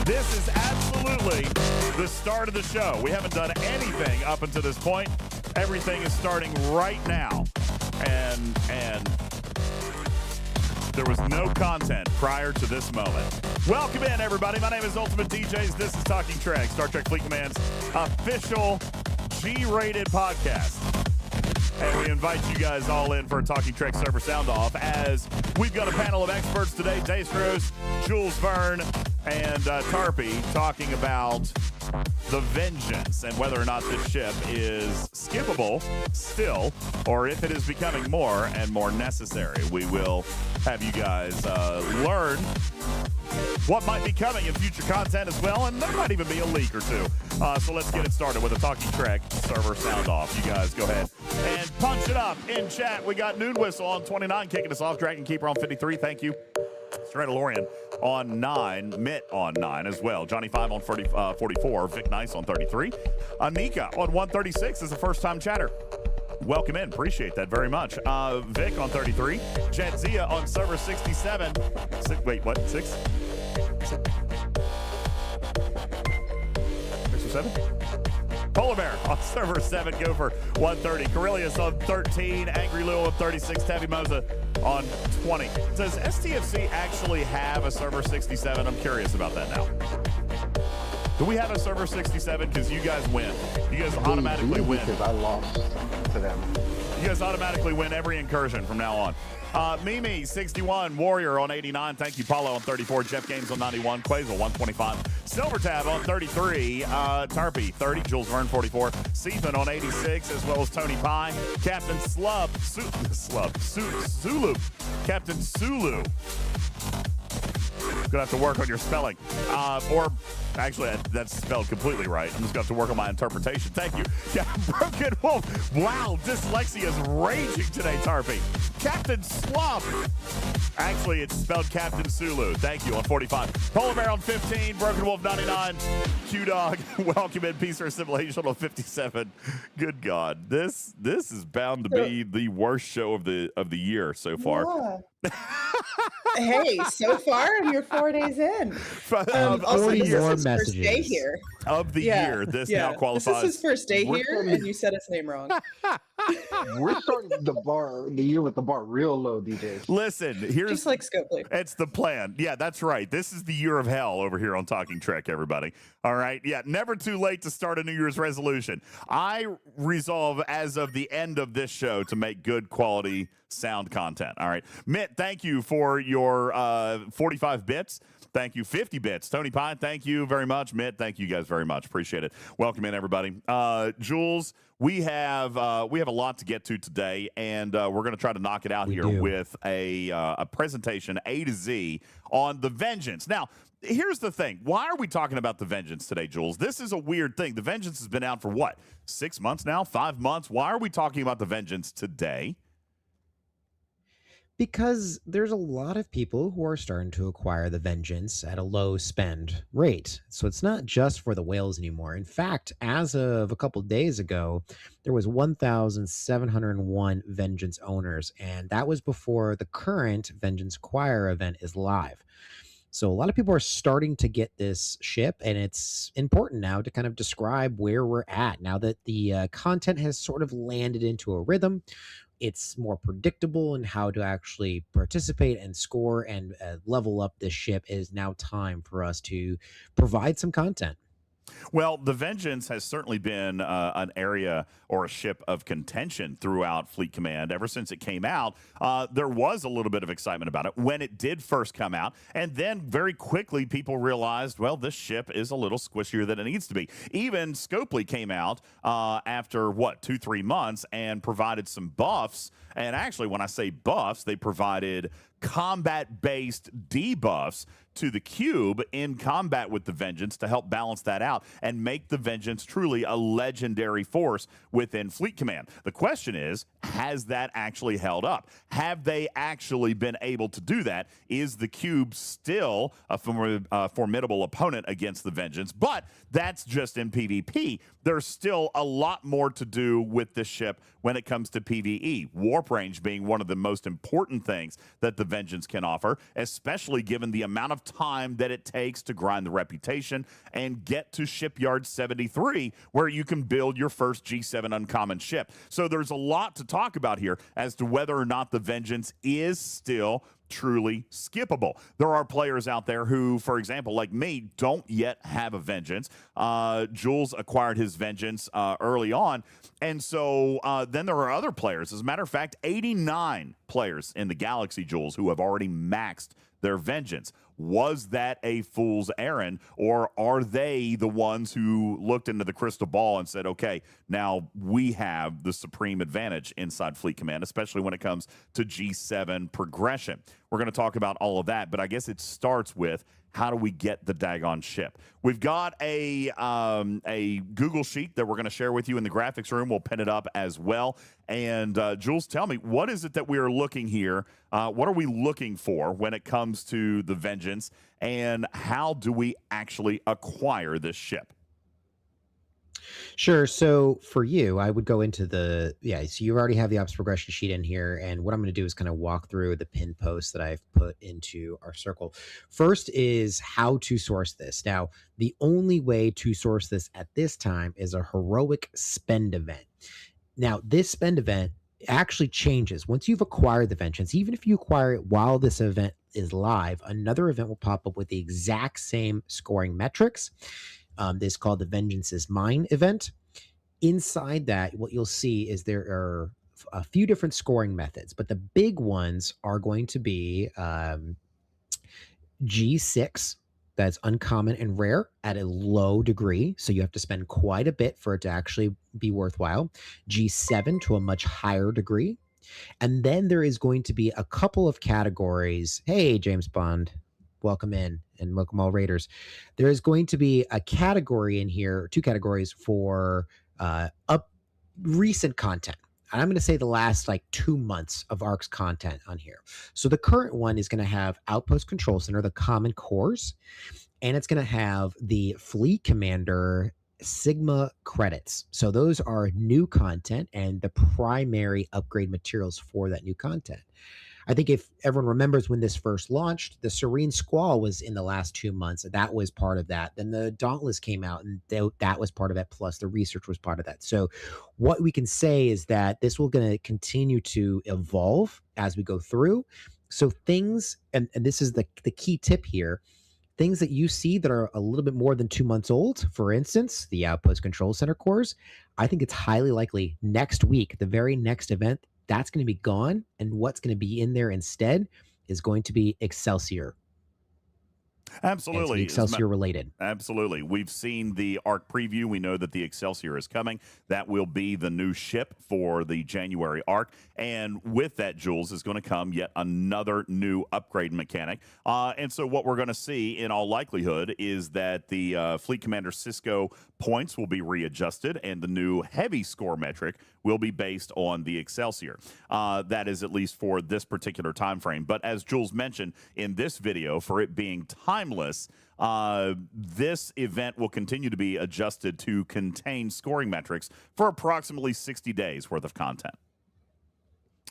This is absolutely the start of the show. We haven't done anything up until this point. Everything is starting right now. And there was no content prior to this moment. Welcome in, everybody. My name is UltimatDJz. This is Talking Trek, Star Trek Fleet Command's official G-rated podcast. And we invite you guys all in for a Talking Trek server sound-off as we've got a panel of experts today, Dastros, Jules Verne, and Tarpy talking about the Vengeance and whether or not this ship is skippable still, or if it is becoming more and more necessary. We will have you guys learn what might be coming in future content as well, and there might even be a leak or two. So let's get it started with a Talking Trek server sound off. You guys go ahead and punch it up in chat. We got Noon Whistle on 29 kicking us off, Dragon Keeper on 53. Thank you. Stradalorian on 9, Mitt on 9 as well. Johnny 5 on 44, Vic Nice on 33. Anika on 136 is a first-time chatter. Welcome in. Appreciate that very much. Vic on 33. Jadzia on server 67. Wait, what? 6? 6 or 7? Polar Bear on server 7, go for 130. Corellius on 13. Angry Lou on 36. Tabby Moza on 20. Does STFC actually have a server 67? I'm curious about that now. Do we have a server 67? Because you guys win. You guys automatically win. Because I lost to them. You guys automatically win every incursion from now on. Mimi, 61. Warrior on 89. Thank you. Paulo on 34. Jeff Games on 91. Quazel, 125. Silver Tab on 33. Tarpy, 30. Jules Verne, 44. Seethan on 86, as well as Tony Pie. Captain Sulu. Captain Sulu. Gonna have to work on your spelling. Or actually, that's spelled completely right. I'm just gonna have to work on my interpretation. Thank you. Yeah, Broken Wolf. Wow, dyslexia is raging today, Tarpy. Captain Slump. Actually, it's spelled Captain Sulu. Thank you on 45. Polar Bear on 15. Broken Wolf 99. Q-Dog. Welcome in. Peace or Assimilation on 57. Good God, this is bound to be the worst show of the year so far. Yeah. Hey, so far you're 4 days in. Also, this is his first day here. Of the year, this now qualifies. This is his first day here, and you said his name wrong. We're starting the year with the bar real low, DJs. Listen, here's just like Scopely. It's the plan. Yeah, that's right. This is the year of hell over here on Talking Trek, everybody. All right. Yeah, never too late to start a New Year's resolution. I resolve as of the end of this show to make good quality sound content. All right. Mitt, thank you for your 45 bits. Thank you. 50 bits. Tony Pine, thank you very much. Mitt, thank you guys very much. Appreciate it. Welcome in, everybody. Jules, we have a lot to get to today, and we're going to try to knock it out with a presentation A to Z on the Vengeance. Now, here's the thing. Why are we talking about the Vengeance today, Jules? This is a weird thing. The Vengeance has been out for what? 6 months now? 5 months? Why are we talking about the Vengeance today? Because there's a lot of people who are starting to acquire the Vengeance at a low spend rate. So it's not just for the whales anymore. In fact, as of a couple days ago, there was 1,701 Vengeance owners, and that was before the current Vengeance Acquire event is live. So a lot of people are starting to get this ship, and it's important now to kind of describe where we're at now that the content has sort of landed into a rhythm. It's more predictable in how to actually participate and score and level up this ship. It is now time for us to provide some content. Well, the Vengeance has certainly been an area or a ship of contention throughout Fleet Command. Ever since it came out, there was a little bit of excitement about it when it did first come out. And then very quickly, people realized, well, this ship is a little squishier than it needs to be. Even Scopely came out after, 2-3 months and provided some buffs. And actually, when I say buffs, they provided combat-based debuffs to the cube in combat with the Vengeance to help balance that out and make the Vengeance truly a legendary force within Fleet Command. The question is, has that actually held up? Have they actually been able to do that? Is the cube still a formidable opponent against the Vengeance? But that's just in PvP. There's still a lot more to do with this ship when it comes to PvE. Warp range being one of the most important things that the Vengeance can offer, especially given the amount of time that it takes to grind the reputation and get to shipyard 73, where you can build your first G7 uncommon ship. So there's a lot to talk about here as to whether or not the Vengeance is still truly skippable. There are players out there who, for example, like me, don't yet have a Vengeance. Jules acquired his Vengeance early on. And so then there are other players. As a matter of fact, 89 players in the Galaxy, Jules, who have already maxed their Vengeance. Was that a fool's errand, or are they the ones who looked into the crystal ball and said, okay, now we have the supreme advantage inside Fleet Command, especially when it comes to G7 progression? We're going to talk about all of that, but I guess it starts with, how do we get the daggone ship? We've got a Google sheet that we're going to share with you in the graphics room. We'll pin it up as well. And Jules, tell me, what is it that we are looking here? What are we looking for when it comes to the Vengeance, and how do we actually acquire this ship? Sure. So for you, I would go into so you already have the ops progression sheet in here. And what I'm going to do is kind of walk through the pin posts that I've put into our circle. First is how to source this. Now, the only way to source this at this time is a heroic spend event. Now, this spend event actually changes. Once you've acquired the Vengeance, even if you acquire it while this event is live, another event will pop up with the exact same scoring metrics. This is called the Vengeance is Mine event. Inside that, what you'll see is there are a few different scoring methods, but the big ones are going to be G6, that's uncommon and rare at a low degree, so you have to spend quite a bit for it to actually be worthwhile. G7 to a much higher degree. And then there is going to be a couple of categories. Hey, James Bond, welcome in, and welcome all raiders. There is going to be a category in here, two categories for recent content. And I'm going to say the last like 2 months of ARC's content on here. So the current one is going to have Outpost Control Center, the common cores, and it's going to have the Fleet Commander Sigma credits. So those are new content and the primary upgrade materials for that new content. I think if everyone remembers when this first launched, the Serene Squall was in the last 2 months. That was part of that. Then the Dauntless came out, and that was part of it. Plus the research was part of that. So what we can say is that this will going to continue to evolve as we go through. So things, and this is the key tip here, things that you see that are a little bit more than 2 months old, for instance, the Outpost Control Center cores, I think it's highly likely next week, the very next event, that's going to be gone. And what's going to be in there instead is going to be Excelsior. Absolutely. Excelsior related. Absolutely. We've seen the ARC preview. We know that the Excelsior is coming. That will be the new ship for the January ARC. And with that, Jules, is going to come yet another new upgrade mechanic. And so what we're going to see in all likelihood is that the Fleet Commander Cisco points will be readjusted, and the new heavy score metric will be based on the Excelsior. That is at least for this particular time frame. But as Jules mentioned in this video, for it being timeless, this event will continue to be adjusted to contain scoring metrics for approximately 60 days worth of content.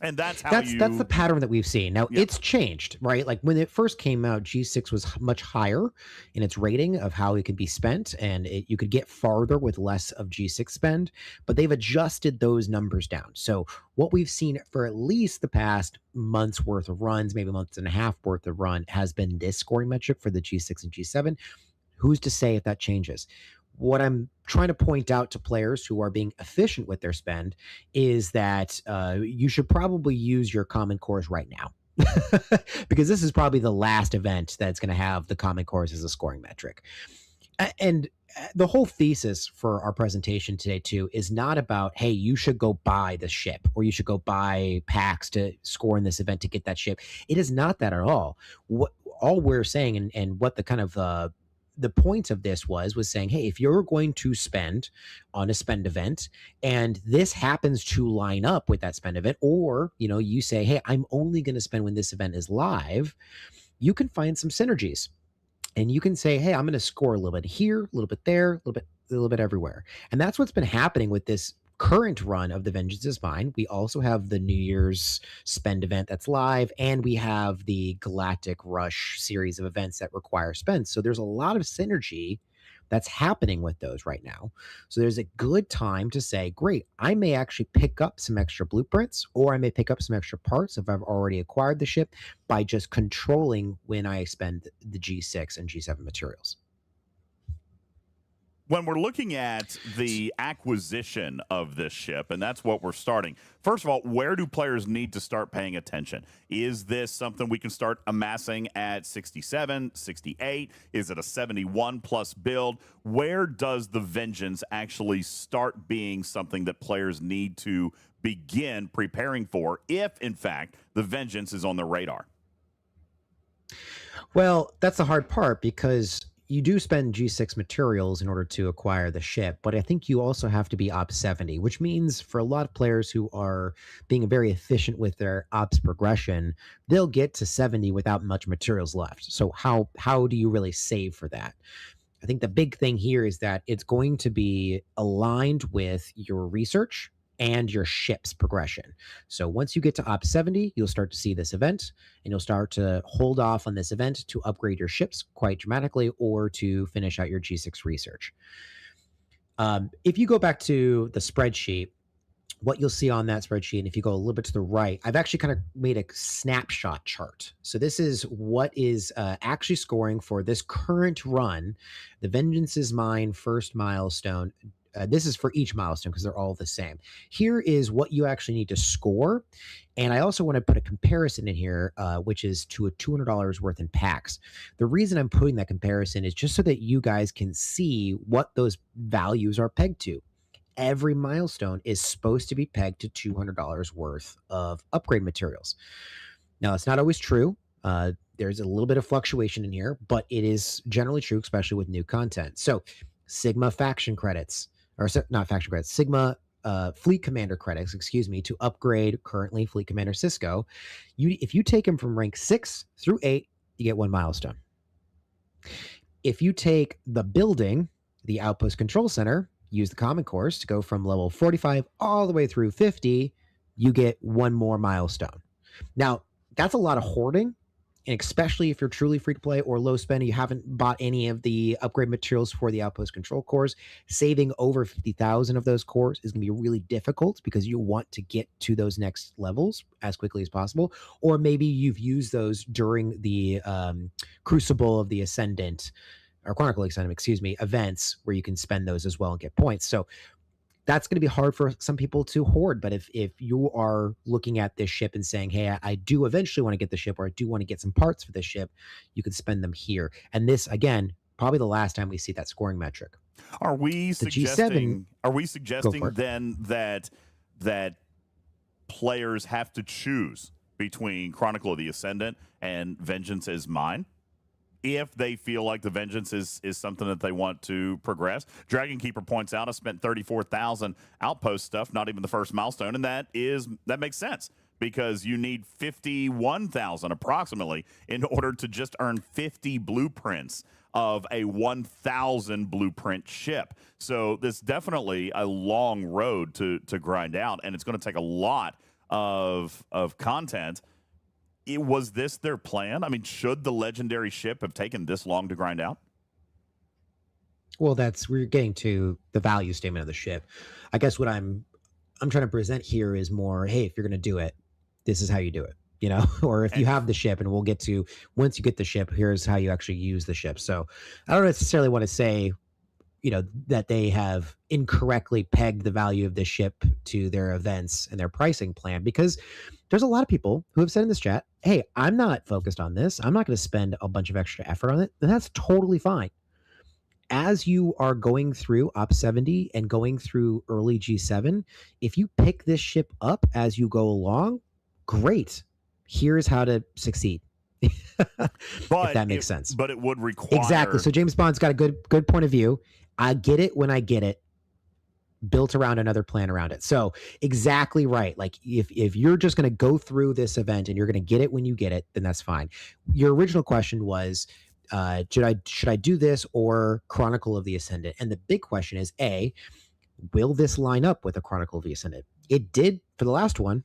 And that's the pattern that we've seen. Now, it's changed, right? Like when it first came out, G6 was much higher in its rating of how it could be spent, and you could get farther with less of G6 spend, but they've adjusted those numbers down. So what we've seen for at least the past month's worth of runs, maybe months and a half worth of run, has been this scoring metric for the G6 and G7. Who's to say if that changes? What I'm trying to point out to players who are being efficient with their spend is that you should probably use your common cores right now, because this is probably the last event that's going to have the common cores as a scoring metric. And the whole thesis for our presentation today, too, is not about, hey, you should go buy the ship or you should go buy packs to score in this event to get that ship. It is not that at all. All we're saying, and what the kind of the point of this was saying, hey, if you're going to spend on a spend event and this happens to line up with that spend event, or, you say, hey, I'm only going to spend when this event is live, you can find some synergies. And you can say, hey, I'm going to score a little bit here, a little bit there, a little bit everywhere. And that's what's been happening with this current run of the Vengeance is Mine, we also have the New Year's spend event that's live, and we have the Galactic Rush series of events that require spend. So there's a lot of synergy that's happening with those right now. So there's a good time to say, great, I may actually pick up some extra blueprints, or I may pick up some extra parts if I've already acquired the ship by just controlling when I spend the G6 and G7 materials. When we're looking at the acquisition of this ship, and that's what we're starting, first of all, where do players need to start paying attention? Is this something we can start amassing at 67, 68? Is it a 71 plus build? Where does the Vengeance actually start being something that players need to begin preparing for if, in fact, the Vengeance is on their radar? Well, that's the hard part, because you do spend G6 materials in order to acquire the ship, but I think you also have to be Ops 70, which means for a lot of players who are being very efficient with their Ops progression, they'll get to 70 without much materials left. So how do you really save for that? I think the big thing here is that it's going to be aligned with your research and your ship's progression. So once you get to Ops 70, you'll start to see this event, and you'll start to hold off on this event to upgrade your ships quite dramatically, or to finish out your G6 research. If you go back to the spreadsheet, what you'll see on that spreadsheet, and if you go a little bit to the right, I've actually kind of made a snapshot chart. So this is what is actually scoring for this current run, the Vengeance is Mine first milestone. This is for each milestone because they're all the same. Here is what you actually need to score. And I also want to put a comparison in here, which is to a $200 worth in packs. The reason I'm putting that comparison is just so that you guys can see what those values are pegged to. Every milestone is supposed to be pegged to $200 worth of upgrade materials. Now, it's not always true. There's a little bit of fluctuation in here, but it is generally true, especially with new content. So Sigma faction credits, or not faction credits, Sigma fleet commander credits, excuse me, to upgrade currently fleet commander Cisco. If you take him from rank 6 through 8, you get 1 milestone. If you take the building, the Outpost Control Center, use the common course to go from level 45 all the way through 50, you get 1 more milestone. Now, that's a lot of hoarding, and especially if you're truly free to play or low spend, you haven't bought any of the upgrade materials for the Outpost Control cores, saving over 50,000 of those cores is going to be really difficult, because you want to get to those next levels as quickly as possible. Or maybe you've used those during the Crucible of the Ascendant, or Chronicle Ascendant, excuse me, events where you can spend those as well and get points. So that's going to be hard for some people to hoard. But if you are looking at this ship and saying, hey, I do eventually want to get the ship, or I do want to get some parts for this ship, you can spend them here. And this, again, probably the last time we see that scoring metric. Are we suggesting then that players have to choose between Chronicle of the Ascendant and Vengeance is Mine if they feel like the Vengeance is something that they want to progress? Dragon Keeper points out, I spent 34,000 Outpost stuff, not even the first milestone, and that makes sense, because you need 51,000 approximately in order to just earn 50 blueprints of a 1,000 blueprint ship. So this definitely a long road to grind out, and it's going to take a lot of content. Was this their plan? I mean, should the legendary ship have taken this long to grind out? Well, we're getting to the value statement of the ship. I guess what I'm trying to present here is more, hey, if you're going to do it, this is how you do it, you know, or if you have the ship, and we'll get to, once you get the ship, here's how you actually use the ship. So I don't necessarily want to say, you know, that they have incorrectly pegged the value of this ship to their events and their pricing plan, because there's a lot of people who have said in this chat, hey, I'm not focused on this. I'm not going to spend a bunch of extra effort on it. And that's totally fine. As you are going through Op 70 and going through early G7, if you pick this ship up as you go along, great. Here's how to succeed. If that makes sense. But it would require... Exactly. So James Bond's got a good point of view. I get it when I get it, built around another plan around it. So exactly right. Like if you're just going to go through this event and you're going to get it when you get it, then that's fine. Your original question was, should I do this or Chronicle of the Ascendant? And the big question is, A, will this line up with a Chronicle of the Ascendant? It did for the last one.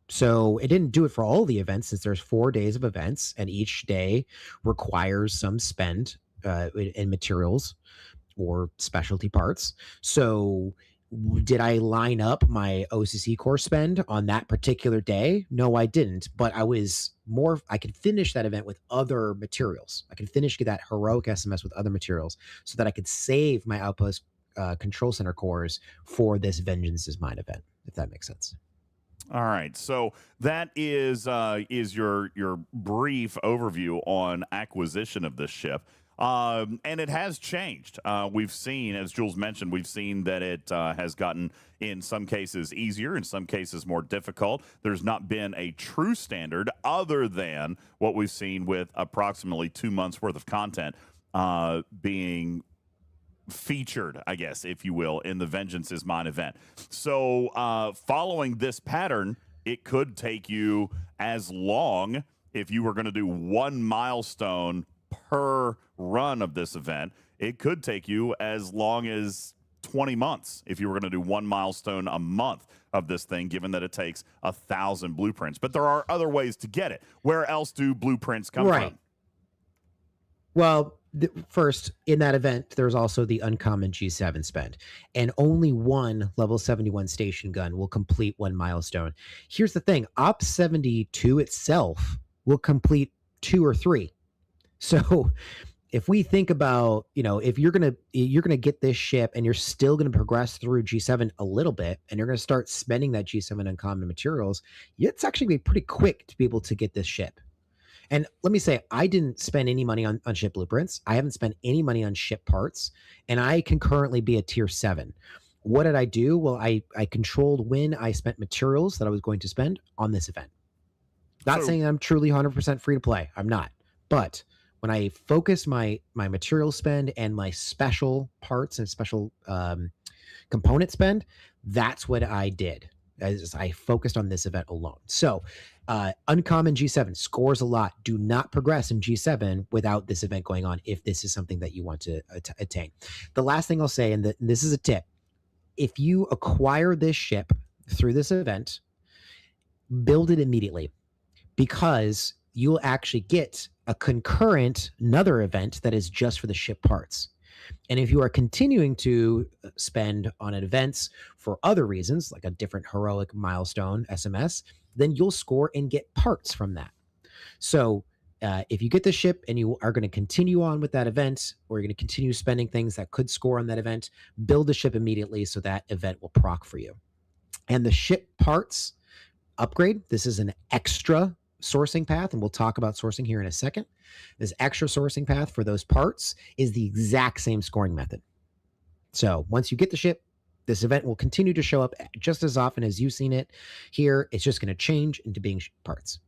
So it didn't do it for all the events, since there's 4 days of events and each day requires some spend in materials or specialty parts. So did I line up my OCC core spend on that particular day? No, I didn't. But I could finish that event with other materials. I could finish that heroic SMS with other materials so that I could save my Outpost Control Center cores for this Vengeance is Mine event, if that makes sense. All right, so that is your brief overview on acquisition of this ship, and it has changed. We've seen, as Jules mentioned, we've seen that it has gotten, in some cases, easier, in some cases more difficult. There's not been a true standard other than what we've seen with approximately 2 months worth of content being featured, I guess, if you will, in the Vengeance is Mine event. So following this pattern, it could take you as long, if you were going to do 1 milestone per run of this event, it could take you as long as 20 months if you were going to do 1 milestone a month of this thing, given that it takes 1,000 blueprints. But there are other ways to get it. Where else do blueprints come from? Well, first, in that event, there's also the uncommon G7 spend, and only one level 71 station gun will complete 1 milestone. Here's the thing: Op 72 itself will complete 2 or 3. So if we think about, if you're gonna get this ship and you're still gonna progress through G7 a little bit, and you're gonna start spending that G7 uncommon materials, it's actually gonna be pretty quick to be able to get this ship. And let me say, I didn't spend any money on ship blueprints. I haven't spent any money on ship parts, and I can currently be a tier 7. What did I do? Well, I controlled when I spent materials that I was going to spend on this event. Not saying I'm truly 100% free to play. I'm not. But when I focused my material spend and my special parts and special component spend, that's what I did. As I focused on this event alone. So uncommon G7 scores a lot. Do not progress in G7 without this event going on, if this is something that you want to attain. The last thing I'll say, and this is a tip: if you acquire this ship through this event, build it immediately, because you'll actually get a concurrent another event that is just for the ship parts. And if you are continuing to spend on events for other reasons, like a different heroic milestone SMS, then you'll score and get parts from that. So if you get the ship and you are going to continue on with that event, or you're going to continue spending things that could score on that event, build the ship immediately so that event will proc for you. And the ship parts upgrade, this is an extra sourcing path, and we'll talk about sourcing here in a second. This extra sourcing path for those parts is the exact same scoring method. So once you get the ship, this event will continue to show up just as often as you've seen it here. It's just going to change into being parts.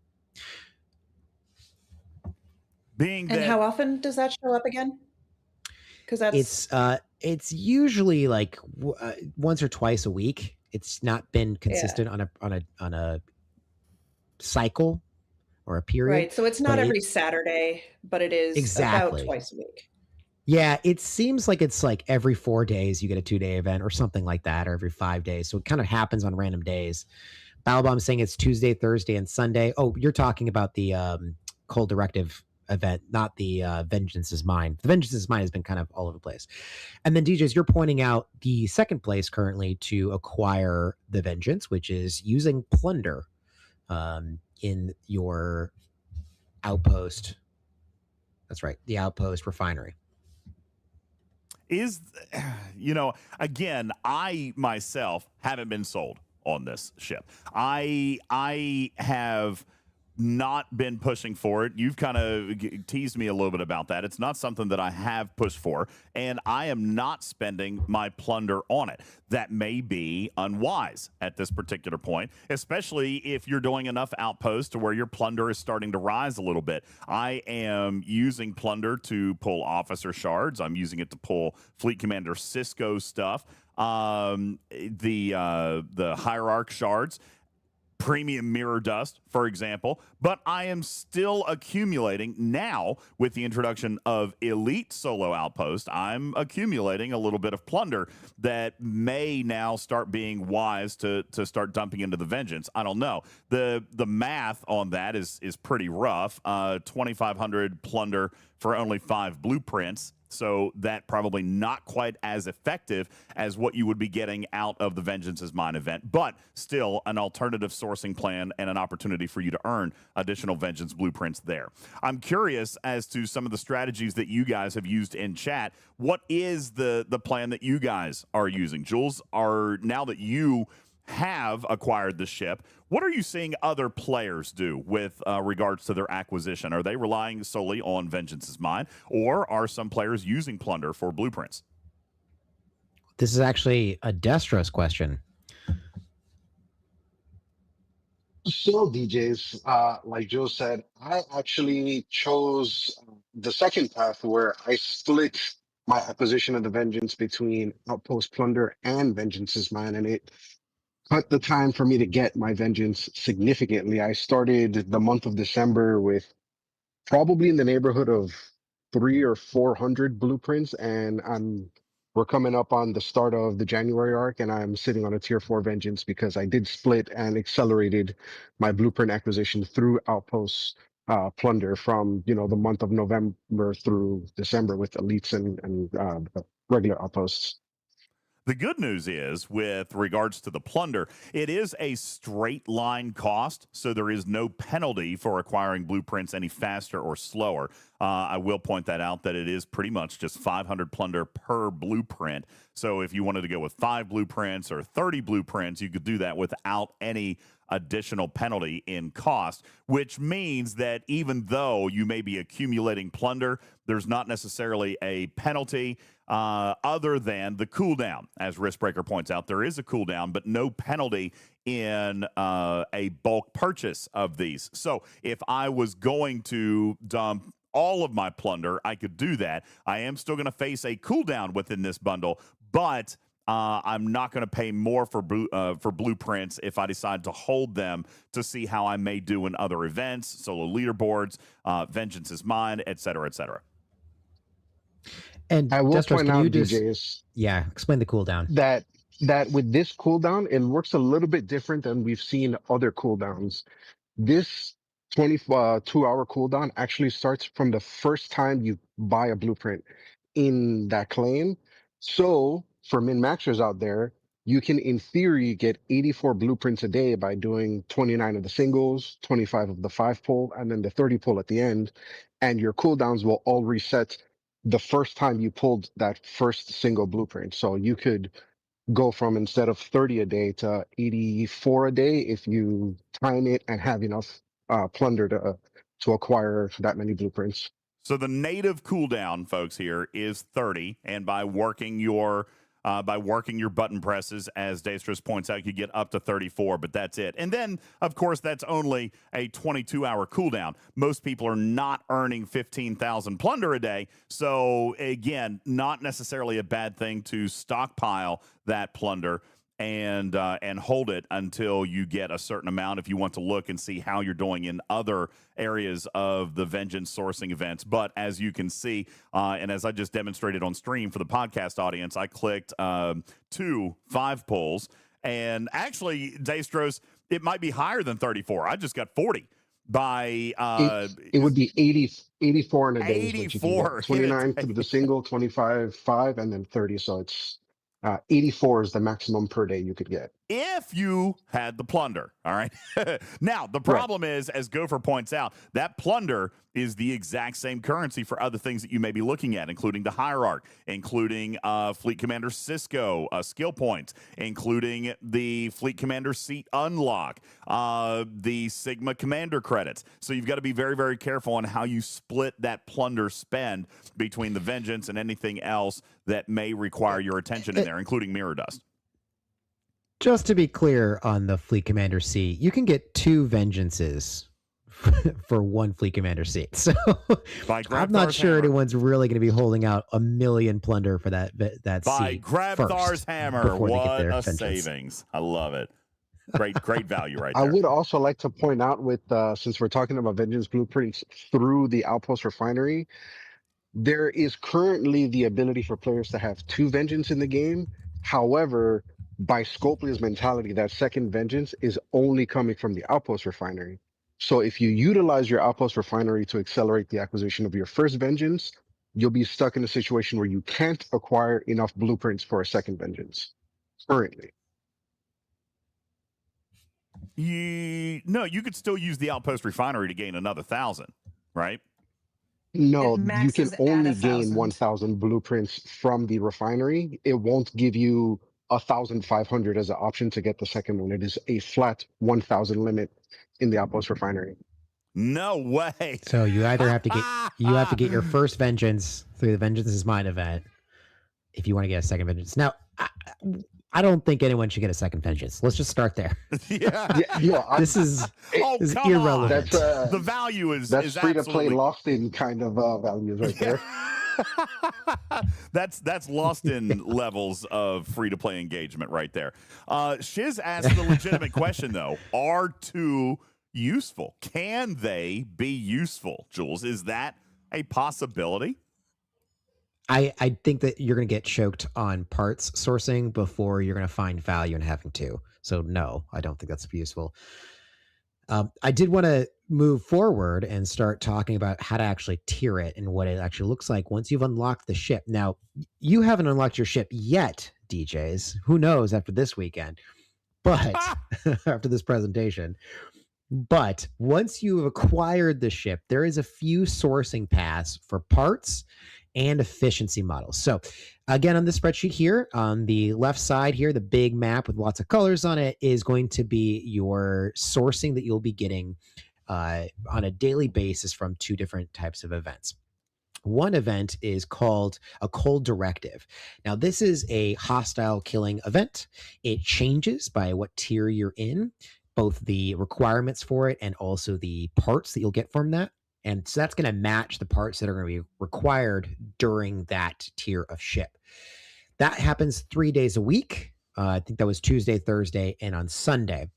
And how often does that show up again? Because it's usually like once or twice a week. It's not been consistent on a cycle or a period. Right. So it's not every Saturday, but it is about twice a week. Yeah, it seems like it's like every 4 days you get a 2-day event or something like that, or every 5 days. So it kind of happens on random days. Balbom's saying it's Tuesday, Thursday, and Sunday. Oh, you're talking about the Cold Directive event, not the Vengeance is Mine. The Vengeance is Mine has been kind of all over the place. And then DJs, you're pointing out the second place currently to acquire the Vengeance, which is using Plunder in your Outpost. That's right, the Outpost refinery. Again, I myself haven't been sold on this ship. I have not been pushing for it. You've kind of teased me a little bit about that. It's not something that I have pushed for, and I am not spending my plunder on it. That may be unwise at this particular point, especially if you're doing enough outposts to where your plunder is starting to rise a little bit. I am using plunder to pull officer shards. I'm using it to pull Fleet Commander Cisco stuff, the hierarch shards. premium mirror dust, for example, but I am still accumulating now with the introduction of elite solo outpost. I'm accumulating a little bit of plunder that may now start being wise to start dumping into the vengeance. I don't know. The math on that is pretty rough. 2,500 plunder for only 5 blueprints. So that probably not quite as effective as what you would be getting out of the Vengeance is Mine event, but still an alternative sourcing plan and an opportunity for you to earn additional Vengeance blueprints there. I'm curious as to some of the strategies that you guys have used in chat. What is the plan that you guys are using? Jules, now that you have acquired the ship, what are you seeing other players do with regards to their acquisition? Are they relying solely on Vengeance is Mine, or are some players using plunder for blueprints? This is actually a Destros question. So, DJs, like Joe said, I actually chose the second path where I split my acquisition of the Vengeance between Outpost Plunder and Vengeance is Mine, and it cut the time for me to get my Vengeance significantly. I started the month of December with probably in the neighborhood of 300 or 400 blueprints, and we're coming up on the start of the January arc, and I'm sitting on a tier 4 Vengeance because I did split and accelerated my blueprint acquisition through Outposts Plunder from the month of November through December with elites and regular outposts. The good news is, with regards to the plunder, it is a straight line cost, so there is no penalty for acquiring blueprints any faster or slower. I will point that out, that it is pretty much just 500 plunder per blueprint. So if you wanted to go with 5 blueprints or 30 blueprints, you could do that without any additional penalty in cost, which means that even though you may be accumulating plunder, there's not necessarily a penalty other than the cooldown. As Riskbreaker points out, there is a cooldown, but no penalty in a bulk purchase of these. So if I was going to dump all of my plunder, I could do that. I am still going to face a cooldown within this bundle, but I'm not going to pay more for blueprints if I decide to hold them to see how I may do in other events, solo leaderboards, Vengeance is Mine, et cetera, et cetera. And I will point out, DJs, explain the cooldown. That with this cooldown, it works a little bit different than we've seen other cooldowns. This 22-hour cooldown actually starts from the first time you buy a blueprint in that claim. So for min-maxers out there, you can, in theory, get 84 blueprints a day by doing 29 of the singles, 25 of the 5 pull, and then the 30 pull at the end. And your cooldowns will all reset the first time you pulled that first single blueprint. So you could go from, instead of 30 a day, to 84 a day if you time it and have enough plunder to acquire that many blueprints. So the native cooldown, folks, here is 30, and by working your button presses, as Dastros points out, you get up to 34, but that's it. And then, of course, that's only a 22-hour cooldown. Most people are not earning 15,000 plunder a day, so again, not necessarily a bad thing to stockpile that plunder and hold it until you get a certain amount if you want to look and see how you're doing in other areas of the Vengeance sourcing events. But as you can see, and as I just demonstrated on stream for the podcast audience, I clicked 2 5 pulls, and actually, Dastros, it might be higher than 34. I just got 40 by it would be 84 in a day. 84 29 for the single, 25 5, and then 30. So it's 84 is the maximum per day you could get if you had the plunder. All right. Now, the problem is, as Gopher points out, that plunder is the exact same currency for other things that you may be looking at, including the Hierarch, including Fleet Commander Cisco skill points, including the Fleet Commander seat unlock, the Sigma Commander credits. So you've got to be very, very careful on how you split that plunder spend between the Vengeance and anything else that may require your attention in there, including Mirror Dust. Just to be clear on the Fleet Commander seat, you can get 2 Vengeances for 1 Fleet Commander seat. So I'm not sure anyone's really going to be holding out 1 million plunder for that seat. By Grabthar's hammer, what a savings. I love it. Great value right I there. would also like to point out with, since we're talking about vengeance blueprints through the Outpost Refinery, there is currently the ability for players to have 2 vengeance in the game. However, by Scopely's mentality, that second vengeance is only coming from the Outpost Refinery. So if you utilize your Outpost Refinery to accelerate the acquisition of your first vengeance, you'll be stuck in a situation where you can't acquire enough blueprints for a second vengeance currently. No, you could still use the Outpost Refinery to gain another 1,000, right? No, you can only gain 1,000 blueprints from the refinery. It won't give you 1,500 as an option to get the second one. It is a flat 1,000 limit in the Outpost Refinery. No way. So you either have to get your first vengeance through the Vengeance is Mine event if you want to get a second vengeance. Now, I don't think anyone should get a second vengeance. Let's just start there. This is irrelevant. That's, the value is free to play lost in kind of values right there. That's lost in levels of free to play engagement right there. Shiz asked the legitimate question though: are 2 useful? Can they be useful? Jules, is that a possibility? I think that you're going to get choked on parts sourcing before you're going to find value in having 2. So no, I don't think that's useful. I did want to move forward and start talking about how to actually tier it and what it actually looks like once you've unlocked the ship. Now, you haven't unlocked your ship yet, DJs. Who knows after this weekend? But after this presentation. But once you've acquired the ship, there is a few sourcing paths for parts and efficiency models. So again, on the spreadsheet here, on the left side here, the big map with lots of colors on it is going to be your sourcing that you'll be getting on a daily basis from 2 different types of events. One event is called a cold directive. Now, this is a hostile killing event. It changes by what tier you're in, both the requirements for it and also the parts that you'll get from that. And so that's going to match the parts that are going to be required during that tier of ship. That happens 3 days a week. I think that was Tuesday, Thursday, and on Sunday.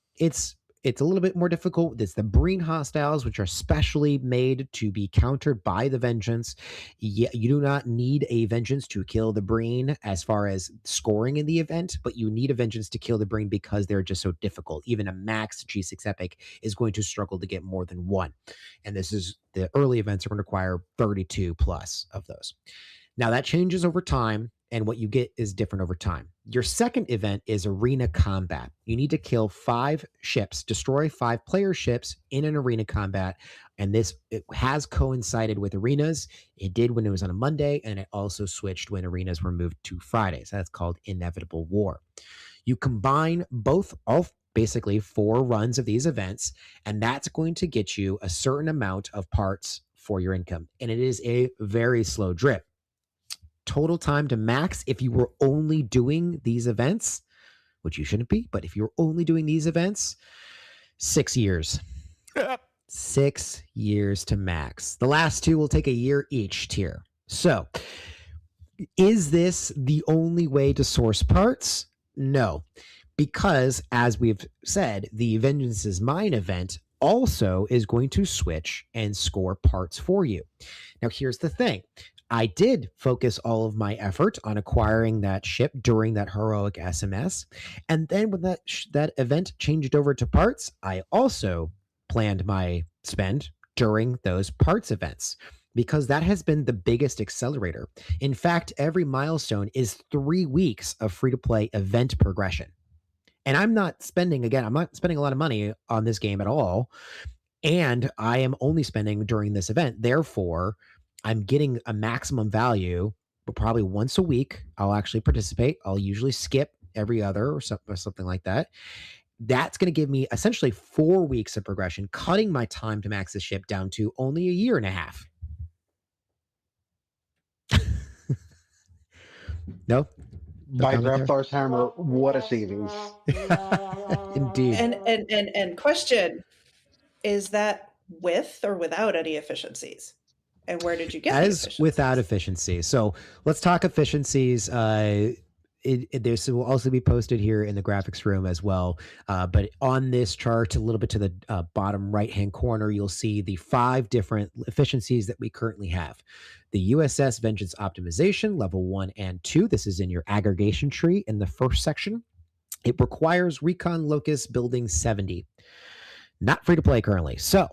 It's a little bit more difficult. It's the Breen hostiles, which are specially made to be countered by the Vengeance. You do not need a Vengeance to kill the Breen as far as scoring in the event, but you need a Vengeance to kill the Breen because they're just so difficult. Even a max G6 Epic is going to struggle to get more than 1. And this is the early events are going to require 32 plus of those. Now that changes over time, and what you get is different over time. Your second event is arena combat. You need to kill 5 ships, destroy 5 player ships in an arena combat. And it has coincided with arenas. It did when it was on a Monday, and it also switched when arenas were moved to Fridays. That's called Inevitable War. You combine basically 4 runs of these events, and that's going to get you a certain amount of parts for your income. And it is a very slow drip. Total time to max, if you were only doing these events, which you shouldn't be, but if you're only doing these events, 6 years. 6 years to max. The last 2 will take a year each tier. So, is this the only way to source parts? No, because as we've said, the Vengeance is Mine event also is going to switch and score parts for you. Now, here's the thing. I did focus all of my effort on acquiring that ship during that heroic SMS. And then when that event changed over to parts, I also planned my spend during those parts events because that has been the biggest accelerator. In fact, every milestone is 3 weeks of free-to-play event progression. And I'm not spending a lot of money on this game at all. And I am only spending during this event. Therefore, I'm getting a maximum value, but probably once a week, I'll actually participate. I'll usually skip every other or something like that. That's going to give me essentially 4 weeks of progression, cutting my time to max the ship down to only a year and a half. No? By Graftar's hammer, what a savings. Indeed. And question, is that with or without any efficiencies? And where did you get as without efficiency? So let's talk efficiencies. this will also be posted here in the graphics room as well. But on this chart, a little bit to the bottom right-hand corner, you'll see the 5 different efficiencies that we currently have. The USS Vengeance Optimization, level 1 and 2. This is in your aggregation tree in the first section. It requires Recon Locus Building 70. Not free to play currently. So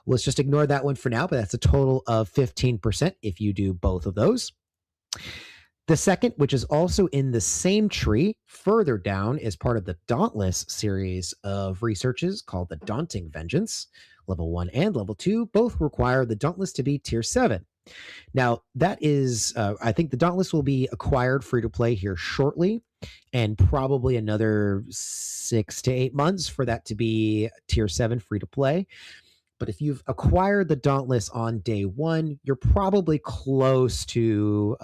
let's just ignore that one for now, but that's a total of 15% if you do both of those. The second, which is also in the same tree, further down, is part of the Dauntless series of researches called the Daunting Vengeance. Level 1 and level 2 both require the Dauntless to be tier 7. Now, that is, I think the Dauntless will be acquired free to play here shortly, and probably another 6 to 8 months for that to be tier 7 free to play. But if you've acquired the Dauntless on day 1, you're probably close to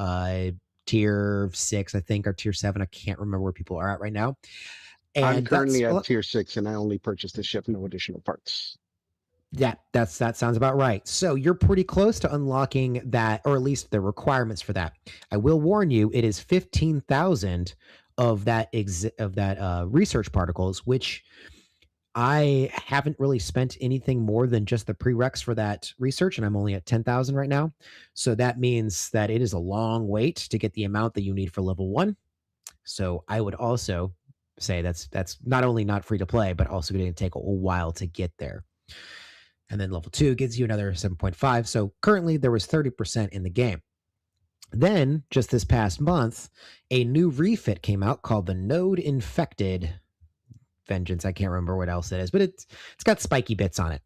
tier 6, I think, or tier 7. I can't remember where people are at right now. And I'm currently at tier 6, and I only purchased the ship, no additional parts. Yeah, that sounds about right. So you're pretty close to unlocking that, or at least the requirements for that. I will warn you, it is 15,000 of that research particles, which I haven't really spent anything more than just the prereqs for that research, and I'm only at 10,000 right now. So that means that it is a long wait to get the amount that you need for level 1. So I would also say that's not only not free to play, but also going to take a while to get there. And then level 2 gives you another 7.5. So currently there was 30% in the game. Then, just this past month, a new refit came out called the Node Infected Vengeance. I can't remember what else it is, but it's got spiky bits on it.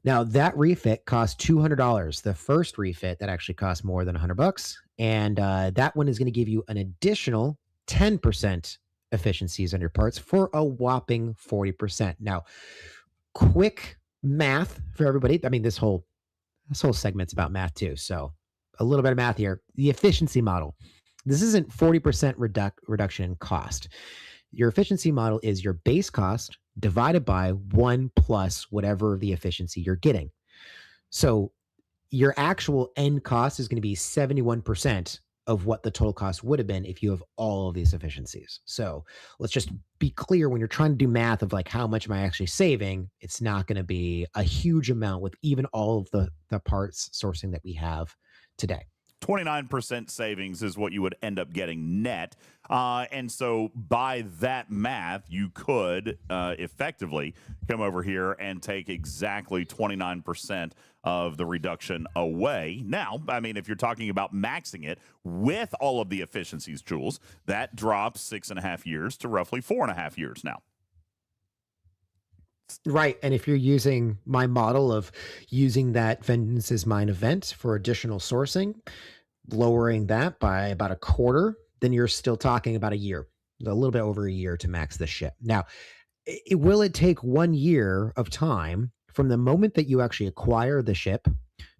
Now, that refit cost $200. The first refit that actually cost more than $100. And that one is going to give you an additional 10% efficiencies on your parts for a whopping 40%. Now, quick math for everybody. I mean, this whole segment's about math too. So a little bit of math here. The efficiency model. This isn't 40% reduction in cost. Your efficiency model is your base cost divided by 1 plus whatever the efficiency you're getting. So your actual end cost is going to be 71% of what the total cost would have been if you have all of these efficiencies. So let's just be clear, when you're trying to do math of like how much am I actually saving, it's not going to be a huge amount with even all of the parts sourcing that we have today. 29% savings is what you would end up getting net. And so by that math, you could effectively come over here and take exactly 29% of the reduction away. Now, I mean, if you're talking about maxing it with all of the efficiencies, Jules, that drops 6.5 years to roughly 4.5 years now. Right. And if you're using my model of using that Vengeance is Mine event for additional sourcing, lowering that by about a quarter, then you're still talking about a year, a little bit over a year to max the ship. Now, will it take 1 year of time from the moment that you actually acquire the ship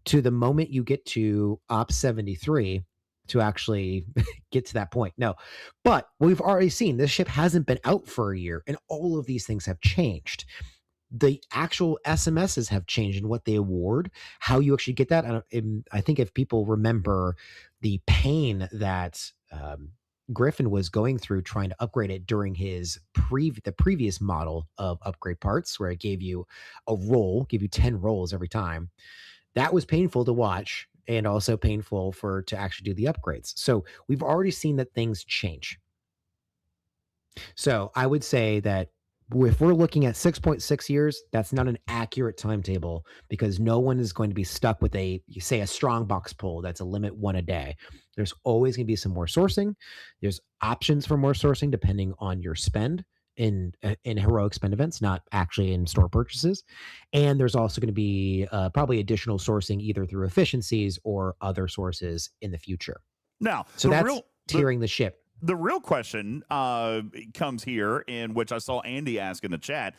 to the moment you get to Op 73 to actually get to that point? No. But we've already seen this ship hasn't been out for a year, and all of these things have changed. The actual SMSs have changed in what they award, how you actually get that. I think if people remember the pain that Griffin was going through trying to upgrade it during his the previous model of upgrade parts, where it gave you a roll, give you 10 rolls every time. That was painful to watch, and also painful to actually do the upgrades. So we've already seen that things change. So I would say that if we're looking at 6.6 years, that's not an accurate timetable, because no one is going to be stuck with a strong box pull that's a limit 1 a day. There's always going to be some more sourcing. There's options for more sourcing depending on your spend in heroic spend events, not actually in store purchases. And there's also going to be probably additional sourcing either through efficiencies or other sources in the future. Now, so that's tiering the ship. The real question comes here, in which I saw Andy ask in the chat,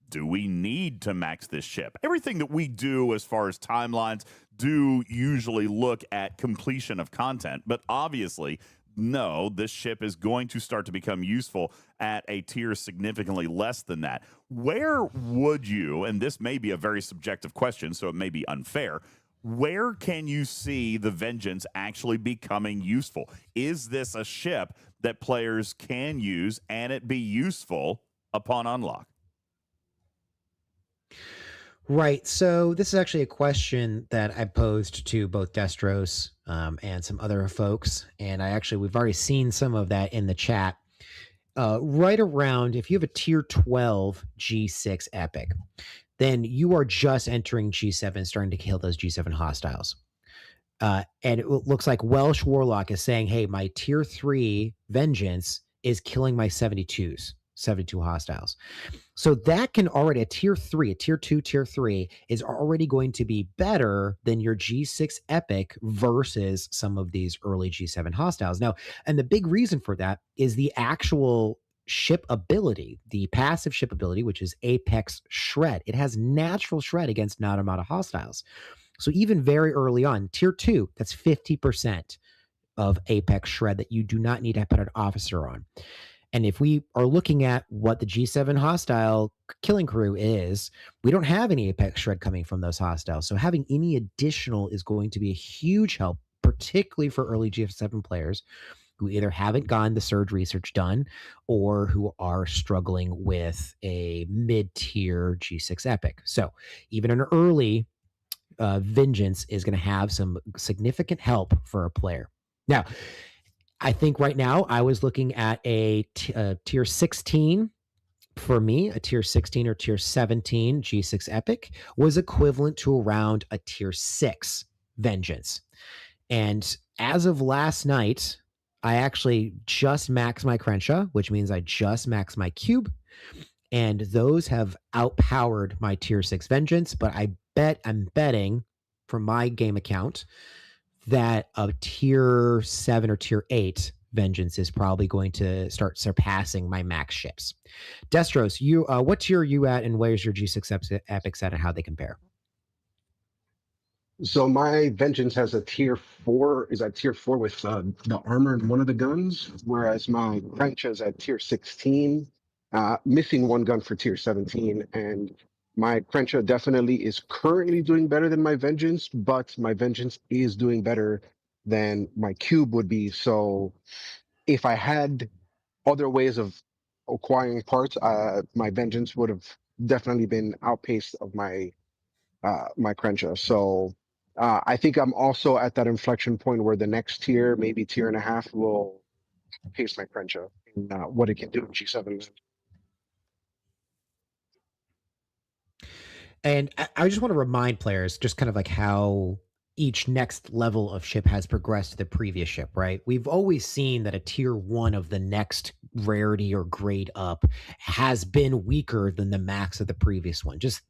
do we need to max this ship? Everything that we do as far as timelines do usually look at completion of content, but obviously, no, this ship is going to start to become useful at a tier significantly less than that. Where would you, and this may be a very subjective question, so it may be unfair, where can you see the Vengeance actually becoming useful? Is this a ship that players can use and it be useful upon unlock? Right. So this is actually a question that I posed to both Destros and some other folks. And we've already seen some of that in the chat. Right around, if you have a tier 12 G6 epic, then you are just entering G7, starting to kill those G7 hostiles. And it looks like Welsh Warlock is saying, hey, my tier 3 Vengeance is killing my 72 hostiles. So that can already, a tier 2, tier 3 is already going to be better than your G6 epic versus some of these early G7 hostiles. Now, and the big reason for that is the actual ship ability, the passive ship ability, which is Apex Shred. It has natural shred against non-armada hostiles. So even very early on, tier 2, that's 50% of Apex Shred that you do not need to put an officer on. And if we are looking at what the G7 hostile killing crew is, we don't have any Apex Shred coming from those hostiles. So having any additional is going to be a huge help, particularly for early G7 players who either haven't gotten the surge research done or who are struggling with a mid-tier G6 epic. So even an early Vengeance is going to have some significant help for a player. Now, I think right now I was looking at a tier 16. For me, a tier 16 or tier 17 G6 epic was equivalent to around a tier 6 Vengeance. And as of last night, I actually just maxed my Crenshaw, which means I just maxed my cube. And those have outpowered my tier 6 Vengeance, but I'm betting from my game account that a tier 7 or tier 8 Vengeance is probably going to start surpassing my max ships. Destros, you what tier are you at, and where's your G6 epics at, and how they compare? So my Vengeance has a tier 4, is at tier 4 with the armor and one of the guns, whereas my Crenshaw is at tier 16, missing one gun for tier 17. And my Crenshaw definitely is currently doing better than my Vengeance, but my Vengeance is doing better than my cube would be. So if I had other ways of acquiring parts, my Vengeance would have definitely been outpaced of my my Crenshaw. So I think I'm also at that inflection point where the next tier, maybe tier and a half, will pace my Crenshaw and what it can do in G7. And I just want to remind players just kind of like how each next level of ship has progressed to the previous ship, right? We've always seen that a tier 1 of the next rarity or grade up has been weaker than the max of the previous one. Just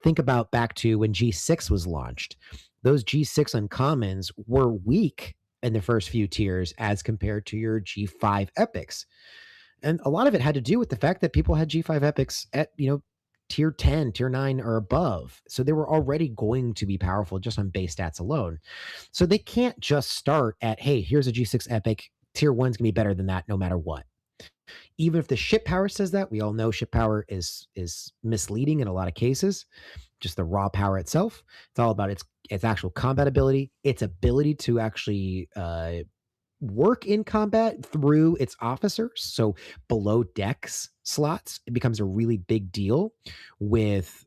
think about back to when G6 was launched. Those G6 uncommons were weak in the first few tiers as compared to your G5 epics. And a lot of it had to do with the fact that people had G5 epics at, tier 10, tier 9 or above. So they were already going to be powerful just on base stats alone. So they can't just start at, hey, here's a G6 epic. Tier 1's going to be better than that no matter what. Even if the ship power says that, we all know ship power is misleading in a lot of cases. Just the raw power itself. It's all about its actual combat ability, its ability to actually work in combat through its officers. So below decks slots, it becomes a really big deal with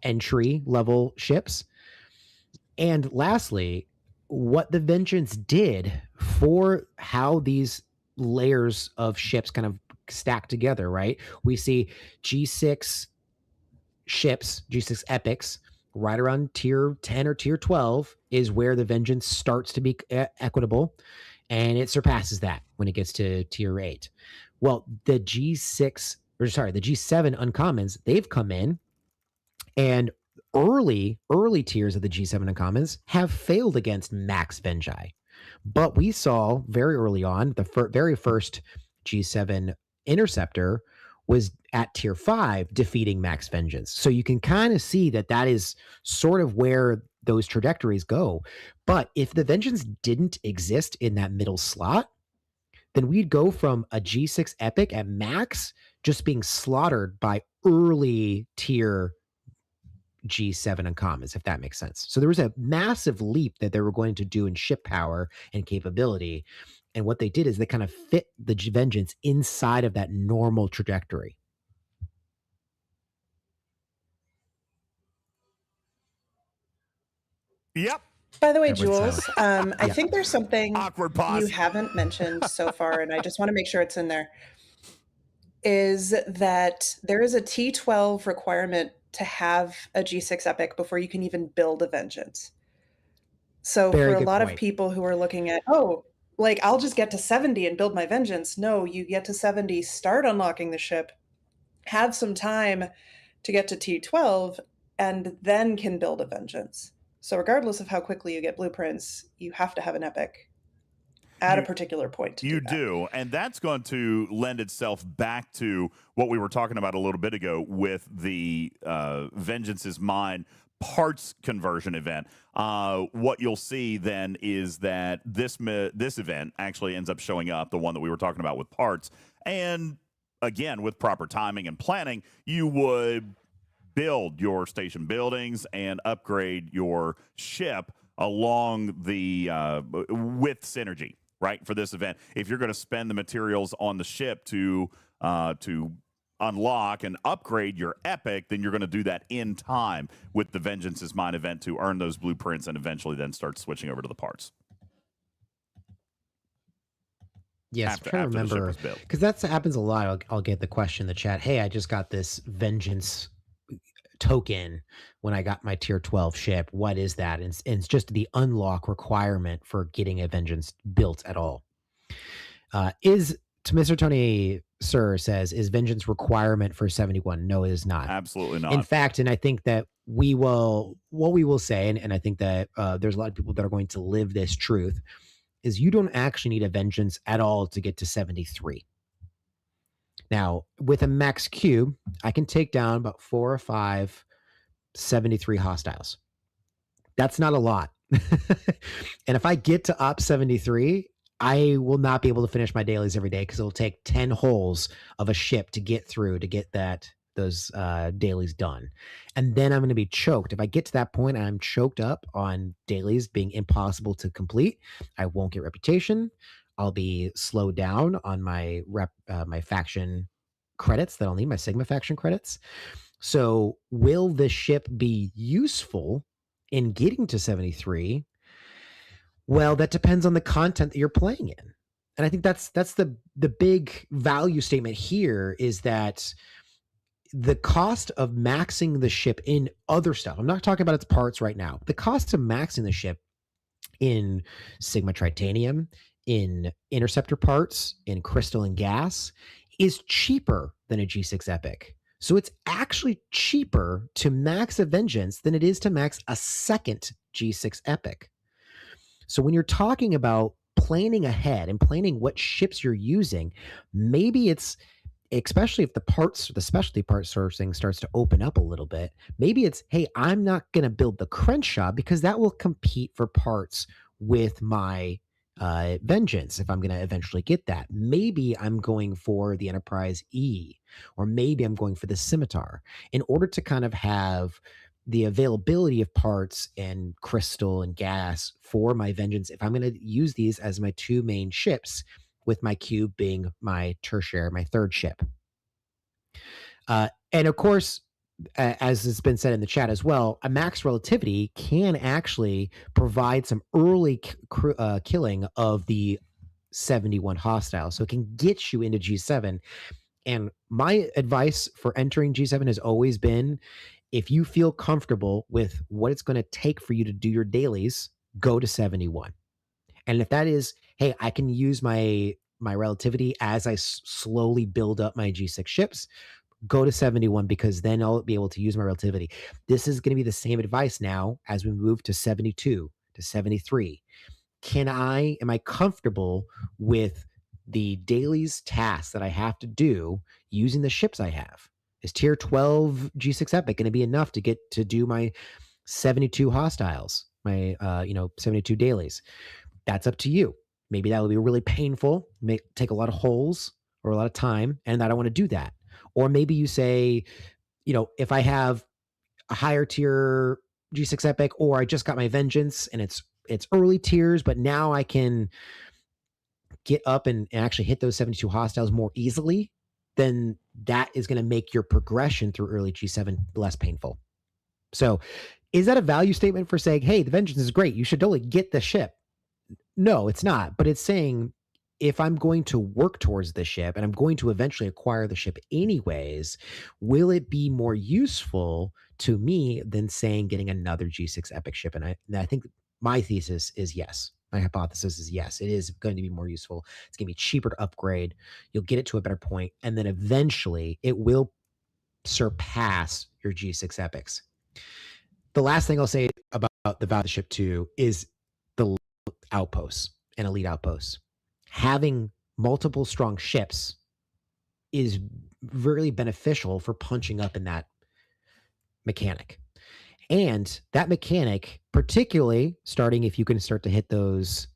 entry level ships. And lastly, what the Vengeance did for how these layers of ships kind of stack together, right? We see G6 ships, G6 epics, right around tier 10 or tier 12 is where the Vengeance starts to be equitable, and it surpasses that when it gets to tier 8. Well, the G7 uncommons, they've come in, and early tiers of the G7 uncommons have failed against max Vengi. But we saw very early on, the very first G7 interceptor was at tier 5 defeating max Vengeance. So you can kind of see that is sort of where those trajectories go. But if the Vengeance didn't exist in that middle slot, then we'd go from a G6 epic at max just being slaughtered by early tier G7 uncommons, if that makes sense. So there was a massive leap that they were going to do in ship power and capability. And what they did is they kind of fit the Vengeance inside of that normal trajectory. Yep. By the way, Jules, I think there's something awkward pause you haven't mentioned so far, and I just want to make sure it's in there, is that there is a T12 requirement to have a G6 epic before you can even build a Vengeance. So for a lot of people who are looking at, like, I'll just get to 70 and build my Vengeance. No, you get to 70, start unlocking the ship, have some time to get to T12, and then can build a Vengeance. So regardless of how quickly you get blueprints, you have to have an epic at a particular point. You do, and that's going to lend itself back to what we were talking about a little bit ago with the Vengeance is Mine parts conversion event. What you'll see then is that this event actually ends up showing up, the one that we were talking about with parts, and again, with proper timing and planning, you would build your station buildings and upgrade your ship along the with synergy, right, for this event. If you're going to spend the materials on the ship to unlock and upgrade your epic, then you're going to do that in time with the Vengeance is Mine event to earn those blueprints and eventually then start switching over to the parts. Yes, I'm trying to remember, because that happens a lot. I'll get the question in the chat, hey, I just got this Vengeance token when I got my tier 12 ship. What is that? And it's just the unlock requirement for getting a Vengeance built at all. Mr. Tony Sir says, is Vengeance requirement for 71? No, it is not. Absolutely not. In fact, and I think that we will say, and I think that there's a lot of people that are going to live this truth, is you don't actually need a Vengeance at all to get to 73. Now, with a max cube, I can take down about 4 or 5 73 hostiles. That's not a lot. And if I get to up 73, I will not be able to finish my dailies every day because it'll take 10 holes of a ship to get through to get those dailies done. And then I'm going to be choked. If I get to that point and I'm choked up on dailies being impossible to complete, I won't get reputation. I'll be slowed down on my my faction credits that I'll need, my Sigma faction credits. So will the ship be useful in getting to 73? Well, that depends on the content that you're playing in. And I think that's the big value statement here, is that the cost of maxing the ship in other stuff, I'm not talking about its parts right now, the cost of maxing the ship in Sigma Tritanium, in Interceptor parts, in Crystal and Gas, is cheaper than a G6 Epic. So it's actually cheaper to max a Vengeance than it is to max a second G6 Epic. So when you're talking about planning ahead and planning what ships you're using, maybe it's, especially if the specialty parts sourcing starts to open up a little bit, maybe it's, hey, I'm not going to build the Crenshaw because that will compete for parts with my Vengeance if I'm going to eventually get that. Maybe I'm going for the Enterprise E, or maybe I'm going for the Scimitar, in order to kind of have the availability of parts and Crystal and Gas for my Vengeance if I'm going to use these as my 2 main ships, with my cube being my tertiary, my 3rd ship. And of course, as has been said in the chat as well, a max relativity can actually provide some early killing of the 71 hostiles. So it can get you into G7. And my advice for entering G7 has always been, if you feel comfortable with what it's going to take for you to do your dailies, go to 71. And if that is, hey, I can use my relativity as I slowly build up my G6 ships, go to 71, because then I'll be able to use my relativity. This is going to be the same advice now as we move to 72, to 73. Am I comfortable with the dailies tasks that I have to do using the ships I have? Is tier 12 G6 Epic going to be enough to get to do my 72 hostiles, my 72 dailies? That's up to you. Maybe that will be really painful, take a lot of holes or a lot of time, and I don't want to do that. Or maybe you say, if I have a higher tier G6 epic, or I just got my vengeance and it's early tiers, but now I can get up and actually hit those 72 hostiles more easily, then that is going to make your progression through early G7 less painful. So is that a value statement for saying, hey, the vengeance is great, you should totally get the ship? No, it's not. But it's saying, if I'm going to work towards the ship and I'm going to eventually acquire the ship anyways, will it be more useful to me than saying getting another G6 epic ship? And I think my thesis is yes. My hypothesis is yes, it is going to be more useful. It's going to be cheaper to upgrade. You'll get it to a better point, and then eventually it will surpass your G6 epics. The last thing I'll say about the value of the ship too is the outposts and elite outposts. Having multiple strong ships is really beneficial for punching up in that mechanic. And that mechanic, particularly starting if you can start to hit those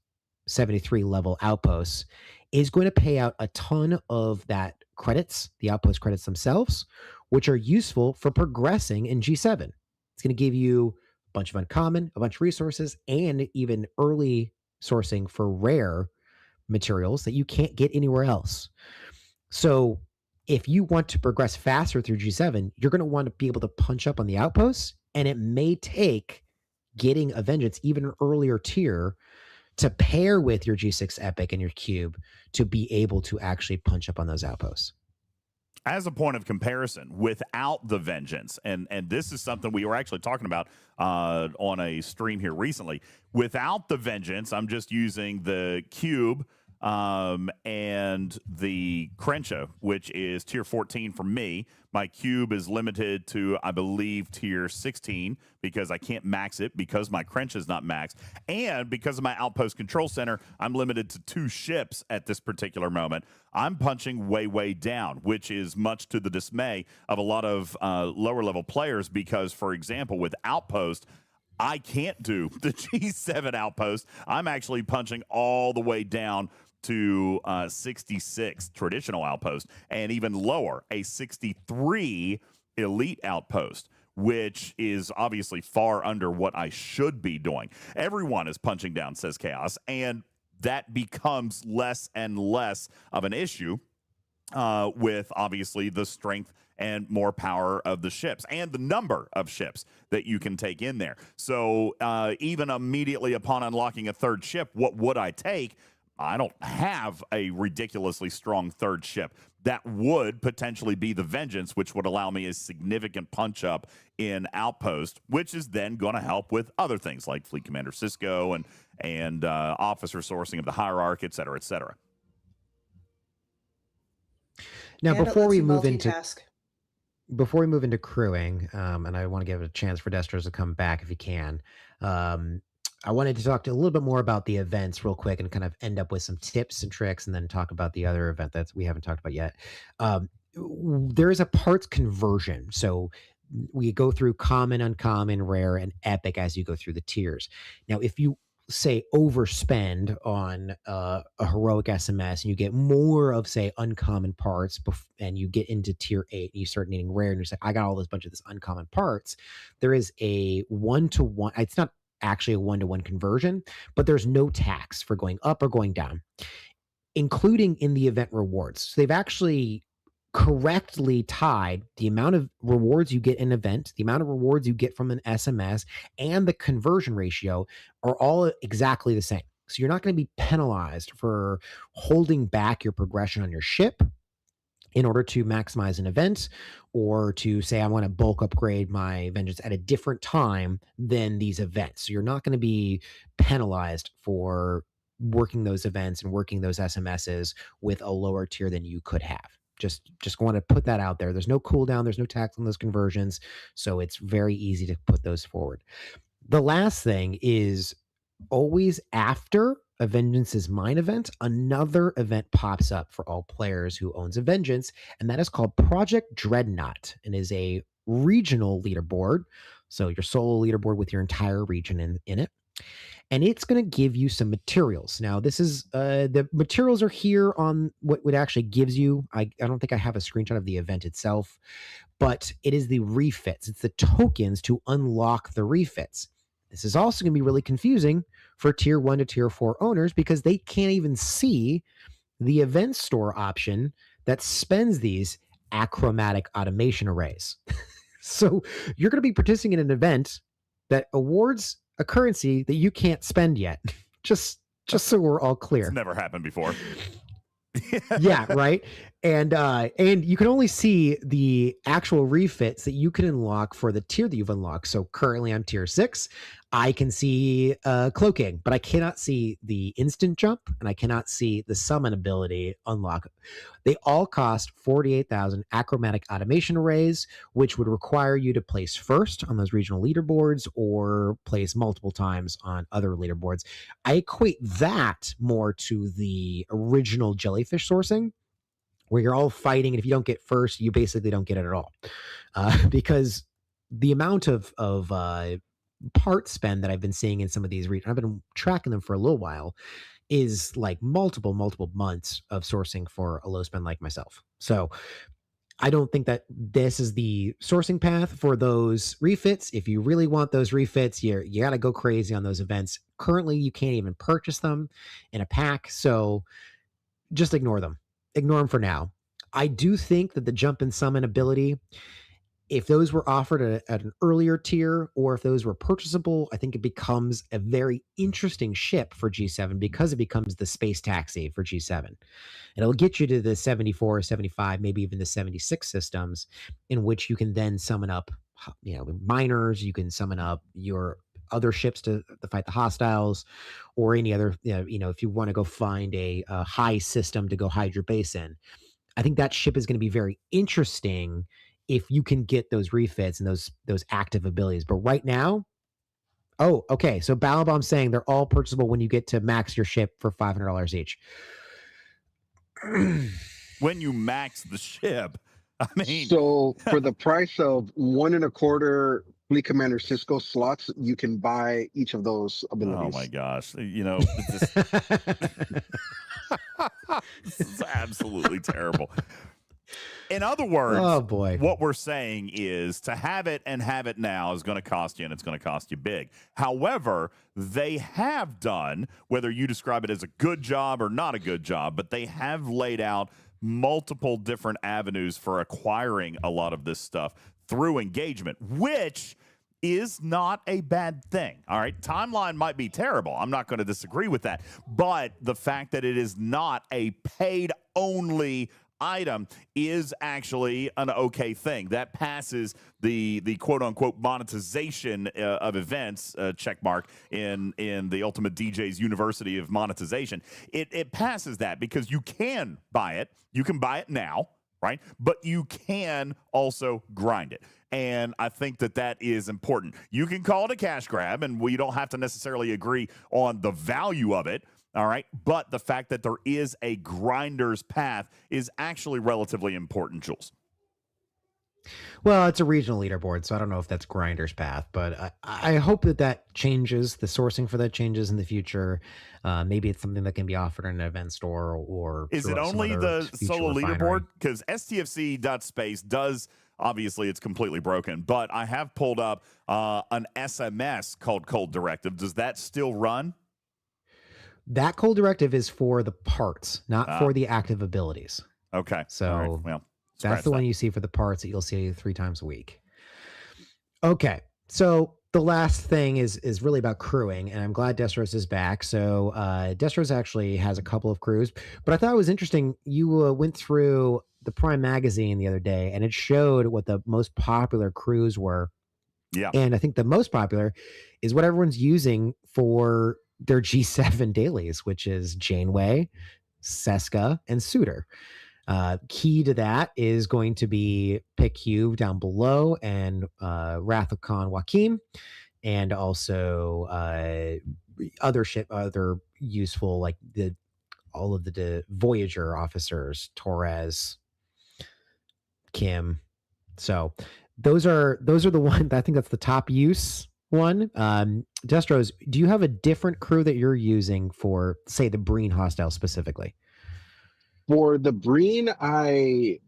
73 level outposts, is going to pay out a ton of that credits, the outpost credits themselves, which are useful for progressing in G7. It's going to give you a bunch of uncommon, a bunch of resources, and even early sourcing for rare materials that you can't get anywhere else. So if you want to progress faster through G7, you're going to want to be able to punch up on the outposts, and it may take getting a vengeance even an earlier tier to pair with your G6 epic and your cube to be able to actually punch up on those outposts. As a point of comparison, without the vengeance, and this is something we were actually talking about on a stream here recently. Without the vengeance, I'm just using the cube and the Crenshaw, which is tier 14 for me. My cube is limited to, I believe, tier 16 because I can't max it because my Crenshaw is not maxed. And because of my Outpost Control Center, I'm limited to 2 ships at this particular moment. I'm punching way, way down, which is much to the dismay of a lot of lower level players because, for example, with Outpost, I can't do the G7 Outpost. I'm actually punching all the way down to 66 traditional outpost, and even lower, a 63 elite outpost, which is obviously far under what I should be doing. Everyone is punching down, says Chaos, and that becomes less and less of an issue with obviously the strength and more power of the ships and the number of ships that you can take in there. So even immediately upon unlocking a third ship, what would I take? I don't have a ridiculously strong third ship. That would potentially be the Vengeance, which would allow me a significant punch up in Outpost, which is then going to help with other things like Fleet Commander Cisco and officer sourcing of the Hierarch, et cetera, et cetera. Now, And before we move multitask. into crewing, and I want to give a chance for Destros to come back if he can. I wanted to talk a little bit more about the events real quick and kind of end up with some tips and tricks and then talk about the other event that we haven't talked about yet. There is a parts conversion. So we go through common, uncommon, rare, and epic as you go through the tiers. Now, if you say overspend on a heroic SMS and you get more of, say, uncommon parts and you get into tier 8 and you start needing rare and you're saying, I got all this bunch of this uncommon parts, there is a 1-to-1. It's not actually a 1-to-1 conversion, but there's no tax for going up or going down, including in the event rewards. So they've actually correctly tied the amount of rewards you get in an event, the amount of rewards you get from an SMS, and the conversion ratio are all exactly the same. So you're not going to be penalized for holding back your progression on your ship in order to maximize an event, or to say I want to bulk upgrade my Vengeance at a different time than these events. So you're not going to be penalized for working those events and working those SMSs with a lower tier than you could have. Just want to put that out there. There's no cooldown, there's no tax on those conversions, so it's very easy to put those forward. The last thing is always after a Vengeance's Mine event, another event pops up for all players who owns a Vengeance, and that is called Project Dreadnought, and is a regional leaderboard. So your solo leaderboard with your entire region in it. and it's going to give you some materials. Now, this is the materials are here on what actually gives you. I don't think I have a screenshot of the event itself, but it is the refits. It's the tokens to unlock the refits. This is also going to be really confusing for tier 1 to tier 4 owners because they can't even see the event store option that spends these achromatic automation arrays. So you're going to be participating in an event that awards a currency that you can't spend yet. Just so we're all clear. It's never happened before. Yeah, right. And you can only see the actual refits that you can unlock for the tier that you've unlocked. So currently I'm tier 6. I can see cloaking, but I cannot see the instant jump and I cannot see the summon ability unlock. They all cost 48,000 achromatic automation arrays, which would require you to place first on those regional leaderboards or place multiple times on other leaderboards. I equate that more to the original jellyfish sourcing, where you're all fighting, and if you don't get first, you basically don't get it at all. Because the amount of part spend that I've been seeing in some of these regions, I've been tracking them for a little while, is like multiple months of sourcing for a low spend like myself. So I don't think that this is the sourcing path for those refits. If you really want those refits, you got to go crazy on those events. Currently, you can't even purchase them in a pack, so just ignore them. Ignore them for now. I do think that the jump and summon ability, if those were offered at an earlier tier or if those were purchasable, I think it becomes a very interesting ship for G7 because it becomes the space taxi for G7. It'll get you to the 74, 75, maybe even the 76 systems in which you can then summon up, miners, you can summon up your other ships to fight the hostiles, or any other, if you want to go find a high system to go hide your base in. I think that ship is going to be very interesting if you can get those refits and those active abilities. But right now, oh, okay. So Balabom's saying they're all purchasable when you get to max your ship for $500 each. When you max the ship, I mean. So for the price of 1.25 Fleet Commander Cisco slots, you can buy each of those abilities. Oh my gosh. This is absolutely terrible. In other words, oh boy, what we're saying is to have it and have it now is going to cost you, and it's going to cost you big. However, they have done, whether you describe it as a good job or not a good job, but they have laid out multiple different avenues for acquiring a lot of this stuff through engagement, which is not a bad thing. All right. Timeline might be terrible. I'm not going to disagree with that. But the fact that it is not a paid only item is actually an okay thing. That passes the quote unquote monetization of events check mark in the UltimatDJz University of Monetization. It passes that because you can buy it. You can buy it now, right? But you can also grind it. And I think that is important. You can call it a cash grab, and we don't have to necessarily agree on the value of it. All right. But the fact that there is a grinder's path is actually relatively important, Jules. Well, it's a regional leaderboard, so I don't know if that's grinder's path, but I hope that changes. The sourcing for that changes in the future. Maybe it's something that can be offered in an event store, or is it only the solo leaderboard? Because STFC.space does, obviously it's completely broken, but I have pulled up an SMS called Cold Directive. Does that still run? That Cold Directive is for the parts, not for the active abilities. Okay. So right. Well, that's the one you see for the parts that you'll see 3 times a week. Okay. So the last thing is really about crewing, and I'm glad Destros is back. So Destros actually has a couple of crews, but I thought it was interesting. You went through the Prime magazine the other day, and it showed what the most popular crews were. Yeah. And I think the most popular is what everyone's using for their G7 dailies, which is Janeway, Seska, and Suitor. Key to that is going to be Pick You down below, and Wrath of Khan Joaquin, and also other useful, like all of the Voyager officers, Torres, Kim. So those are the ones. I think that's the top use one. Destros, do you have a different crew that you're using for, say, the Breen hostile specifically? For the Breen,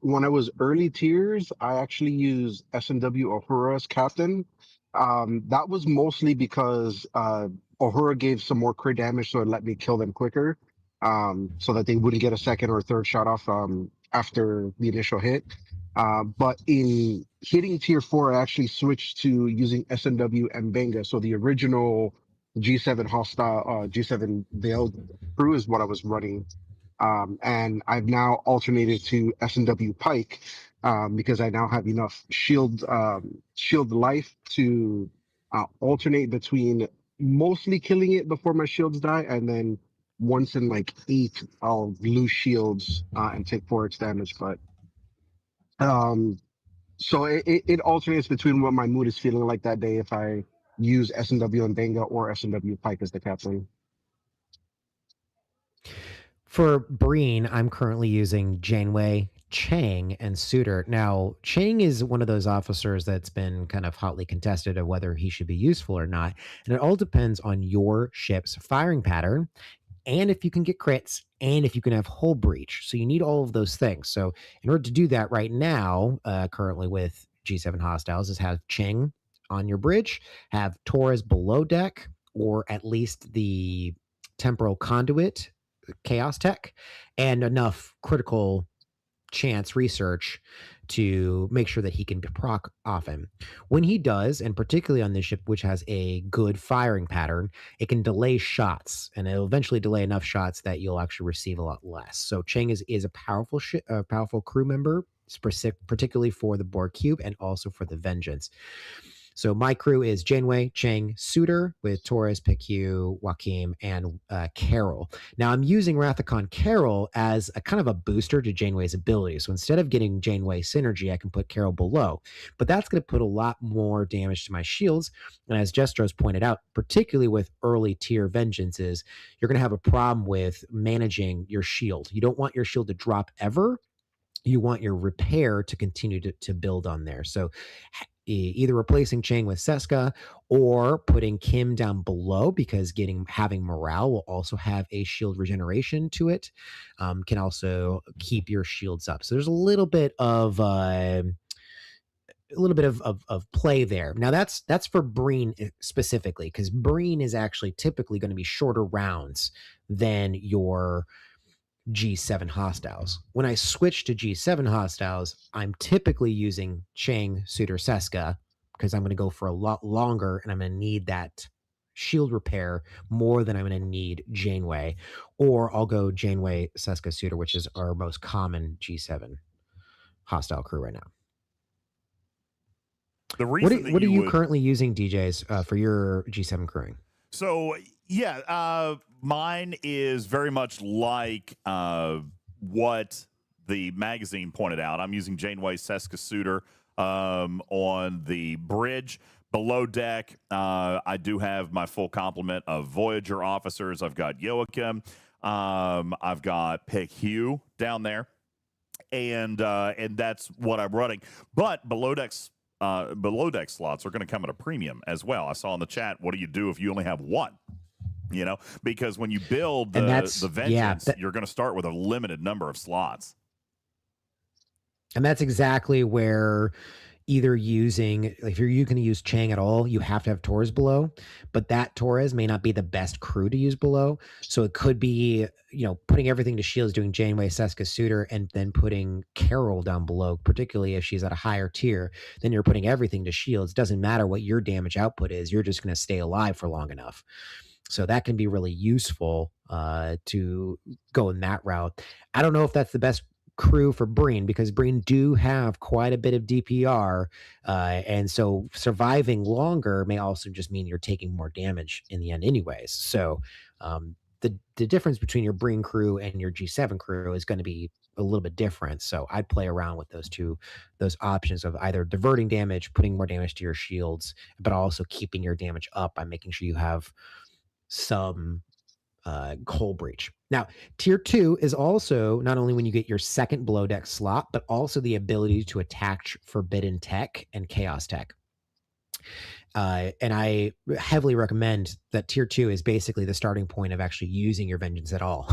when I was early tiers, I actually used SMW Uhura as captain. That was mostly because Uhura gave some more crit damage, so it let me kill them quicker, so that they wouldn't get a second or third shot off after the initial hit. But in hitting tier 4, I actually switched to using SMW and Benga. So the original G7 hostile, G7 Veiled crew is what I was running. And I've now alternated to S&W Pike because I now have enough shield life to alternate between mostly killing it before my shields die, and then once in like 8, I'll lose shields and take 4x damage. But so it alternates between what my mood is feeling like that day if I use S&W and Benga or S&W Pike as the captain. For Breen, I'm currently using Janeway, Chang, and Suitor. Now, Chang is one of those officers that's been kind of hotly contested of whether he should be useful or not. And it all depends on your ship's firing pattern, and if you can get crits, and if you can have hull breach. So you need all of those things. So in order to do that right now, currently with G7 hostiles, is have Chang on your bridge, have Torres below deck, or at least the temporal conduit chaos tech, and enough critical chance research to make sure that he can proc often. When he does, and particularly on this ship, which has a good firing pattern, it can delay shots, and it'll eventually delay enough shots that you'll actually receive a lot less. So Chang is a powerful powerful crew member, particularly for the Borg Cube and also for the Vengeance. So my crew is Janeway, Chang, Suitor with Torres, PQ, Joaquim, and Carol. Now I'm using Rathacon Carol as a kind of a booster to Janeway's ability. So instead of getting Janeway synergy, I can put Carol below. But that's going to put a lot more damage to my shields. And as Jestros pointed out, particularly with early tier Vengeances, you're going to have a problem with managing your shield. You don't want your shield to drop ever. You want your repair to continue to build on there. So either replacing Chang with Seska or putting Kim down below, because having morale will also have a shield regeneration to it, can also keep your shields up. So there's a little bit of play there. Now that's for Breen specifically, because Breen is actually typically going to be shorter rounds than your G7 hostiles. When I switch to G7 hostiles, I'm typically using Chang, Suitor, Seska, because I'm going to go for a lot longer and I'm going to need that shield repair more than I'm going to need Janeway. Or I'll go Janeway, Seska, Suitor, which is our most common G7 hostile crew right now. The reason what are you currently using, DJs, for your G7 crewing? So, yeah, mine is very much like what the magazine pointed out. I'm using Janeway, Seska, Suitor on the bridge. Below deck, I do have my full complement of Voyager officers. I've got Joachim. I've got Pick Hugh down there. And that's what I'm running. But below deck slots are going to come at a premium as well. I saw in the chat, what do you do if you only have one? You know, because when you build the Vengeance, you're going to start with a limited number of slots. And that's exactly where either using, if you're going to use Chang at all, you have to have Torres below, but that Torres may not be the best crew to use below. So it could be, putting everything to shields, doing Janeway, Seska, Suitor, and then putting Carol down below, particularly if she's at a higher tier. Then you're putting everything to shields. Doesn't matter what your damage output is. You're just going to stay alive for long enough. So that can be really useful to go in that route. I don't know if that's the best crew for Breen, because Breen do have quite a bit of DPR, and so surviving longer may also just mean you're taking more damage in the end anyways. So the difference between your Breen crew and your G7 crew is going to be a little bit different. So I'd play around with those options of either diverting damage, putting more damage to your shields, but also keeping your damage up by making sure you have some hull breach. Now, tier 2 is also not only when you get your second below deck slot, but also the ability to attach forbidden tech and chaos tech. And I heavily recommend that tier 2 is basically the starting point of actually using your vengeance at all.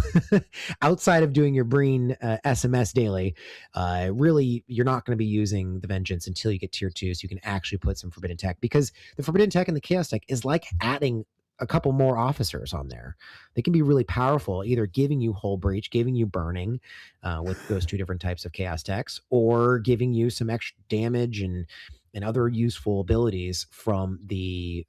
Outside of doing your Breen SMS daily, really, you're not going to be using the vengeance until you get tier 2, so you can actually put some forbidden tech, because the forbidden tech and the chaos tech is like adding a couple more officers on there. They can be really powerful, either giving you hull breach, giving you burning with those 2 different types of chaos techs, or giving you some extra damage and other useful abilities from the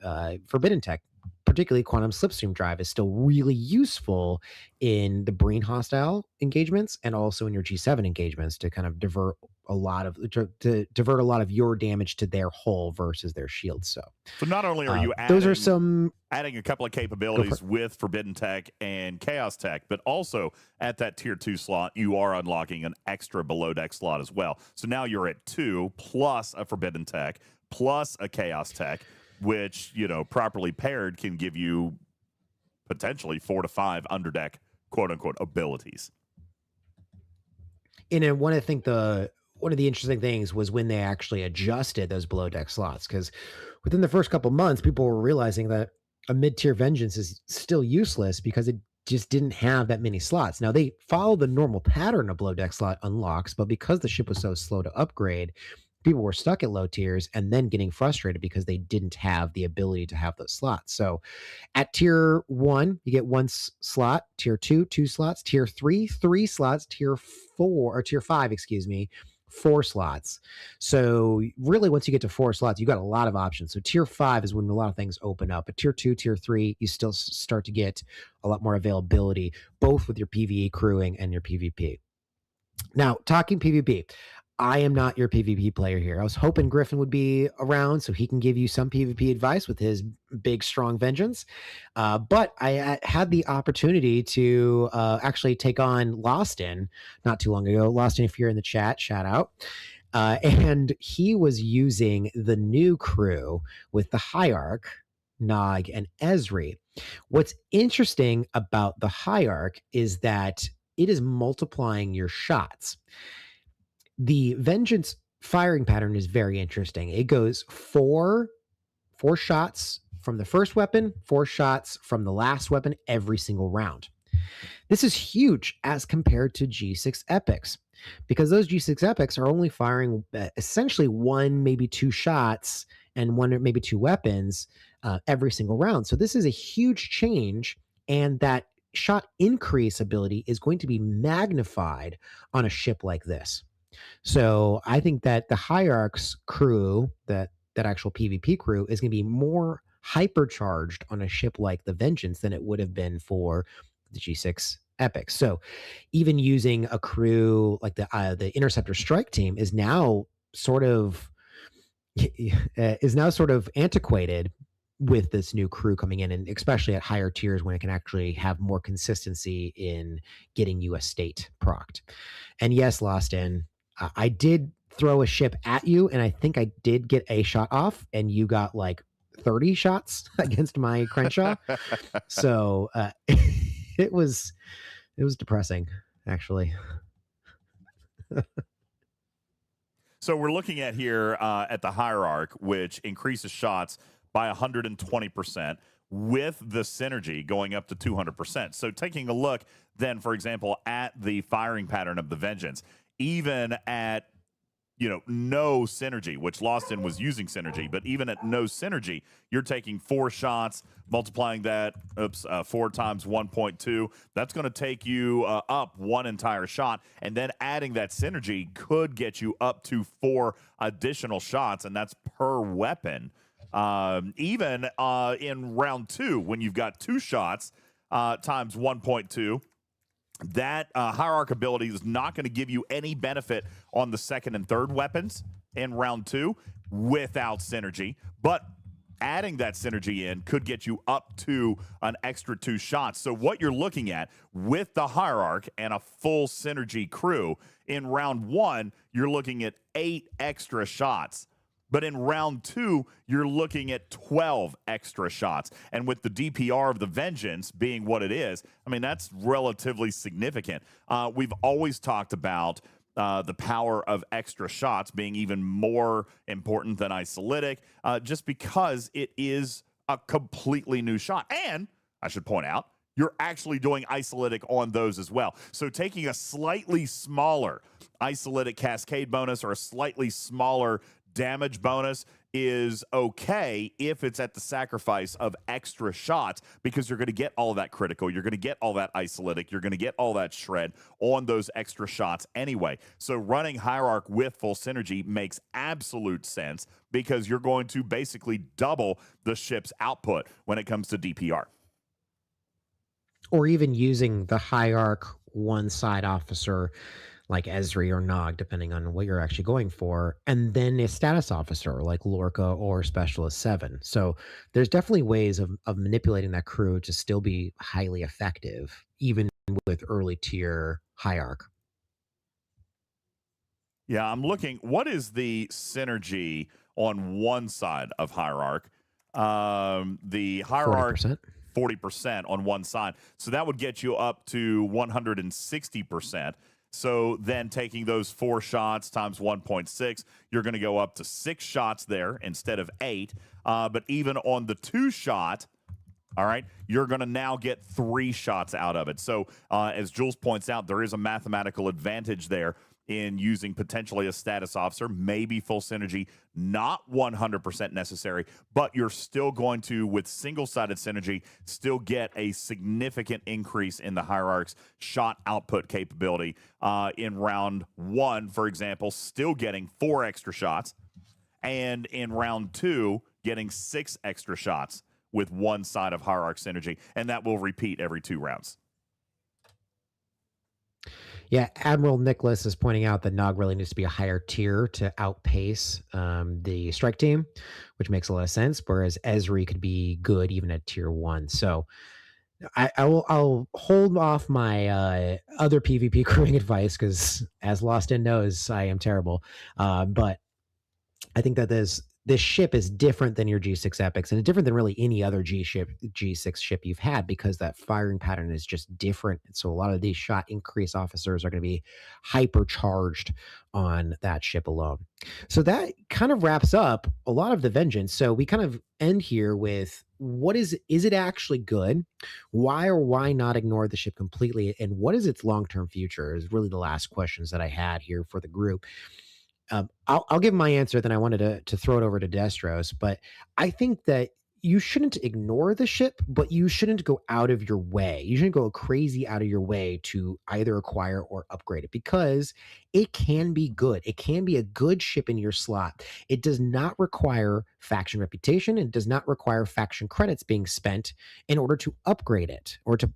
forbidden tech. Particularly Quantum Slipstream Drive is still really useful in the Breen hostile engagements and also in your G7 engagements to kind of divert a lot of your damage to their hull versus their shield. So not only are you adding a couple of capabilities with forbidden tech and chaos tech, but also at that tier 2 slot, you are unlocking an extra below deck slot as well. So now you're at 2 plus a forbidden tech plus a chaos tech, which, you know, properly paired can give you potentially 4 to 5 underdeck quote unquote abilities. And then one of the interesting things was when they actually adjusted those below deck slots, because within the first couple months, people were realizing that a mid-tier vengeance is still useless because it just didn't have that many slots. Now, they follow the normal pattern of below deck slot unlocks, but because the ship was so slow to upgrade, people were stuck at low tiers and then getting frustrated because they didn't have the ability to have those slots. So at tier 1, you get 1 slot, tier 2, 2 slots, tier 3, 3 slots, tier 5, 4 slots. So really, once you get to 4 slots, you got a lot of options. So tier 5 is when a lot of things open up. But tier 2, tier 3, you still start to get a lot more availability, both with your PvE crewing and your PvP. Now, talking PvP, I am not your PvP player here. I was hoping Griffin would be around so he can give you some PvP advice with his big, strong vengeance. But I had the opportunity to actually take on Lostin not too long ago. Lostin, if you're in the chat, shout out. And he was using the new crew with the Hierarch, Nog, and Ezri. What's interesting about the Hierarch is that it is multiplying your shots. The vengeance firing pattern is very interesting. It goes 4 shots from the first weapon, 4 shots from the last weapon every single round. This is huge as compared to G6 epics, because those G6 epics are only firing essentially 1, maybe 2 shots and 1 or maybe 2 weapons every single round. So this is a huge change, and that shot increase ability is going to be magnified on a ship like this. So I think that the Hierarch's crew, that actual PvP crew, is going to be more hypercharged on a ship like the Vengeance than it would have been for the G6 epics. So even using a crew like the Interceptor Strike team is now sort of antiquated with this new crew coming in, and especially at higher tiers when it can actually have more consistency in getting you a state procced. And yes, Lost In, I did throw a ship at you, and I think I did get a shot off, and you got like 30 shots against my Crenshaw. So it was depressing, actually. So we're looking at here at the Hierarch, which increases shots by 120% with the synergy going up to 200%. So taking a look then, for example, at the firing pattern of the Vengeance, even at, you know, no synergy, which Lost In was using synergy, but even at no synergy, you're taking 4 shots, multiplying that, 4 times 1.2. That's going to take you up 1 entire shot, and then adding that synergy could get you up to 4 additional shots, and that's per weapon. Even in round 2, when you've got 2 shots times 1.2, that Hierarch ability is not going to give you any benefit on the second and third weapons in round 2 without synergy, but adding that synergy in could get you up to an extra 2 shots. So what you're looking at with the Hierarch and a full synergy crew, in round 1, you're looking at 8 extra shots. But in round 2, you're looking at 12 extra shots. And with the DPR of the Vengeance being what it is, I mean, that's relatively significant. We've always talked about the power of extra shots being even more important than isolytic, just because it is a completely new shot. And I should point out, you're actually doing isolytic on those as well. So taking a slightly smaller isolytic cascade bonus or a slightly smaller damage bonus is okay if it's at the sacrifice of extra shots, because you're going to get all that critical, you're going to get all that isolytic, you're going to get all that shred on those extra shots anyway. So running Hierarch with full synergy makes absolute sense, because you're going to basically double the ship's output when it comes to DPR. Or even using the Hierarch one side officer like Esri or Nog, depending on what you're actually going for, and then a status officer like Lorca or Specialist 7. So there's definitely ways of manipulating that crew to still be highly effective, even with early tier Hierarch. Yeah, I'm looking. What is the synergy on one side of Hierarch? The Hierarch 40% on one side. So that would get you up to 160%. So then taking those 4 shots times 1.6, you're going to go up to 6 shots there instead of 8. But even on the 2 shot, all right, you're going to now get 3 shots out of it. So as Jules points out, there is a mathematical advantage there in using potentially a status officer, maybe full synergy, not 100% necessary, but you're still going to, with single-sided synergy, still get a significant increase in the Hierarch's shot output capability. In round 1, for example, still getting 4 extra shots, and in round 2, getting 6 extra shots with one side of Hierarch synergy, and that will repeat every 2 rounds. Yeah, Admiral Nicholas is pointing out that Nog really needs to be a higher tier to outpace the strike team, which makes a lot of sense, whereas Esri could be good even at tier 1. So I'll hold off my other PvP crewing advice, because as Lost In knows, I am terrible. But I think that this ship is different than your G6 epics, and it's different than really any other G6 ship you've had, because that firing pattern is just different. So a lot of these shot increase officers are going to be hypercharged on that ship alone. So that kind of wraps up a lot of the Vengeance. So we kind of end here with, what is it actually good? Why or why not ignore the ship completely? And what is its long-term future is really the last questions that I had here for the group. I'll give my answer, then I wanted to throw it over to Destros, but I think that you shouldn't ignore the ship, but you shouldn't go out of your way. You shouldn't go crazy out of your way to either acquire or upgrade it, because it can be good. It can be a good ship in your slot. It does not require faction reputation. It does not require faction credits being spent in order to upgrade it or to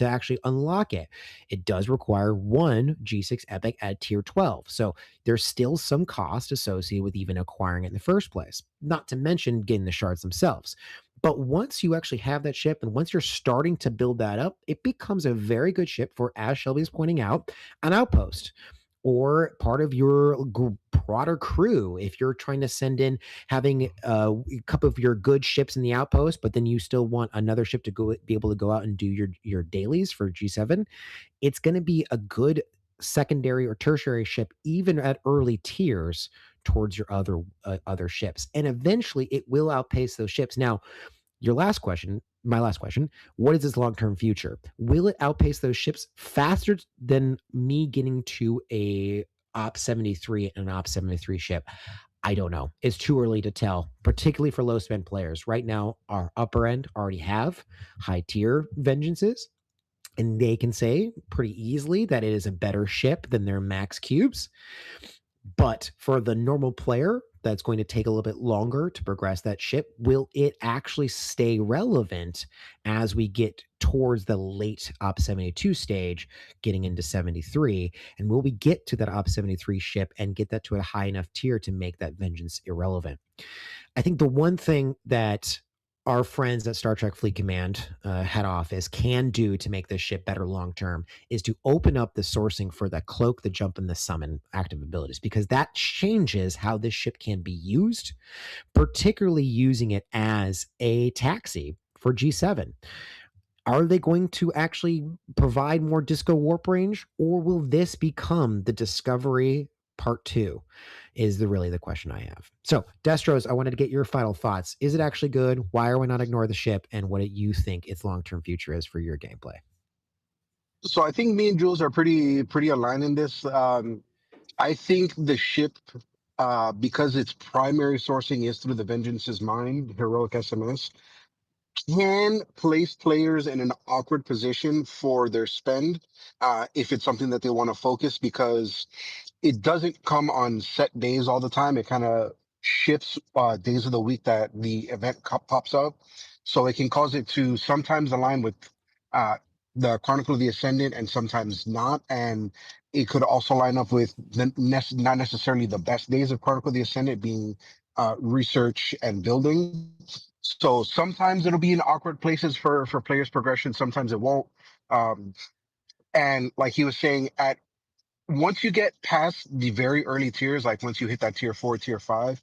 actually unlock it. It does require 1 G6 epic at tier 12. So there's still some cost associated with even acquiring it in the first place, not to mention getting the shards themselves. But once you actually have that ship, and once you're starting to build that up, it becomes a very good ship for, as Shelby is pointing out, an outpost, or part of your broader crew. If you're trying to send in, having a couple of your good ships in the outpost, but then you still want another ship to be able to go out and do your dailies for G7, it's going to be a good secondary or tertiary ship, even at early tiers, towards your other ships, and eventually it will outpace those ships. Now, my last question, what is its long-term future? Will it outpace those ships faster than me getting to a Op 73 and an Op 73 ship? I don't know. It's too early to tell, particularly for low spend players. Right now, our upper end already have high tier Vengeances, and they can say pretty easily that it is a better ship than their max cubes. But for the normal player, that's going to take a little bit longer to progress that ship. Will it actually stay relevant as we get towards the late Op 72 stage, getting into 73? And will we get to that Op 73 ship and get that to a high enough tier to make that Vengeance irrelevant? I think the one thing that our friends at Star Trek Fleet Command head office can do to make this ship better long term is to open up the sourcing for the cloak, the jump, and the summon active abilities, because that changes how this ship can be used, particularly using it as a taxi for G7. Are they going to actually provide more disco warp range, or will this become the discovery part 2? Is really the question I have. So, Destros, I wanted to get your final thoughts. Is it actually good? Why are we not ignore the ship? And what do you think its long-term future is for your gameplay? So I think me and Jules are pretty aligned in this. I think the ship, because its primary sourcing is through the Vengeance's Mind, heroic SMS, can place players in an awkward position for their spend if it's something that they want to focus, because it doesn't come on set days all the time. It kind of shifts days of the week that the event pops up. So it can cause it to sometimes align with uh, the Chronicle of the Ascendant and sometimes not. And it could also line up with not necessarily the best days of Chronicle of the Ascendant, being research and building. So sometimes it'll be in awkward places for players' progression. Sometimes it won't. Um, and like he was saying, at once you get past the very early tiers, like once you hit that tier 4, tier 5,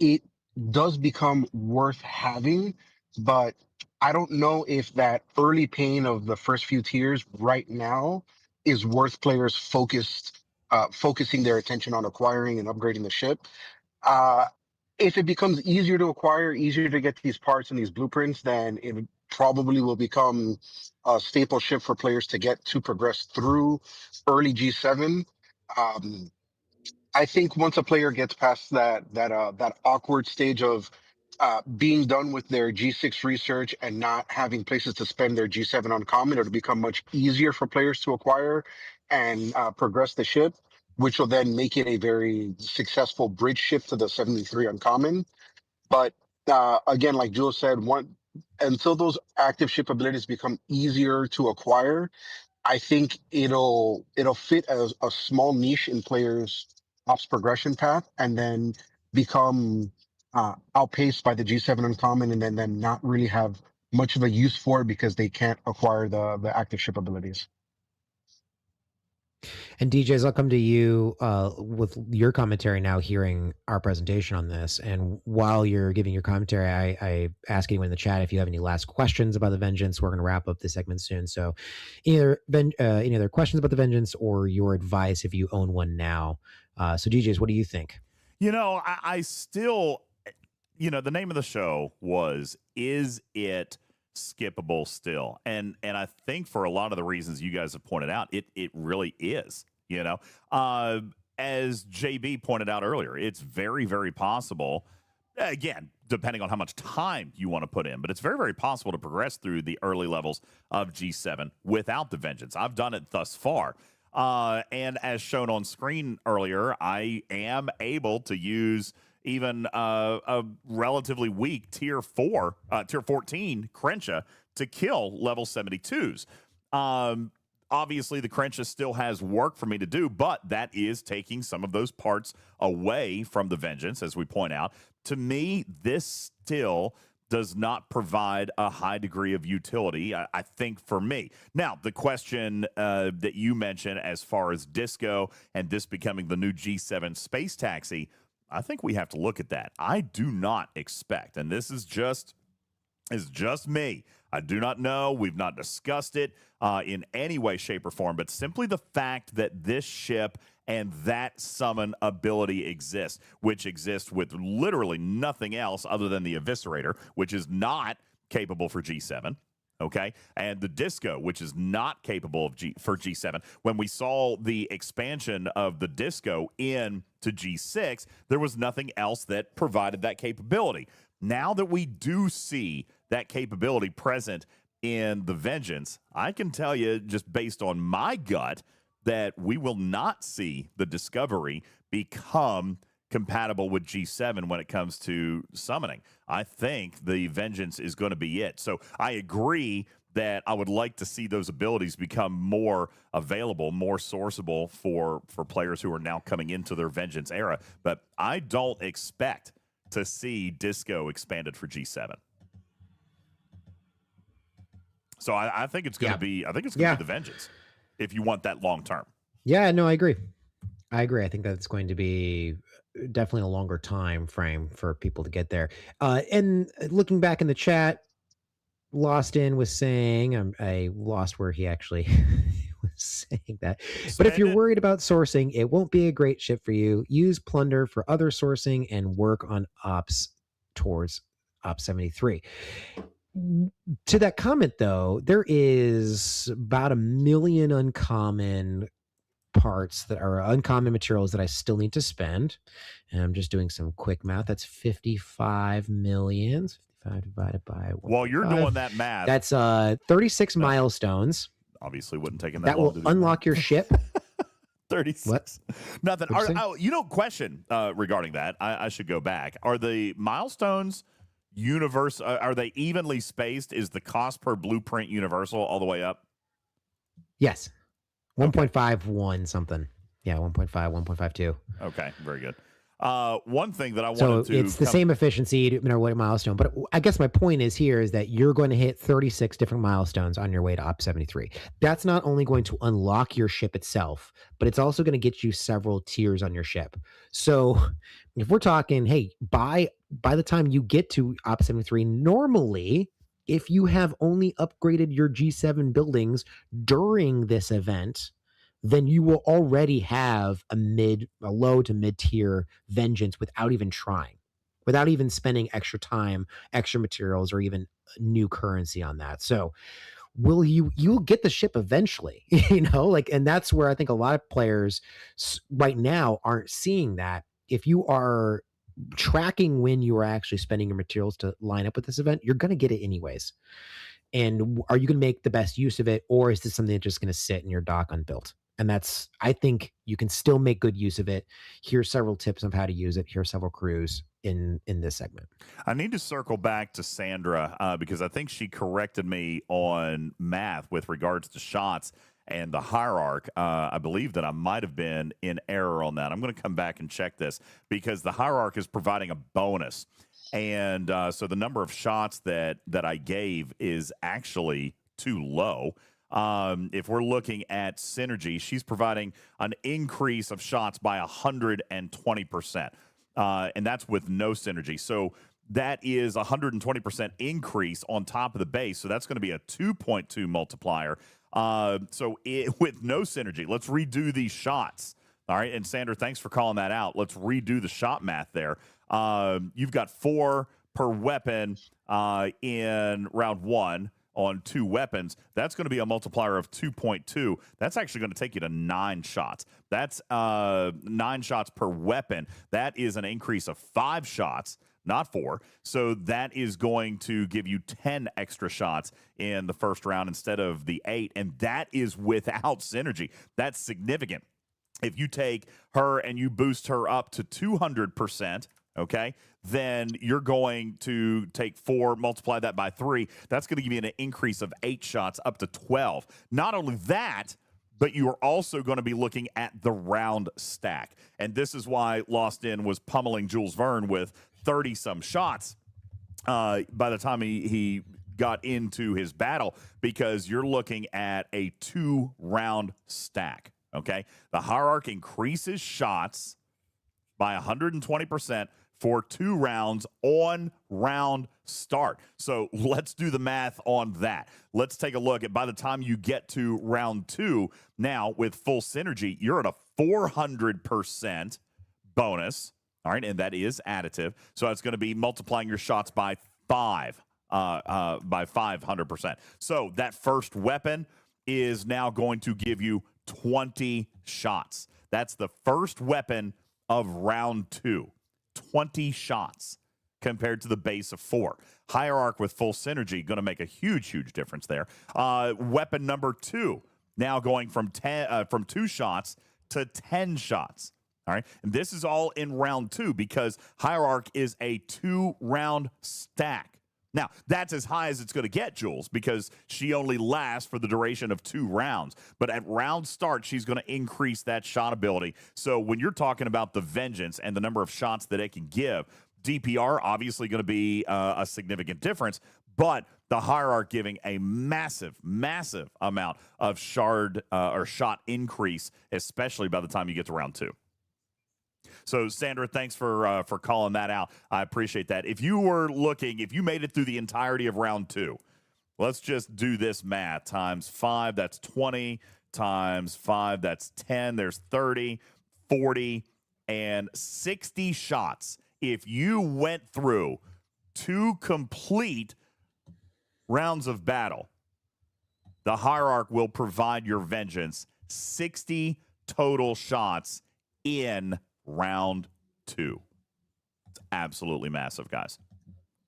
it does become worth having. But I don't know if that early pain of the first few tiers right now is worth players focusing their attention on acquiring and upgrading the ship. Uh, if it becomes easier to acquire, easier to get these parts and these blueprints, then it probably will become a staple ship for players to get to progress through early G7. Um, I think once a player gets past that awkward stage of being done with their G6 research and not having places to spend their G7 uncommon, it'll become much easier for players to acquire and progress the ship, which will then make it a very successful bridge ship to the 73 uncommon. But again, like Jules said, until those active ship abilities become easier to acquire, I think it'll fit as a small niche in players' ops progression path, and then become outpaced by the G7 uncommon, and then not really have much of a use for it because they can't acquire the active ship abilities. And DJs, I'll come to you with your commentary now, hearing our presentation on this. And while you're giving your commentary, I ask anyone in the chat if you have any last questions about the Vengeance. We're going to wrap up this segment soon. So either any other questions about the Vengeance or your advice if you own one now. So DJs, what do you think? You know, I still, the name of the show was, is it skippable still? And I think for a lot of the reasons you guys have pointed out, it really is. As JB pointed out earlier, it's very, very possible, again, depending on how much time you want to put in, but it's very, very possible to progress through the early levels of G7 without the Vengeance. I've done it thus far. And as shown on screen earlier, I am able to use even a relatively weak tier 14 Crenshaw to kill level 72s. Obviously, the Crenshaw still has work for me to do, but that is taking some of those parts away from the Vengeance, as we point out. To me, this still does not provide a high degree of utility, I think, for me. Now, the question that you mentioned as far as Disco and this becoming the new G7 space taxi, I think we have to look at that. I do not expect, and this is just me, I do not know, we've not discussed it in any way, shape, or form, but simply the fact that this ship and that summon ability exists, which exists with literally nothing else other than the Eviscerator, which is not capable for G7. Okay, and the Disco, which is not capable of for G7. When we saw the expansion of the Disco into G6, there was nothing else that provided that capability. Now that we do see that capability present in the Vengeance, I can tell you, just based on my gut, that we will not see the Discovery become compatible with G7 when it comes to summoning. I think the Vengeance is going to be it. So I agree that I would like to see those abilities become more available, more sourceable for players who are now coming into their Vengeance era. But I don't expect to see Disco expanded for G7. So I think it's going to be, I think it's going to be the Vengeance if you want that long term. Yeah, no, I agree. I think that's going to be definitely a longer time frame for people to get there. And looking back in the chat, Lost In was saying, I lost where he actually was saying that. But if you're worried about sourcing, it won't be a great ship for you. Use Plunder for other sourcing and work on ops towards Op 73. To that comment, though, there is about 1 million uncommon parts that are uncommon materials that I still need to spend. And I'm just doing some quick math. That's 55 million. 55 divided by 1. While you're doing that math, that's 36 milestones. Obviously wouldn't take that that long will to do unlock your ship. 36. What? Nothing. Question regarding that. I should go back. Are the milestones universe? Are they evenly spaced? Is the cost per blueprint universal all the way up? Yes. 1.51 something. Yeah, 1.5, 1.52. Okay, very good. One thing that I wanted So to... it's the same efficiency no matter what milestone. But I guess my point is here is that you're going to hit 36 different milestones on your way to Op 73. That's not only going to unlock your ship itself, but it's also going to get you several tiers on your ship. So if we're talking, hey, by the time you get to Op 73, normally, if you have only upgraded your G7 buildings during this event, then you will already have a low to mid tier vengeance without even trying, without even spending extra time, extra materials, or even new currency on that. So you'll get the ship eventually, and that's where I think a lot of players right now aren't seeing that. If you are tracking when you are actually spending your materials to line up with this event, you're going to get it anyways. And are you going to make the best use of it, or is this something that's just going to sit in your dock unbuilt? And I think you can still make good use of it. Here's several tips on how to use it. Here's several crews in this segment. I need to circle back to Sandra because I think she corrected me on math with regards to shots and the hierarch. I believe that I might have been in error on that. I'm going to come back and check this because the hierarch is providing a bonus. And so the number of shots that I gave is actually too low. If we're looking at synergy, she's providing an increase of shots by 120%. And that's with no synergy. So that is 120% increase on top of the base. So that's going to be a 2.2 multiplier. With no synergy, let's redo these shots. All right. And Sandra, thanks for calling that out. Let's redo the shot math there. You've got 4 per weapon in round 1 on 2 weapons. That's going to be a multiplier of 2.2. That's actually going to take you to 9 shots. That's 9 shots per weapon. That is an increase of 5 shots, not 4. So that is going to give you 10 extra shots in the first round instead of the 8. And that is without synergy. That's significant. If you take her and you boost her up to 200%, okay, then you're going to take 4, multiply that by 3. That's going to give you an increase of 8 shots up to 12. Not only that, but you are also going to be looking at the round stack. And this is why Lost In was pummeling Jules Verne with 30-some shots by the time he got into his battle, because you're looking at a 2-round stack, okay? The hierarch increases shots by 120% for 2 rounds on round start. So let's do the math on that. Let's take a look at, by the time you get to round 2, now with full synergy, you're at a 400% bonus. All right, and that is additive. So it's going to be multiplying your shots by 500%. So that first weapon is now going to give you 20 shots. That's the first weapon of round 2. 20 shots compared to the base of 4. Hierarch with full synergy going to make a huge difference there. Weapon number 2 now going from 2 shots to 10 shots. All right, and this is all in round 2 because hierarch is a 2-round stack. Now, that's as high as it's going to get, Jules, because she only lasts for the duration of 2 rounds. But at round start, she's going to increase that shot ability. So when you're talking about the vengeance and the number of shots that it can give, DPR obviously going to be a significant difference, but the hierarch giving a massive amount of shard or shot increase, especially by the time you get to round 2. So, Sandra, thanks for calling that out. I appreciate that. If you made it through the entirety of round 2 Let's just do this math. Times 5, that's 20. Times 5, that's 10. There's 30, 40, and 60 shots. If you went through 2 complete rounds of battle, the Hierarch will provide your vengeance 60 total shots in round 2. It's absolutely massive, guys.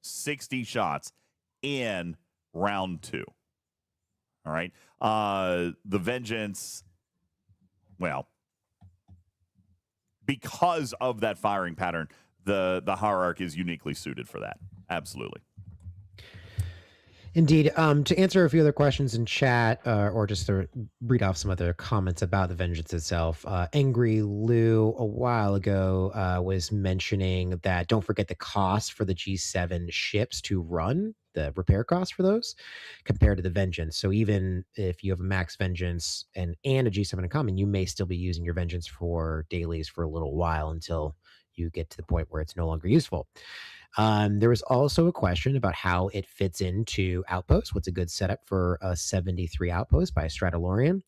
60 shots in round 2. All right. The vengeance, well, because of that firing pattern, the Hierarch is uniquely suited for that. Absolutely. Indeed. To answer a few other questions in chat, or just to read off some other comments about the vengeance itself, Angry Lou a while ago was mentioning that don't forget the cost for the G7 ships to run, the repair cost for those, compared to the vengeance. So even if you have a max vengeance and a G7 in common, you may still be using your vengeance for dailies for a little while until you get to the point where it's no longer useful. There was also a question about how it fits into Outposts. What's a good setup for a 73 Outpost by Stratolorian?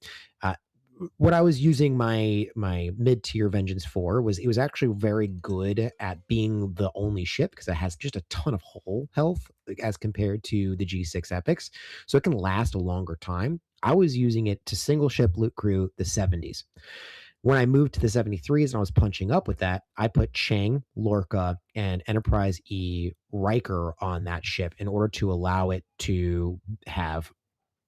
What I was using my mid-tier Vengeance for was it was actually very good at being the only ship because it has just a ton of hull health as compared to the G6 epics. So it can last a longer time. I was using it to single ship loot crew the 70s. When I moved to the 73s and I was punching up with that, I put Chang, Lorca, and Enterprise E Riker on that ship in order to allow it to have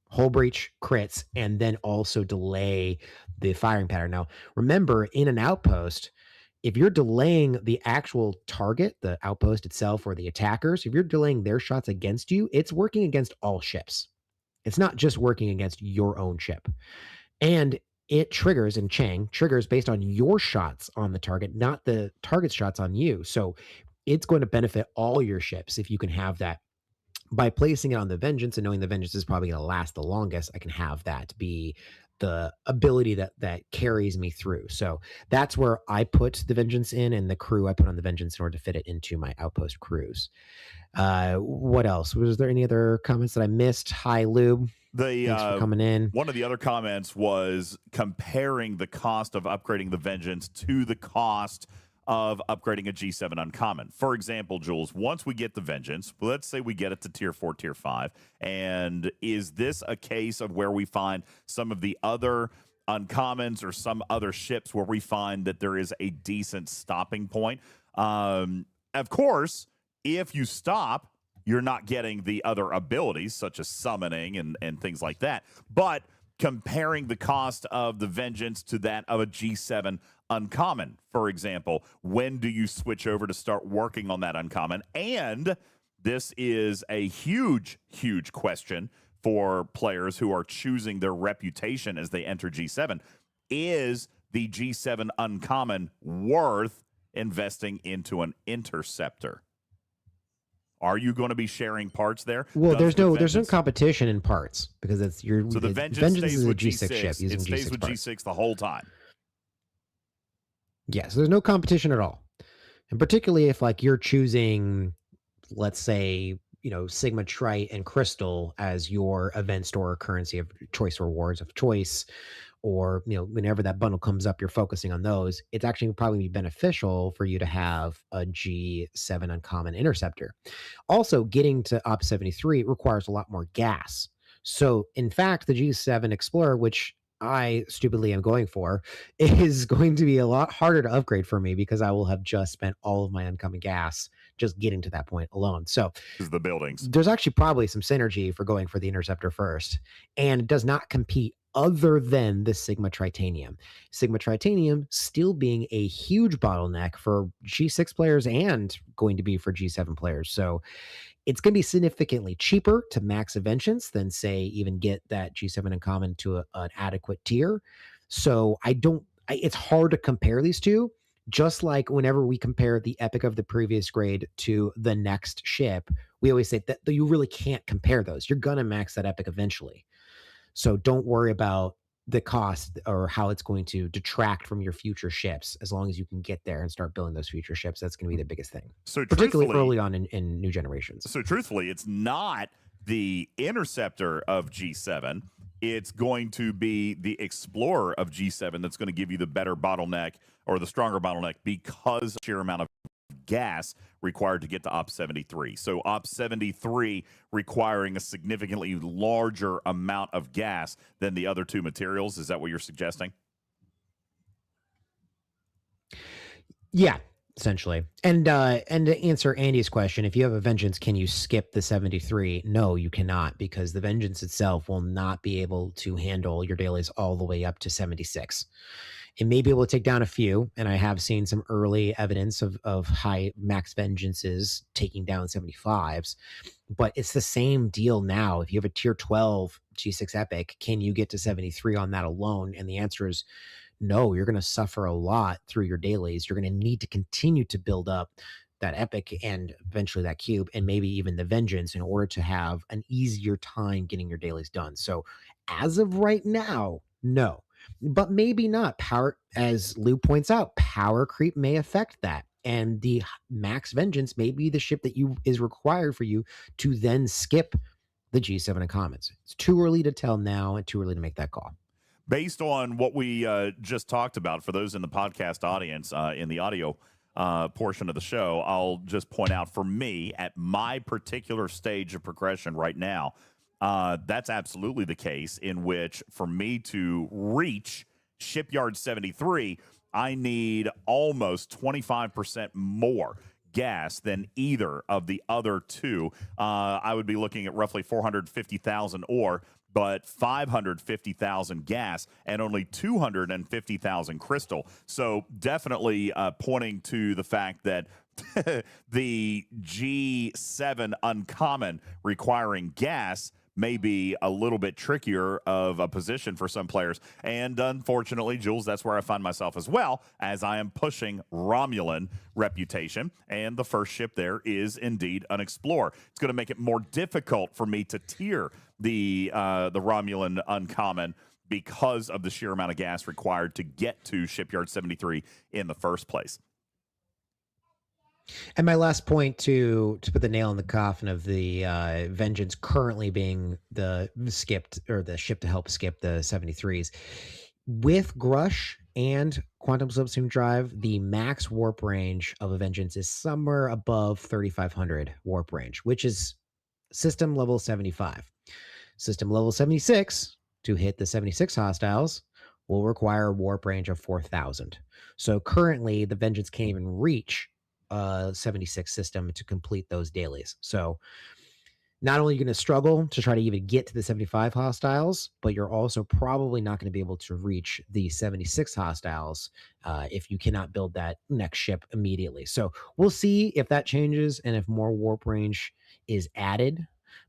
hull breach, crits, and then also delay the firing pattern. Now, remember, in an outpost, if you're delaying the actual target, the outpost itself or the attackers, if you're delaying their shots against you, it's working against all ships. It's not just working against your own ship. And it triggers, and Chang triggers based on your shots on the target, not the target's shots on you. So it's going to benefit all your ships if you can have that. By placing it on the Vengeance and knowing the Vengeance is probably going to last the longest, I can have that be the ability that carries me through. So that's where I put the Vengeance in, and the crew I put on the Vengeance in order to fit it into my Outpost crews. What else? Was there any other comments that I missed? Hi, Lube. Thanks for coming in. One of the other comments was comparing the cost of upgrading the Vengeance to the cost of upgrading a G7 uncommon. For example, Jules, once we get the Vengeance, let's say we get it to tier 4, tier 5, and is this a case of where we find some of the other uncommons or some other ships where we find that there is a decent stopping point? Of course, if you stop, you're not getting the other abilities such as summoning and things like that. But comparing the cost of the Vengeance to that of a G7 uncommon, for example, when do you switch over to start working on that uncommon? And this is a huge, huge question for players who are choosing their reputation as they enter G7. Is the G7 uncommon worth investing into an interceptor? Are you going to be sharing parts there? Well, there's no competition in parts because it's your. So the Vengeance stays with G6 ship. It stays with G6 the whole time. Yes, there's no competition at all, and particularly if like you're choosing, let's say, Sigma Trite and Crystal as your event store currency of choice, rewards of choice, or whenever that bundle comes up, you're focusing on those. It's actually probably be beneficial for you to have a G7 uncommon interceptor. Also, getting to Op 73 requires a lot more gas. So in fact, the G7 Explorer, which I stupidly am going for, is going to be a lot harder to upgrade for me because I will have just spent all of my uncommon gas just getting to that point alone. So the buildings, there's actually probably some synergy for going for the interceptor first, and it does not compete other than the Sigma Tritanium. Sigma Tritanium still being a huge bottleneck for G6 players and going to be for G7 players. So it's going to be significantly cheaper to max a Vengeance than, say, even get that G7 uncommon to an adequate tier. So it's hard to compare these two. Just like whenever we compare the epic of the previous grade to the next ship, we always say that you really can't compare those. You're going to max that epic eventually. So don't worry about the cost or how it's going to detract from your future ships. As long as you can get there and start building those future ships, that's going to be the biggest thing. So particularly early on in new generations. So truthfully, it's not the interceptor of G7. It's going to be the explorer of G7 that's going to give you the better bottleneck or the stronger bottleneck because of the sheer amount of gas required to get to Op 73. So Op 73 requiring a significantly larger amount of gas than the other two materials. Is that what you're suggesting? Yeah, essentially. And to answer Andy's question, if you have a vengeance, can you skip the 73? No, you cannot, because the vengeance itself will not be able to handle your dailies all the way up to 76. It may be able to take down a few, and I have seen some early evidence of high max vengeances taking down 75s, but it's the same deal now. If you have a tier 12 G6 epic, can you get to 73 on that alone? And the answer is no. You're going to suffer a lot through your dailies. You're going to need to continue to build up that epic and eventually that cube and maybe even the vengeance in order to have an easier time getting your dailies done. So as of right now, no. But maybe not. Power, as Lou points out, power creep may affect that. And the max vengeance may be the ship that is required for you to then skip the G7 Uncommons. It's too early to tell now and too early to make that call. Based on what we just talked about, for those in the podcast audience, in the audio portion of the show, I'll just point out, for me, at my particular stage of progression right now, that's absolutely the case, in which for me to reach Shipyard 73, I need almost 25% more gas than either of the other two. I would be looking at roughly 450,000 ore, but 550,000 gas and only 250,000 crystal. So definitely pointing to the fact that the G7 uncommon requiring gas may be a little bit trickier of a position for some players. And unfortunately, Jules, that's where I find myself as well, as I am pushing Romulan reputation. And the first ship there is indeed an Explorer. It's going to make it more difficult for me to tier the Romulan uncommon because of the sheer amount of gas required to get to Shipyard 73 in the first place. And my last point to put the nail in the coffin of the vengeance currently being the skipped, or the ship to help skip the 73s, with Grush and Quantum Subsume Drive, the max warp range of a vengeance is somewhere above 3,500 warp range, which is system level 75. System level 76 to hit the 76 hostiles will require a warp range of 4,000. So currently the vengeance can't even reach 76 system to complete those dailies. So not only are you going to struggle to try to even get to the 75 hostiles, but you're also probably not going to be able to reach the 76 hostiles if you cannot build that next ship immediately. So we'll see if that changes and if more warp range is added.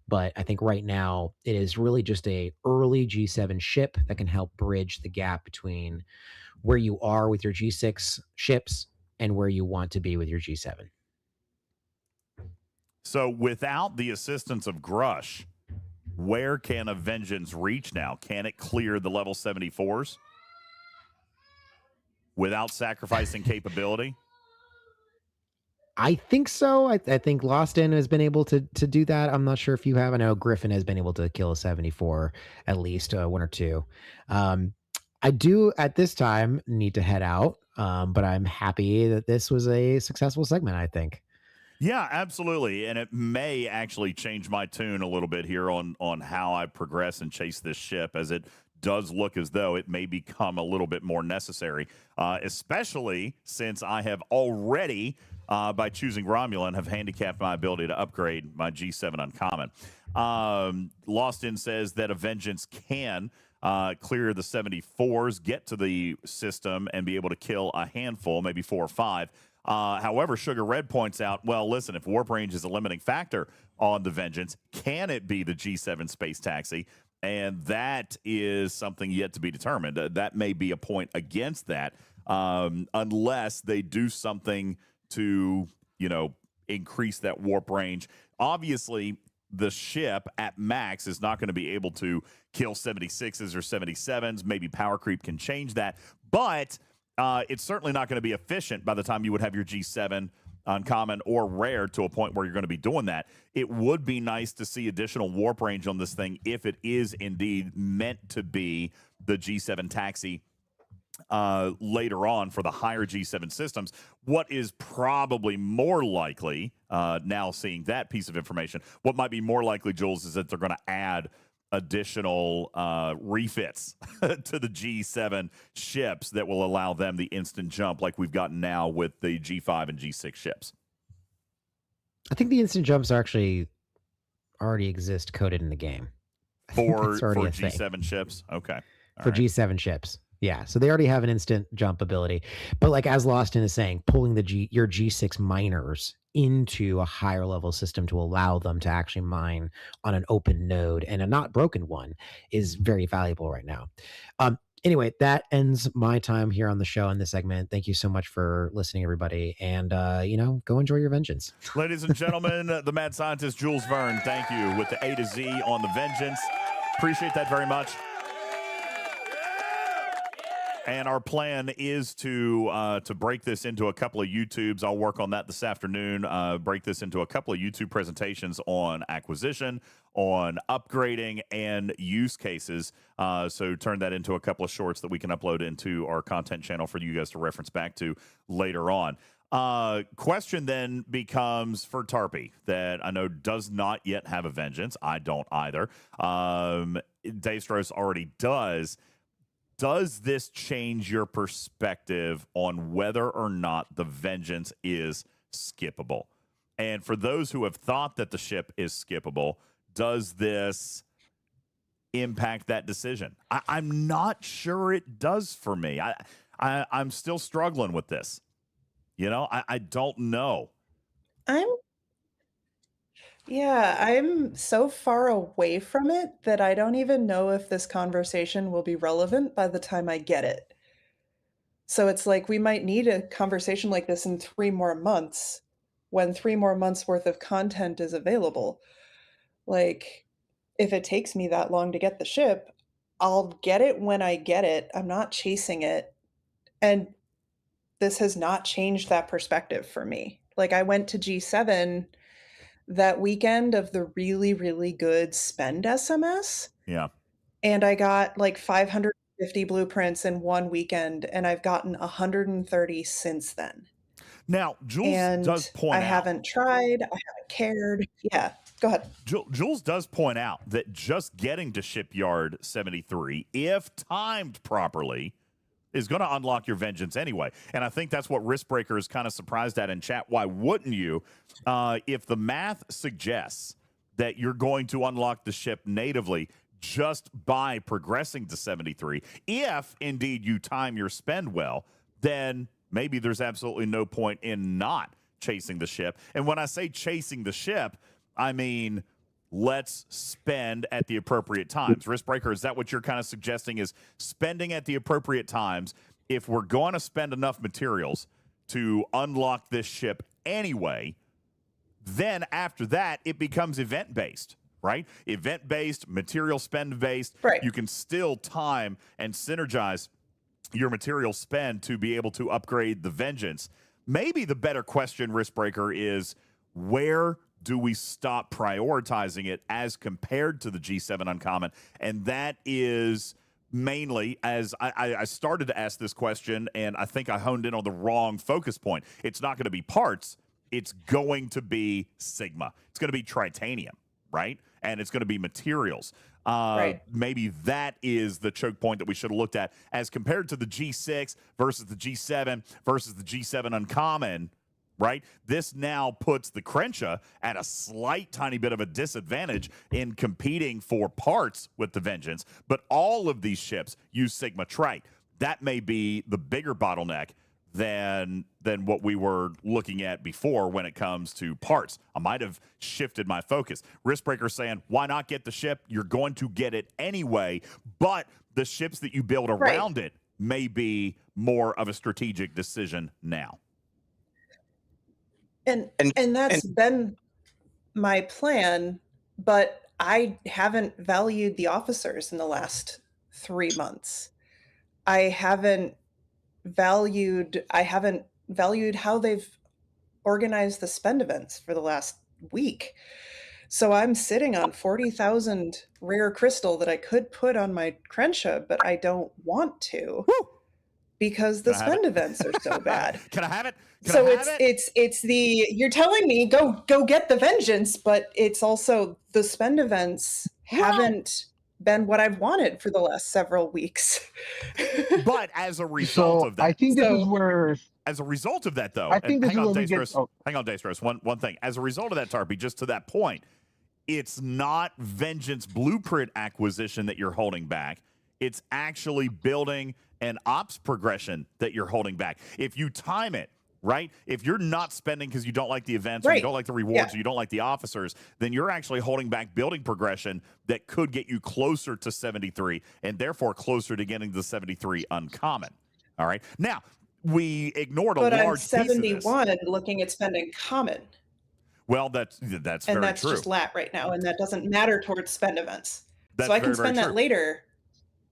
But I think right now it is really just a early G7 ship that can help bridge the gap between where you are with your G6 ships and where you want to be with your G7. So without the assistance of Grush, where can a vengeance reach now? Can it clear the level 74s without sacrificing capability? I think so. I think Lost In has been able to do that. I'm not sure if you have. I know Griffin has been able to kill a 74, at least one or two. I do at this time need to head out, but I'm happy that this was a successful segment, I think. Yeah, absolutely. And it may actually change my tune a little bit here on how I progress and chase this ship, as it does look as though it may become a little bit more necessary, especially since I have already, by choosing Romulan, have handicapped my ability to upgrade my G7 uncommon. Lost In says that a vengeance can clear the 74s, get to the system, and be able to kill a handful, maybe 4 or 5. However, Sugar Red points out, well, listen, if warp range is a limiting factor on the vengeance, can it be the G7 space taxi? And that is something yet to be determined. That may be a point against that, unless they do something to, increase that warp range. Obviously, the ship at max is not going to be able to kill 76s or 77s. Maybe power creep can change that, but it's certainly not going to be efficient by the time you would have your G7 uncommon or rare to a point where you're going to be doing that. It would be nice to see additional warp range on this thing if it is indeed meant to be the G7 taxi later on for the higher G7 systems. What is probably more likely, now seeing that piece of information, what might be more likely, Jules, is that they're going to add additional refits to the G7 ships that will allow them the instant jump like we've gotten now with the G5 and G6 ships. I think the instant jumps actually already exist coded in the game. For G7 ships? Okay. For G7 ships. Yeah, so they already have an instant jump ability. But like as Loston is saying, pulling your G6 miners into a higher level system to allow them to actually mine on an open node and a not broken one is very valuable right now. Anyway, that ends my time here on the show in this segment. Thank you so much for listening, everybody. And, go enjoy your vengeance. Ladies and gentlemen, the mad scientist, Jules Verne, thank you with the A to Z on the vengeance. Appreciate that very much. And our plan is to break this into a couple of YouTubes. I'll work on that this afternoon. Break this into a couple of YouTube presentations on acquisition, on upgrading, and use cases. So turn that into a couple of shorts that we can upload into our content channel for you guys to reference back to later on. Question then becomes for Tarpy, that I know does not yet have a vengeance. I don't either. Daystros already does. Does this change your perspective on whether or not the vengeance is skippable? And for those who have thought that the ship is skippable, does this impact that decision? I'm not sure it does for me. I'm still struggling with this. I don't know. I'm so far away from it that I don't even know if this conversation will be relevant by the time I get it. So it's like we might need a conversation like this in 3 more months when 3 more months worth of content is available. Like, if it takes me that long to get the ship, I'll get it when I get it. I'm not chasing it. And this has not changed that perspective for me. Like, I went to G7 that weekend of the really, really good spend SMS. Yeah. And I got like 550 blueprints in one weekend, and I've gotten 130 since then. Now, Jules does point out. I haven't tried. I haven't cared. Yeah, go ahead. Jules does point out that just getting to Shipyard 73, if timed properly, is going to unlock your vengeance anyway. And I think that's what Riskbreaker is kind of surprised at in chat. Why wouldn't you? If the math suggests that you're going to unlock the ship natively just by progressing to 73, if indeed you time your spend well, then maybe there's absolutely no point in not chasing the ship. And when I say chasing the ship, I mean, let's spend at the appropriate times. Riskbreaker, is that what you're kind of suggesting, is spending at the appropriate times? If we're going to spend enough materials to unlock this ship anyway, then after that, it becomes event-based, right? Event-based, material spend-based. Right. You can still time and synergize your material spend to be able to upgrade the vengeance. Maybe the better question, Riskbreaker, is where do we stop prioritizing it as compared to the G7 Uncommon? And that is mainly, as I started to ask this question, and I think I honed in on the wrong focus point. It's not going to be parts. It's going to be Sigma. It's going to be Tritanium, right? And it's going to be materials. Right. Maybe that is the choke point that we should have looked at as compared to the G6 versus the G7 versus the G7 Uncommon. Right? This now puts the Crenshaw at a slight tiny bit of a disadvantage in competing for parts with the Vengeance, but all of these ships use Sigma Trite. That may be the bigger bottleneck than what we were looking at before when it comes to parts. I might have shifted my focus. Riskbreaker saying, why not get the ship? You're going to get it anyway, but the ships that you build around it may be more of a strategic decision now. And that's been my plan, but I haven't valued the officers in the last 3 months. I haven't valued how they've organize the spend events for the last week. So I'm sitting on 40,000 rare crystal that I could put on my Crenshaw, but I don't want to. Woo! Because the spend events are so bad. Can I have it? So it's the, you're telling me go get the vengeance, but it's also the spend events haven't been what I've wanted for the last several weeks. But as a result of that, I think this is where. As a result of that, though, I think hang on, Daystros. Hang on, Daystros. One thing. As a result of that, Tarpy, just to that point, it's not vengeance blueprint acquisition that you're holding back. It's actually building an ops progression that you're holding back. If you time it, right? If you're not spending because you don't like the events or you don't like the rewards or you don't like the officers, then you're actually holding back building progression that could get you closer to 73 and therefore closer to getting the 73 uncommon. All right. Now, we ignored a large piece of this. But I'm 71 looking at spending common. Well, that's very true. And that's just lat right now, and that doesn't matter towards spend events. That's so I can spend that later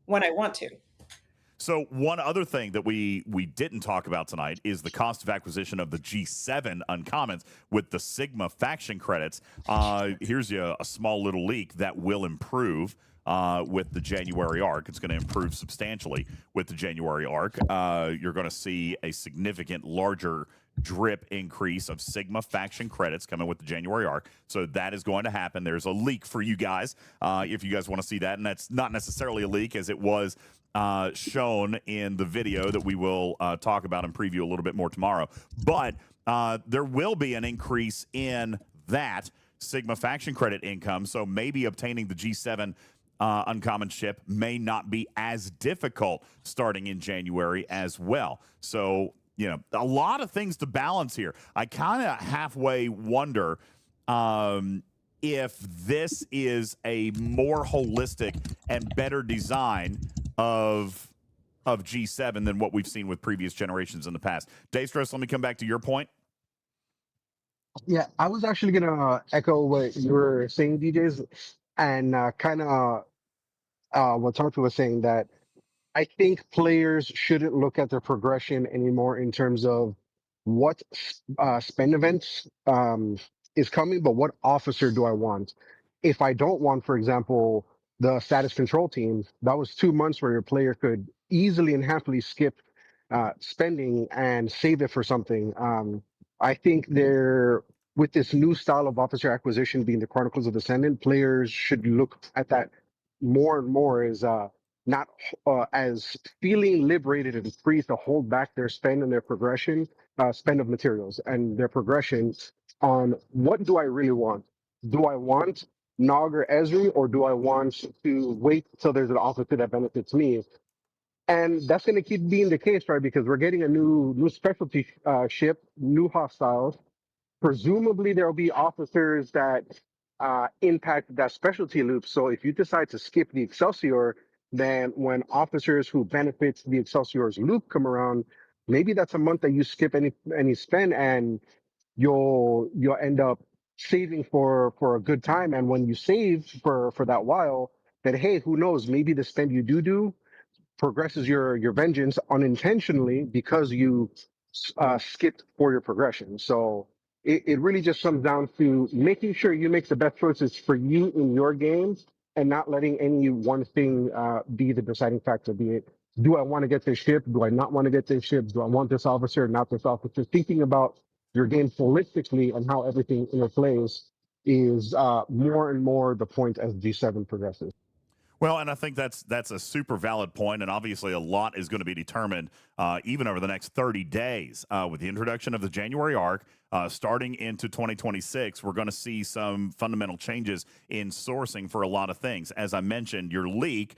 when I want to. So one other thing that we didn't talk about tonight is the cost of acquisition of the G7 uncommons with the Sigma faction credits. Here's a small little leak that will improve with the January arc. It's going to improve substantially with the January arc. You're going to see a significant larger drip increase of Sigma faction credits coming with the January arc. So that is going to happen. There's a leak for you guys if you guys want to see that. And that's not necessarily a leak as it was shown in the video that we will talk about and preview a little bit more tomorrow. But there will be an increase in that Sigma faction credit income. So maybe obtaining the G7 uncommon ship may not be as difficult starting in January as well. So, you know, a lot of things to balance here. I kind of halfway wonder if this is a more holistic and better design of G7 than what we've seen with previous generations in the past. Daystros, let me come back to your point. Yeah, I was actually going to echo what you were saying, DJs, and kind of what Tarpy was saying, that I think players shouldn't look at their progression anymore in terms of what spend events is coming, but what officer do I want? If I don't want, for example, the status control team, that was 2 months where your player could easily and happily skip spending and save it for something. I think with this new style of officer acquisition being the Chronicles of Descendant, players should look at that more and more as not as feeling liberated and free to hold back their spend and their progression, spend of materials and their progression on what do I really want? Do I want Nog or Esri, or do I want to wait till there's an officer that benefits me? And that's going to keep being the case, right? Because we're getting a new specialty ship, new hostiles. Presumably, there will be officers that impact that specialty loop. So if you decide to skip the Excelsior, then when officers who benefits the Excelsior's loop come around, maybe that's a month that you skip any spend, and you'll end up saving for a good time. And when you save for that while, then hey, who knows? Maybe the spend you do progresses your vengeance unintentionally because you skipped for your progression. So it really just comes down to making sure you make the best choices for you in your games and not letting any one thing be the deciding factor. Be it, do I want to get this ship? Do I not want to get this ship? Do I want this officer, not this officer? Thinking about your game holistically and how everything interplays is more and more the point as G7 progresses. Well, and I think that's a super valid point, and obviously a lot is going to be determined even over the next 30 days. With the introduction of the January arc, starting into 2026, we're going to see some fundamental changes in sourcing for a lot of things. As I mentioned, your leak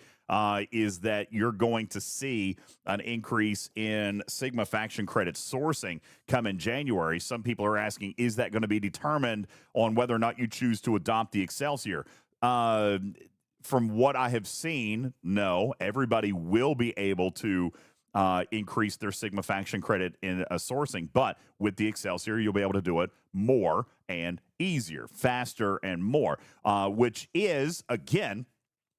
is that you're going to see an increase in Sigma faction credit sourcing come in January. Some people are asking, is that going to be determined on whether or not you choose to adopt the Excelsior? From what I have seen, no, everybody will be able to increase their Sigma faction credit in a sourcing, but with the Excelsior, you'll be able to do it more and easier, faster and more, which is, again,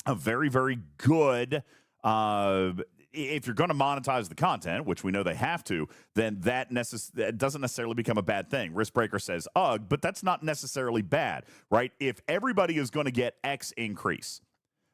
a very, very good if you're going to monetize the content, which we know they have to, then that doesn't necessarily become a bad thing. Riskbreaker says, ugh, but that's not necessarily bad, right? If everybody is going to get X increase,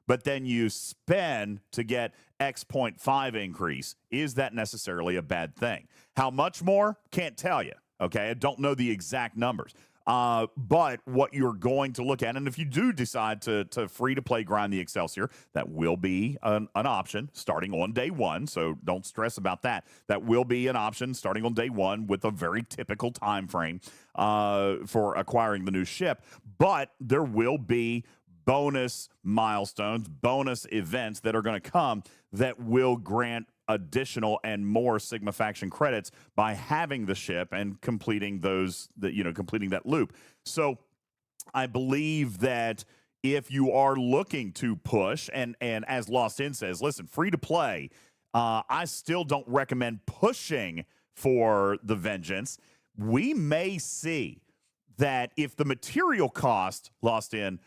but then you spend to get X 0.5 increase, is that necessarily a bad thing? How much more? Can't tell you, okay? I don't know the exact numbers. But what you're going to look at, and if you do decide to free-to-play grind the Excelsior, that will be an option starting on day one, so don't stress about that. That will be an option starting on day one with a very typical time frame for acquiring the new ship, but there will be bonus milestones, bonus events that are going to come that will grant additional and more Sigma faction credits by having the ship and completing completing that loop. So I believe that if you are looking to push, and as Lost In says, listen, free to play, I still don't recommend pushing for the Vengeance. We may see that if the material cost, Lost In,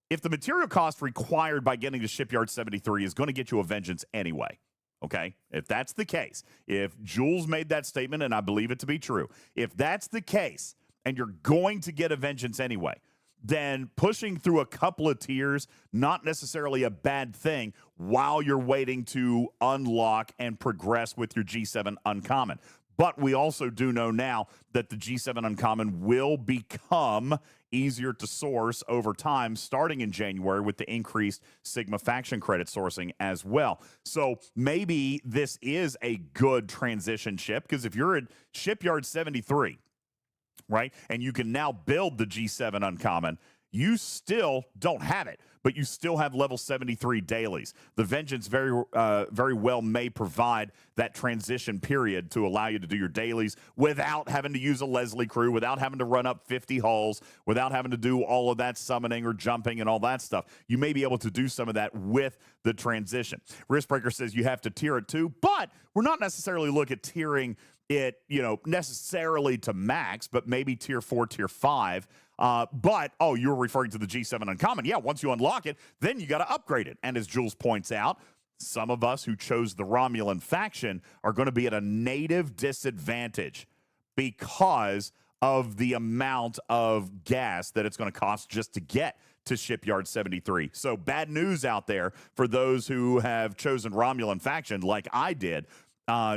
if the material cost required by getting to Shipyard 73 is going to get you a Vengeance anyway, okay? If that's the case, if Jules made that statement, and I believe it to be true, if that's the case, and you're going to get a Vengeance anyway, then pushing through a couple of tiers, not necessarily a bad thing while you're waiting to unlock and progress with your G7 Uncommon. But we also do know now that the G7 Uncommon will become easier to source over time starting in January with the increased Sigma faction credit sourcing as well. So maybe this is a good transition ship, because if you're at Shipyard 73, right, and you can now build the G7 Uncommon, you still don't have it, but you still have level 73 dailies. The Vengeance very well may provide that transition period to allow you to do your dailies without having to use a Leslie crew, without having to run up 50 hulls, without having to do all of that summoning or jumping and all that stuff. You may be able to do some of that with the transition. Riskbreaker says you have to tier it too, but we're not necessarily looking at tiering it, necessarily to max, but maybe tier 4, tier 5. But you're referring to the G7 Uncommon. Yeah, once you unlock it, then you got to upgrade it. And as Jules points out, some of us who chose the Romulan faction are going to be at a native disadvantage because of the amount of gas that it's going to cost just to get to Shipyard 73. So bad news out there for those who have chosen Romulan faction like I did.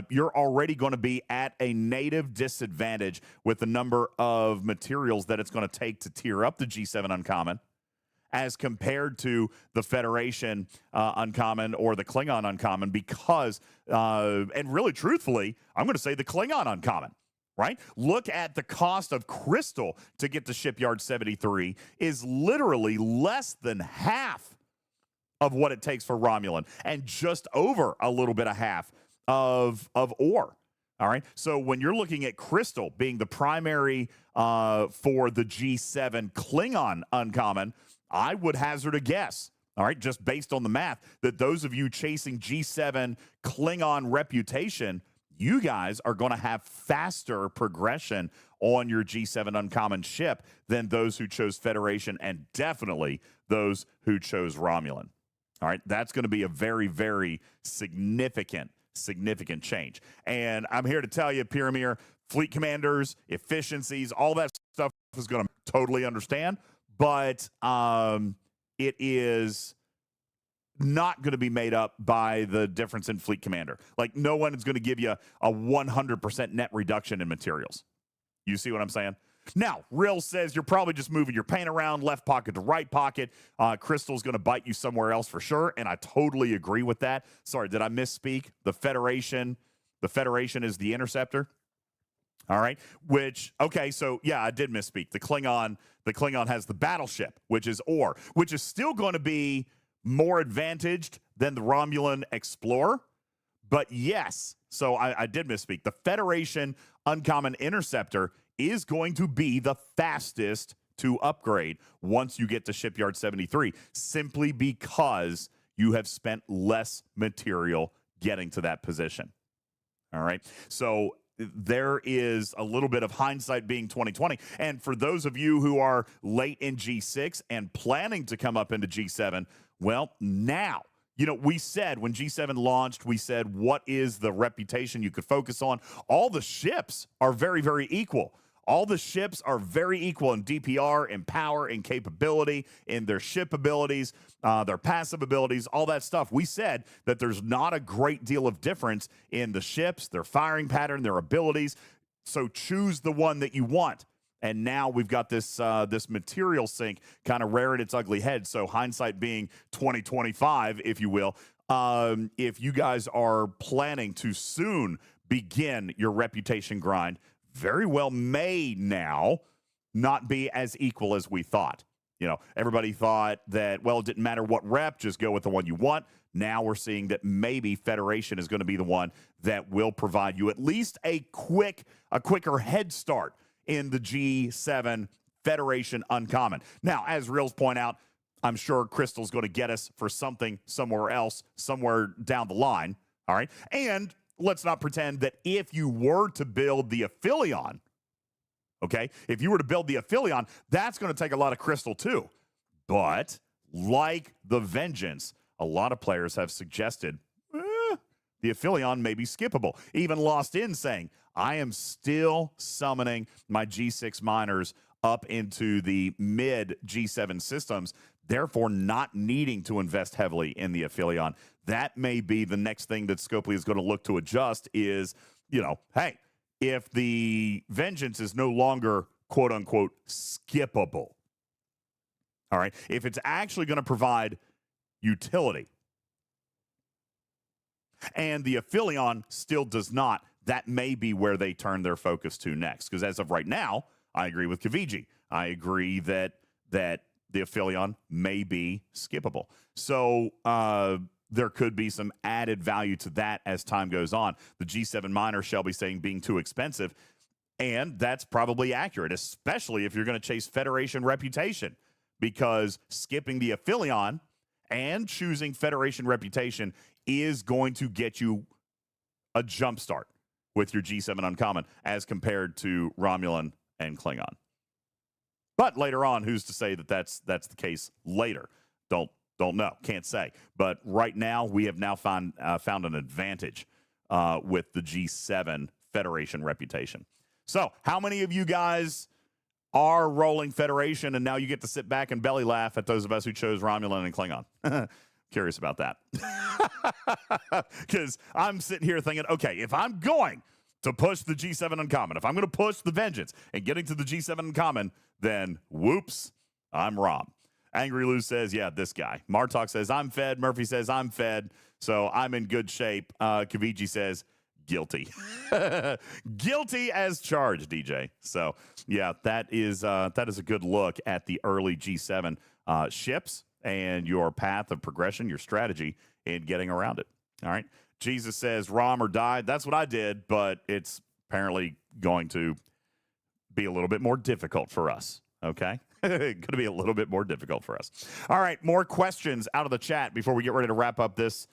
You're already going to be at a native disadvantage with the number of materials that it's going to take to tier up the G7 Uncommon as compared to the Federation Uncommon or the Klingon Uncommon, because, and really truthfully, I'm going to say the Klingon Uncommon, right? Look at the cost of Crystal to get to Shipyard 73 is literally less than half of what it takes for Romulan, and just over a little bit of half of ore. All right. So when you're looking at Crystal being the primary for the G7 Klingon Uncommon, I would hazard a guess, all right, just based on the math, that those of you chasing G7 Klingon reputation, you guys are going to have faster progression on your G7 Uncommon ship than those who chose Federation, and definitely those who chose Romulan. All right. That's going to be a very, very significant change. And I'm here to tell you, Pyramir, fleet commanders, efficiencies, all that stuff is going to totally understand, but it is not going to be made up by the difference in fleet commander. Like, no one is going to give you a 100% net reduction in materials. You see what I'm saying? Now, Rill says you're probably just moving your paint around left pocket to right pocket. Crystal's going to bite you somewhere else for sure, and I totally agree with that. Sorry, did I misspeak? The Federation is the interceptor. All right, okay, so yeah, I did misspeak. The Klingon has the battleship, which is ore, which is still going to be more advantaged than the Romulan Explorer. But yes, so I did misspeak. The Federation Uncommon Interceptor is going to be the fastest to upgrade once you get to Shipyard 73, simply because you have spent less material getting to that position. All right. So there is a little bit of hindsight being 2020. And for those of you who are late in G6 and planning to come up into G7, well, now You know, we said when G7 launched, we said, what is the reputation you could focus on? All the ships are very, very equal. All the ships are very equal in DPR, in power, in capability, in their ship abilities, their passive abilities, all that stuff. We said that there's not a great deal of difference in the ships, their firing pattern, their abilities. So choose the one that you want. And now we've got this this material sink kind of rearing its ugly head. So hindsight being 2025, if you will, if you guys are planning to soon begin your reputation grind, very well may now not be as equal as we thought. You know, everybody thought that, well, it didn't matter what rep, just go with the one you want. Now we're seeing that maybe Federation is going to be the one that will provide you at least a quicker head start in the G7 Federation Uncommon. Now, as Reels point out, I'm sure Crystal's going to get us for something somewhere else, somewhere down the line, all right? And let's not pretend that if you were to build the Aphelion, okay, if you were to build the Aphelion, that's going to take a lot of Crystal too. But like the Vengeance, a lot of players have suggested the Aphelion may be skippable. Even Lost In saying, I am still summoning my G6 miners up into the mid G7 systems, therefore not needing to invest heavily in the Aphelion. That may be the next thing that Scopely is going to look to adjust is, you know, hey, if the Vengeance is no longer, quote unquote, skippable, all right, if it's actually going to provide utility, and the Aphelion still does not, that may be where they turn their focus to next. Because as of right now, I agree with Kaviji. I agree that the Aphelion may be skippable. So there could be some added value to that as time goes on. The G7 miner, Shelby saying, being too expensive. And that's probably accurate, especially if you're going to chase Federation reputation. Because skipping the Aphelion and choosing Federation reputation is going to get you a jump start with your G7 Uncommon as compared to Romulan and Klingon. But later on, who's to say that that's the case later? Don't know, can't say. But right now, we have now found an advantage with the G7 Federation reputation. So how many of you guys are rolling Federation, and now you get to sit back and belly laugh at those of us who chose Romulan and Klingon? Curious about that. Because I'm sitting here thinking, okay, if I'm going to push the G7 Uncommon, if I'm going to push the Vengeance and getting to the G7 Uncommon, then whoops, I'm Rom. Angry Lou says, yeah, this guy. Martok says, I'm fed. Murphy says, I'm fed. So I'm in good shape. Kaviji says, guilty. Guilty as charged, DJ. So, yeah, that is a good look at the early G7 ships and your path of progression, your strategy in getting around it. All right. Jesus says, Rom or die. That's what I did, but it's apparently going to be a little bit more difficult for us. Okay. Going to be a little bit more difficult for us. All right. More questions out of the chat before we get ready to wrap up this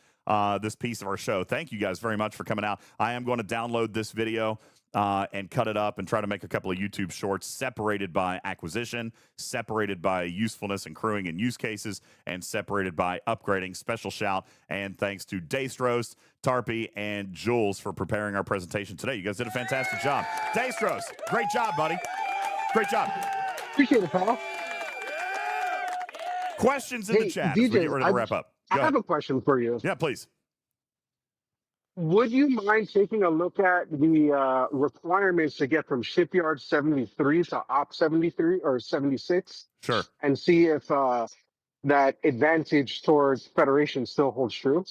piece of our show. Thank you guys very much for coming out. I am going to download this video and cut it up and try to make a couple of YouTube shorts separated by acquisition, separated by usefulness and crewing and use cases, and separated by upgrading. Special shout and thanks to Daystros, Tarpy, and Jules for preparing our presentation today. You guys did a fantastic job. Daystros, great job, buddy. Great job. Appreciate it, pal. Questions in the chat DJ, as we get ready to wrap up. I have a question for you. Yeah, please. Would you mind taking a look at the requirements to get from Shipyard 73 to Op 73 or 76? Sure. And see if that advantage towards Federation still holds true?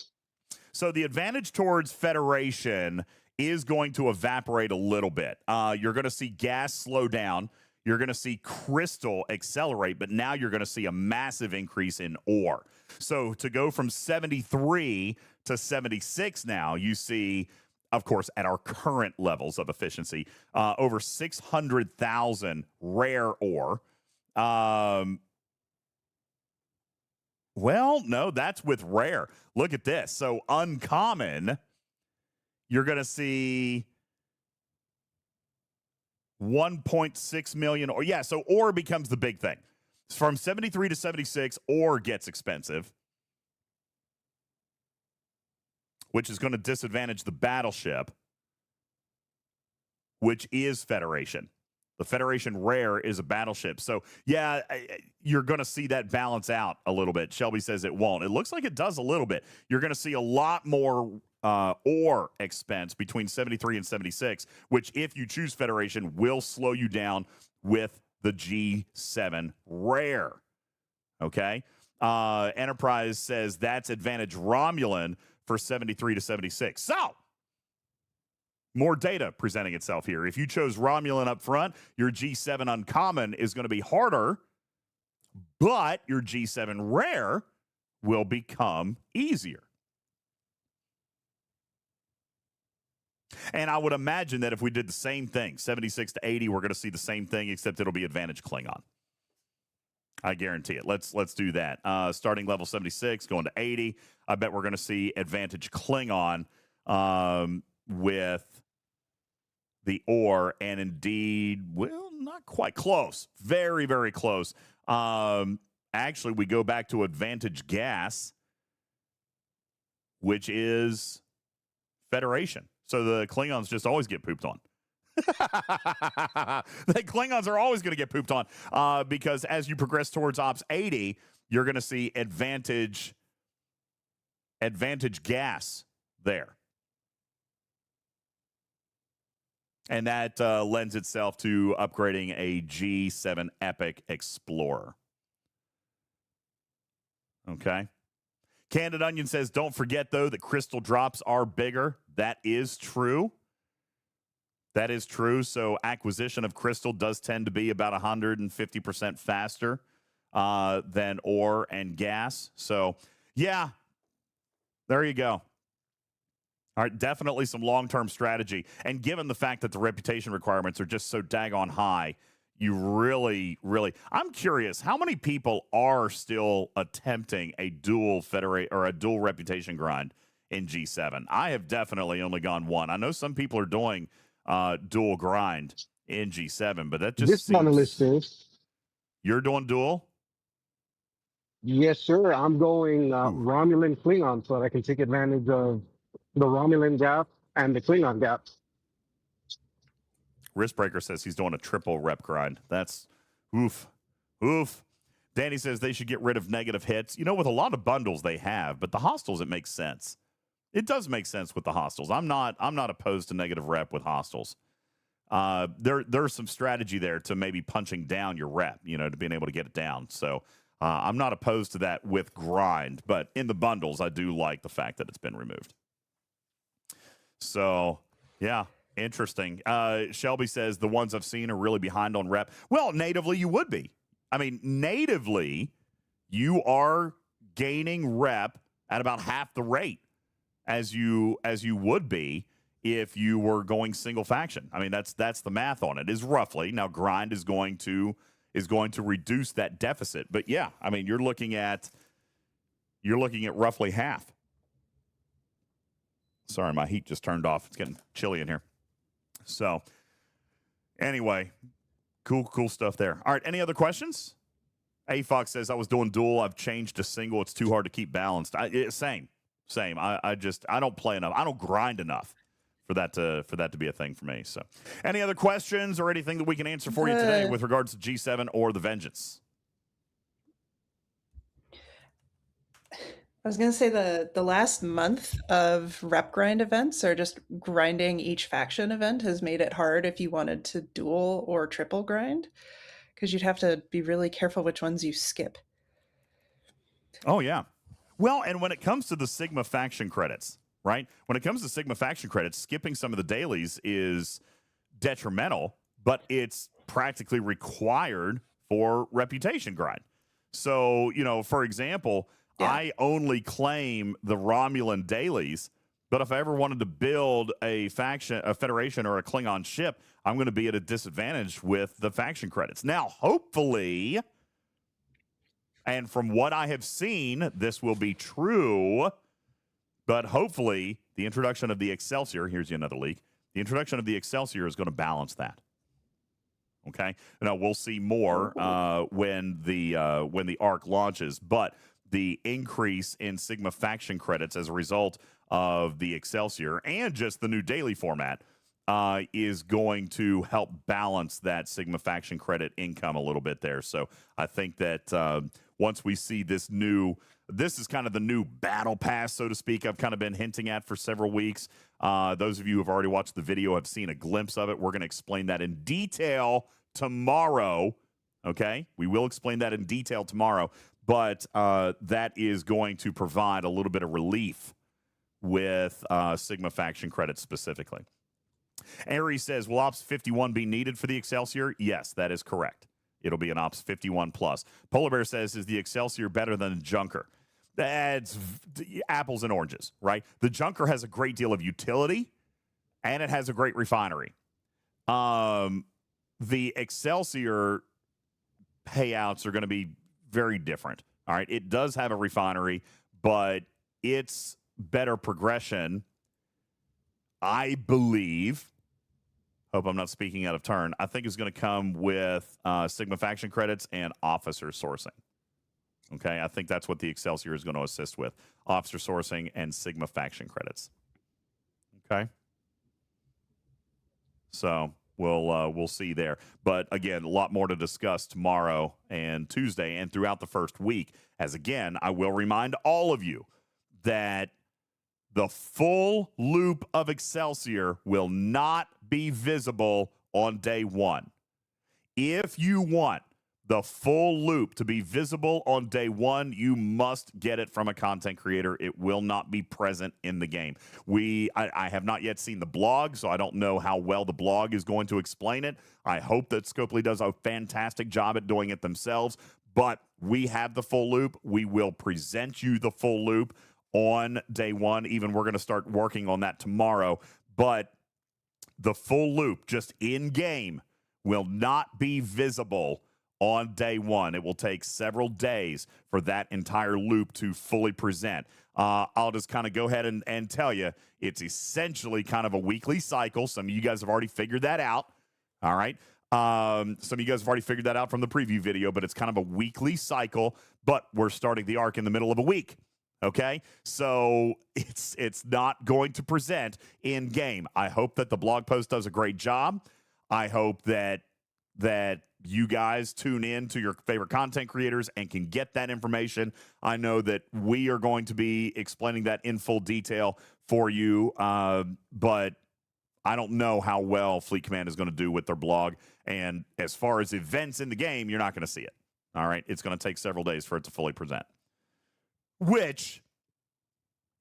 So the advantage towards Federation is going to evaporate a little bit. You're going to see gas slow down. You're going to see crystal accelerate, but now you're going to see a massive increase in ore. So to go from 73 to 76 now, you see, of course, at our current levels of efficiency, over 600,000 rare ore. Well, no, that's with rare. Look at this. So uncommon, you're going to see 1.6 million. Or yeah, so ore becomes the big thing. From 73 to 76, ore gets expensive. which is going to disadvantage the battleship, which is Federation. The Federation rare is a battleship. So, yeah, you're going to see that balance out a little bit. Shelby says it won't. It looks like it does a little bit. You're going to see a lot more ore expense between 73 and 76, which, if you choose Federation, will slow you down with the G7 rare. Okay? Enterprise says that's advantage Romulan for 73 to 76. So, more data presenting itself here. If you chose Romulan up front, your G7 uncommon is going to be harder, but your G7 rare will become easier. And I would imagine that if we did the same thing, 76 to 80, we're going to see the same thing, except it'll be advantage Klingon. I guarantee it. Let's do that. Starting level 76, going to 80. I bet we're going to see advantage Klingon with the ore, and indeed, well, not quite close. Very, very close. Actually, we go back to advantage gas, which is Federation. So the Klingons just always get pooped on. The Klingons are always going to get pooped on because as you progress towards Ops 80, you're going to see advantage gas there. And that lends itself to upgrading a G7 Epic Explorer. Okay. Candid Onion says, don't forget, though, that crystal drops are bigger. That is true. That is true. So acquisition of crystal does tend to be about 150% faster than ore and gas. So, yeah, there you go. All right, definitely some long-term strategy. And given the fact that the reputation requirements are just so daggone high, you really, I'm curious, how many people are still attempting a dual reputation grind in G7? I have definitely only gone one. I know some people are doing dual grind in G7, but that just This monolith is. You're doing dual? Yes, sir. I'm going Romulan Klingon so that I can take advantage of the Romulan gap and the Klingon gap. Wristbreaker says he's doing a triple rep grind. That's oof. Danny says they should get rid of negative hits. You know, with a lot of bundles they have, but the hostiles, it makes sense. It does make sense with the hostiles. I'm not opposed to negative rep with hostiles. There's some strategy there to maybe punching down your rep, you know, to being able to get it down. So I'm not opposed to that with grind, but in the bundles, I do like the fact that it's been removed. So, yeah, interesting. Shelby says the ones I've seen are really behind on rep. Well, natively, you would be. I mean, natively, you are gaining rep at about half the rate as you would be if you were going single faction. I mean, that's the math on it, is roughly. Now, grind is going to reduce that deficit. But yeah, I mean, you're looking at roughly half. Sorry, my heat just turned off. It's getting chilly in here. So, anyway, cool stuff there. All right, any other questions? A Fox says, I was doing dual. I've changed to single. It's too hard to keep balanced. Same. I don't play enough. I don't grind enough for that to be a thing for me. So, any other questions or anything that we can answer for you today with regards to G7 or the Vengeance? I was going to say the last month of rep grind events, or just grinding each faction event, has made it hard if you wanted to dual or triple grind, because you'd have to be really careful which ones you skip. Oh, yeah. Well, and when it comes to the Sigma faction credits, right? When it comes to Sigma faction credits, skipping some of the dailies is detrimental, but it's practically required for reputation grind. So, you know, for example, yeah, I only claim the Romulan dailies, but if I ever wanted to build a faction, a Federation, or a Klingon ship, I'm going to be at a disadvantage with the faction credits. Now, hopefully, and from what I have seen, this will be true, but hopefully the introduction of the Excelsior, here's another leak, the introduction of the Excelsior is going to balance that. Okay? Now, we'll see more when the ARC launches, but the increase in Sigma faction credits as a result of the Excelsior and just the new daily format is going to help balance that Sigma faction credit income a little bit there. So I think that once we see this is kind of the new battle pass, so to speak, I've kind of been hinting at for several weeks. Those of you who have already watched the video have seen a glimpse of it. We're going to explain that in detail tomorrow. Okay, we will explain that in detail tomorrow, but that is going to provide a little bit of relief with Sigma faction credits specifically. Aries says, will Ops 51 be needed for the Excelsior? Yes, that is correct. It'll be an Ops 51 plus. Polar Bear says, is the Excelsior better than the Junker? That's apples and oranges, right? The Junker has a great deal of utility, and it has a great refinery. The Excelsior payouts are going to be very different. All right. It does have a refinery, but its better progression, I believe, hope I'm not speaking out of turn, I think is going to come with Sigma faction credits and officer sourcing. Okay. I think that's what the Excelsior is going to assist with: officer sourcing and Sigma faction credits. Okay. So we'll see there. But again, a lot more to discuss tomorrow and Tuesday and throughout the first week. As again, I will remind all of you that the full loop of Excelsior will not be visible on day one. If you want the full loop to be visible on day one, you must get it from a content creator. It will not be present in the game. I have not yet seen the blog, so I don't know how well the blog is going to explain it. I hope that Scopely does a fantastic job at doing it themselves, but we have the full loop. We will present you the full loop on day one. Even we're going to start working on that tomorrow, but the full loop just in game will not be visible on day one. It will take several days for that entire loop to fully present. I'll just kind of go ahead and tell you, it's essentially kind of a weekly cycle. Some of you guys have already figured that out. All right. Some of you guys have already figured that out from the preview video, but it's kind of a weekly cycle, but we're starting the arc in the middle of a week. Okay, so it's not going to present in game. I hope that the blog post does a great job. I hope that you guys tune in to your favorite content creators and can get that information. I know that we are going to be explaining that in full detail for you, but I don't know how well Fleet Command is going to do with their blog. And as far as events in the game, you're not going to see it. All right, it's going to take several days for it to fully present, which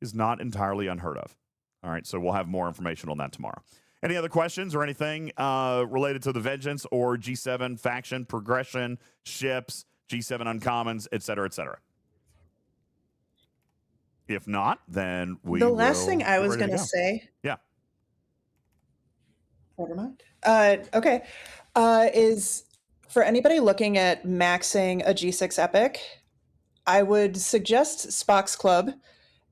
is not entirely unheard of. All right, so we'll have more information on that tomorrow. Any other questions or anything related to the Vengeance or G7 faction progression, ships, G7 uncommons, et cetera, et cetera? If not, then The last thing I was going to say. Yeah. Never mind. Okay. Is for anybody looking at maxing a G6 epic, I would suggest Spock's Club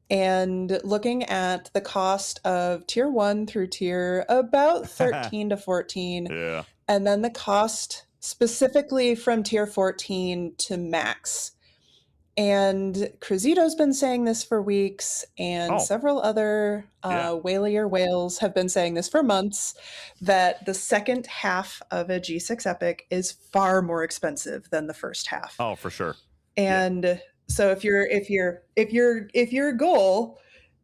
and looking at the cost of tier 1 through tier about 13 to 14. Yeah. And then the cost specifically from tier 14 to max. And Cruzito's been saying this for weeks, and several other whalier whales have been saying this for months, that the second half of a G6 epic is far more expensive than the first half. Oh, for sure. And so if your goal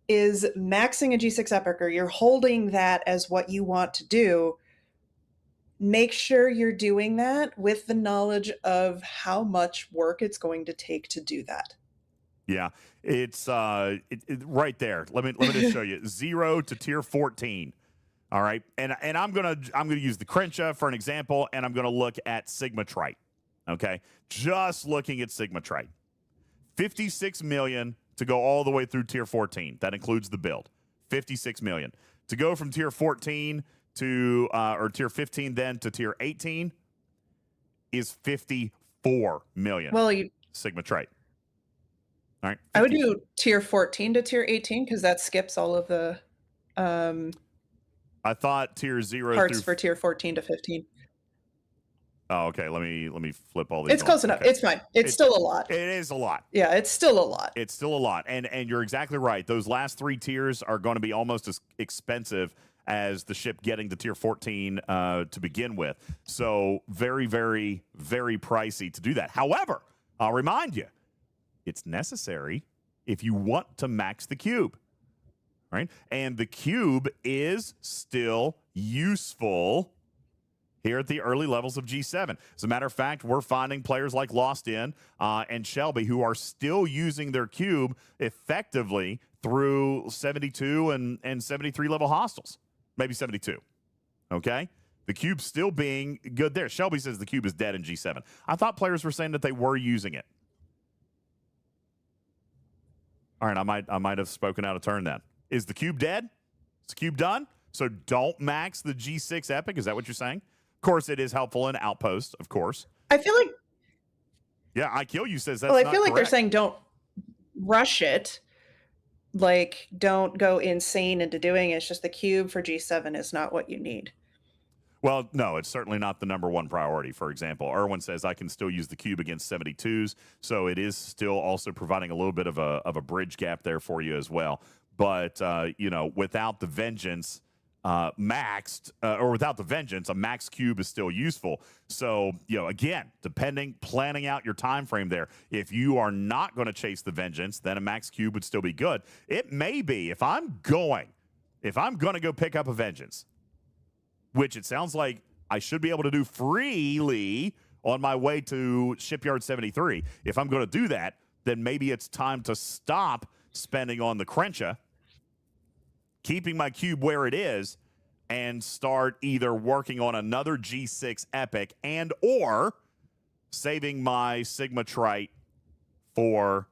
is maxing a G6 epic, or you're holding that as what you want to do, make sure you're doing that with the knowledge of how much work it's going to take to do that. Yeah, it's right there. Let me just show you 0 to tier 14. All right, and I'm gonna use the Crenshaw for an example, and I'm gonna look at Sigma Trite. Okay, just looking at Sigma Trite, 56 million to go all the way through tier 14. That includes the build. 56 million to go from tier 14 to or tier 15 then to tier 18 is 54 million. Well, Sigma Trite. All right. 50. I would do tier 14 to tier 18 because that skips all of the I thought tier 0 parts through for tier 14 to 15. Oh, okay. Let me flip all these. It's close enough. Okay. It's fine. It's still a lot. It is a lot. Yeah, it's still a lot. It's still a lot. And you're exactly right. Those last 3 tiers are going to be almost as expensive as the ship getting to tier 14 to begin with. So very, very, very pricey to do that. However, I'll remind you, it's necessary if you want to max the cube, right? And the cube is still useful here at the early levels of G7. As a matter of fact, we're finding players like Lost In and Shelby who are still using their cube effectively through 72 and 73 level hostels, maybe 72. Okay? The cube's still being good there. Shelby says the cube is dead in G7. I thought players were saying that they were using it. All right, I might have spoken out of turn then. Is the cube dead? Is the cube done? So don't max the G6 epic? Is that what you're saying? Of course, it is helpful in Outpost, of course. I feel like... Yeah, I Kill You says that's Well, I not feel like correct. they're saying don't rush it. Like, don't go insane into doing it. It's just the cube for G7 is not what you need. Well, no, it's certainly not the number one priority. For example, Erwin says I can still use the cube against 72s, so it is still also providing a little bit of a bridge gap there for you as well. But, you know, without the Vengeance... maxed or without the Vengeance, a max cube is still useful. So, you know, again, planning out your time frame there. If you are not going to chase the Vengeance, then a max cube would still be good. It may be if I'm going to go pick up a Vengeance, which it sounds like I should be able to do freely on my way to Shipyard 73. If I'm going to do that, then maybe it's time to stop spending on the Crenshaw, keeping my cube where it is, and start either working on another G6 epic and or saving my Sigma Trite for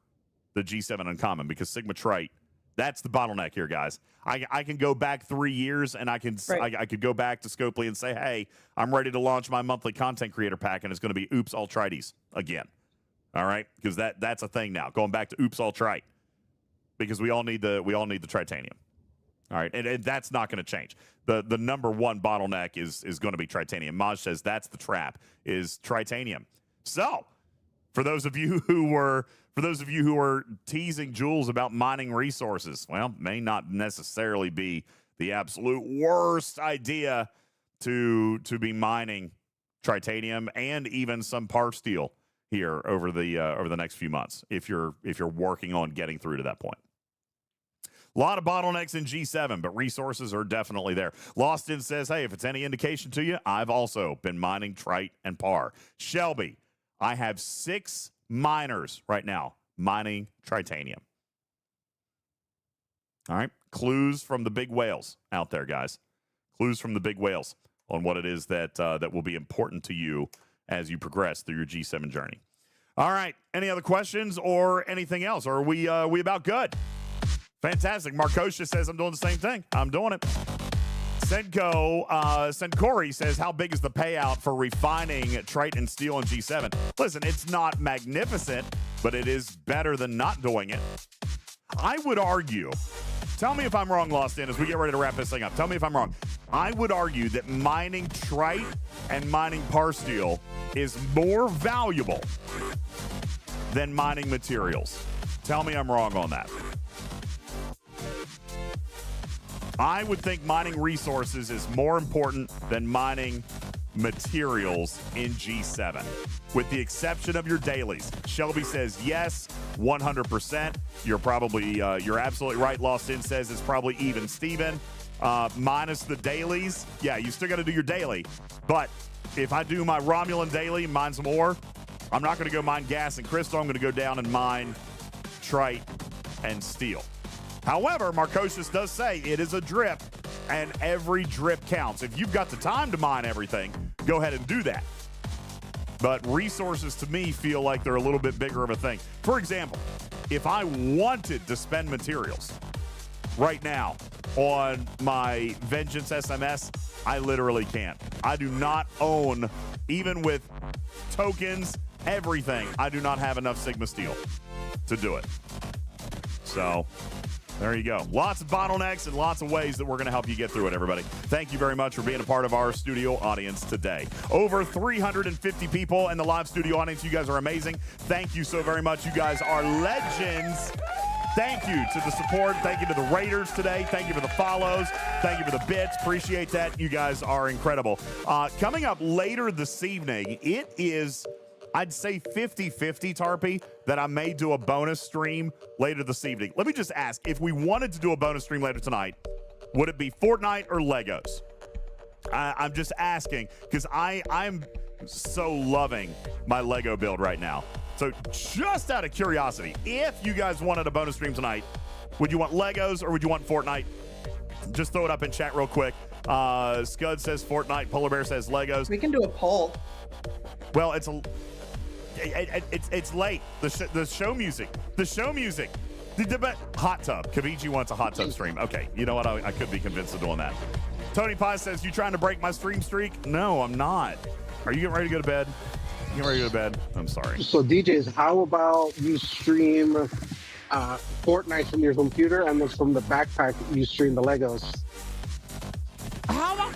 the G7 Uncommon, because Sigma Trite, that's the bottleneck here, guys. I can go back 3 years and I could go back to Scopely and say, hey, I'm ready to launch my monthly content creator pack, and it's going to be Oops All Trites again. All right, because that's a thing now. Going back to Oops All Trite, because we all need the Tritanium. All right, and that's not going to change. The number one bottleneck is going to be Tritanium. Maj says that's the trap, is Tritanium. So, for those of you who were teasing Jules about mining resources, well, may not necessarily be the absolute worst idea to be mining Tritanium and even some par steel here over the next few months if you're working on getting through to that point. A lot of bottlenecks in G7, but resources are definitely there. Lost In says, hey, if it's any indication to you, I've also been mining Trite and Par. Shelby, I have 6 miners right now mining Tritanium. All right, clues from the big whales out there, guys. Clues from the big whales on what it is that will be important to you as you progress through your G7 journey. All right, any other questions or anything else? Or are we about good? Fantastic. Markosha says I'm doing the same thing. I'm doing it. Senkori says, how big is the payout for refining Trite and Steel in G7? Listen, it's not magnificent, but it is better than not doing it. I would argue, tell me if I'm wrong, Lost In, as we get ready to wrap this thing up. Tell me if I'm wrong. I would argue that mining Trite and mining Par Steel is more valuable than mining materials. Tell me I'm wrong on that. I would think mining resources is more important than mining materials in G7, with the exception of your dailies. Shelby says yes, 100%. You're absolutely right. Lost In says it's probably even Steven. Minus the dailies. Yeah, you still got to do your daily. But if I do my Romulan daily, mine some ore, I'm not going to go mine gas and crystal. I'm going to go down and mine Trite and Steel. However, Markosius does say it is a drip, and every drip counts. If you've got the time to mine everything, go ahead and do that. But resources, to me, feel like they're a little bit bigger of a thing. For example, if I wanted to spend materials right now on my Vengeance SMS, I literally can't. I do not own, even with tokens, everything, I do not have enough Sigma Steel to do it. So There you go. Lots of bottlenecks and lots of ways that we're going to help you get through it, everybody. Thank you very much for being a part of our studio audience today. Over 350 people in the live studio audience. You guys are amazing. Thank you so very much. You guys are legends. Thank you to the support. Thank you to the Raiders today. Thank you for the follows. Thank you for the bits. Appreciate that. You guys are incredible. Coming up later this evening, it is, I'd say 50-50, Tarpy, that I may do a bonus stream later this evening. Let me just ask, if we wanted to do a bonus stream later tonight, would it be Fortnite or Legos? I'm just asking because I'm so loving my Lego build right now. So just out of curiosity, if you guys wanted a bonus stream tonight, would you want Legos or would you want Fortnite? Just throw it up in chat real quick. Scud says Fortnite. Polar Bear says Legos. We can do a poll. Well, it's late. The show music. Hot tub. Kavichi wants a hot tub stream. Okay, you know what? I could be convinced of doing that. Tony Pie says, you trying to break my stream streak? No, I'm not. Are you getting ready to go to bed? You getting ready to go to bed? I'm sorry. So DJs, how about you stream Fortnite from your computer, and then from the backpack you stream the Legos?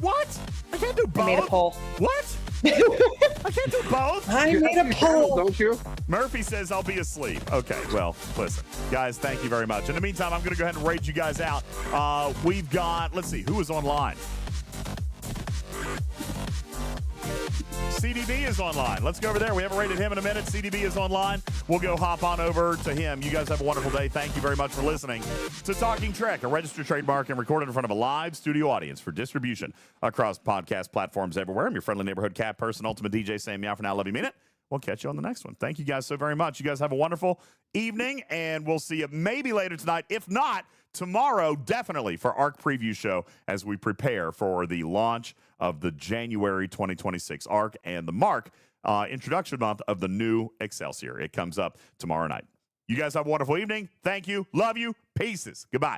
What? I can't do both. I made a poll. What? I can't do both. I made a poll. Don't you? Murphy says I'll be asleep. Okay, well, listen. Guys, thank you very much. In the meantime, I'm going to go ahead and raid you guys out. We've got, let's see, who is online? CDB is online. Let's go over there. We haven't rated him in a minute. CDB is online. We'll go hop on over to him. You guys have a wonderful day. Thank you very much for listening to Talking Trek, a registered trademark and recorded in front of a live studio audience for distribution across podcast platforms everywhere. I'm your friendly neighborhood cat person, UltimatDJz, saying meow for now. Love you, mean it. We'll catch you on the next one. Thank you guys so very much. You guys have a wonderful evening, and we'll see you maybe later tonight. If not, tomorrow, definitely for ARC Preview Show as we prepare for the launch of the January 2026 ARC and the Mark introduction month of the new Excelsior. It comes up tomorrow night. You guys have a wonderful evening. Thank you. Love you. Pieces. Goodbye.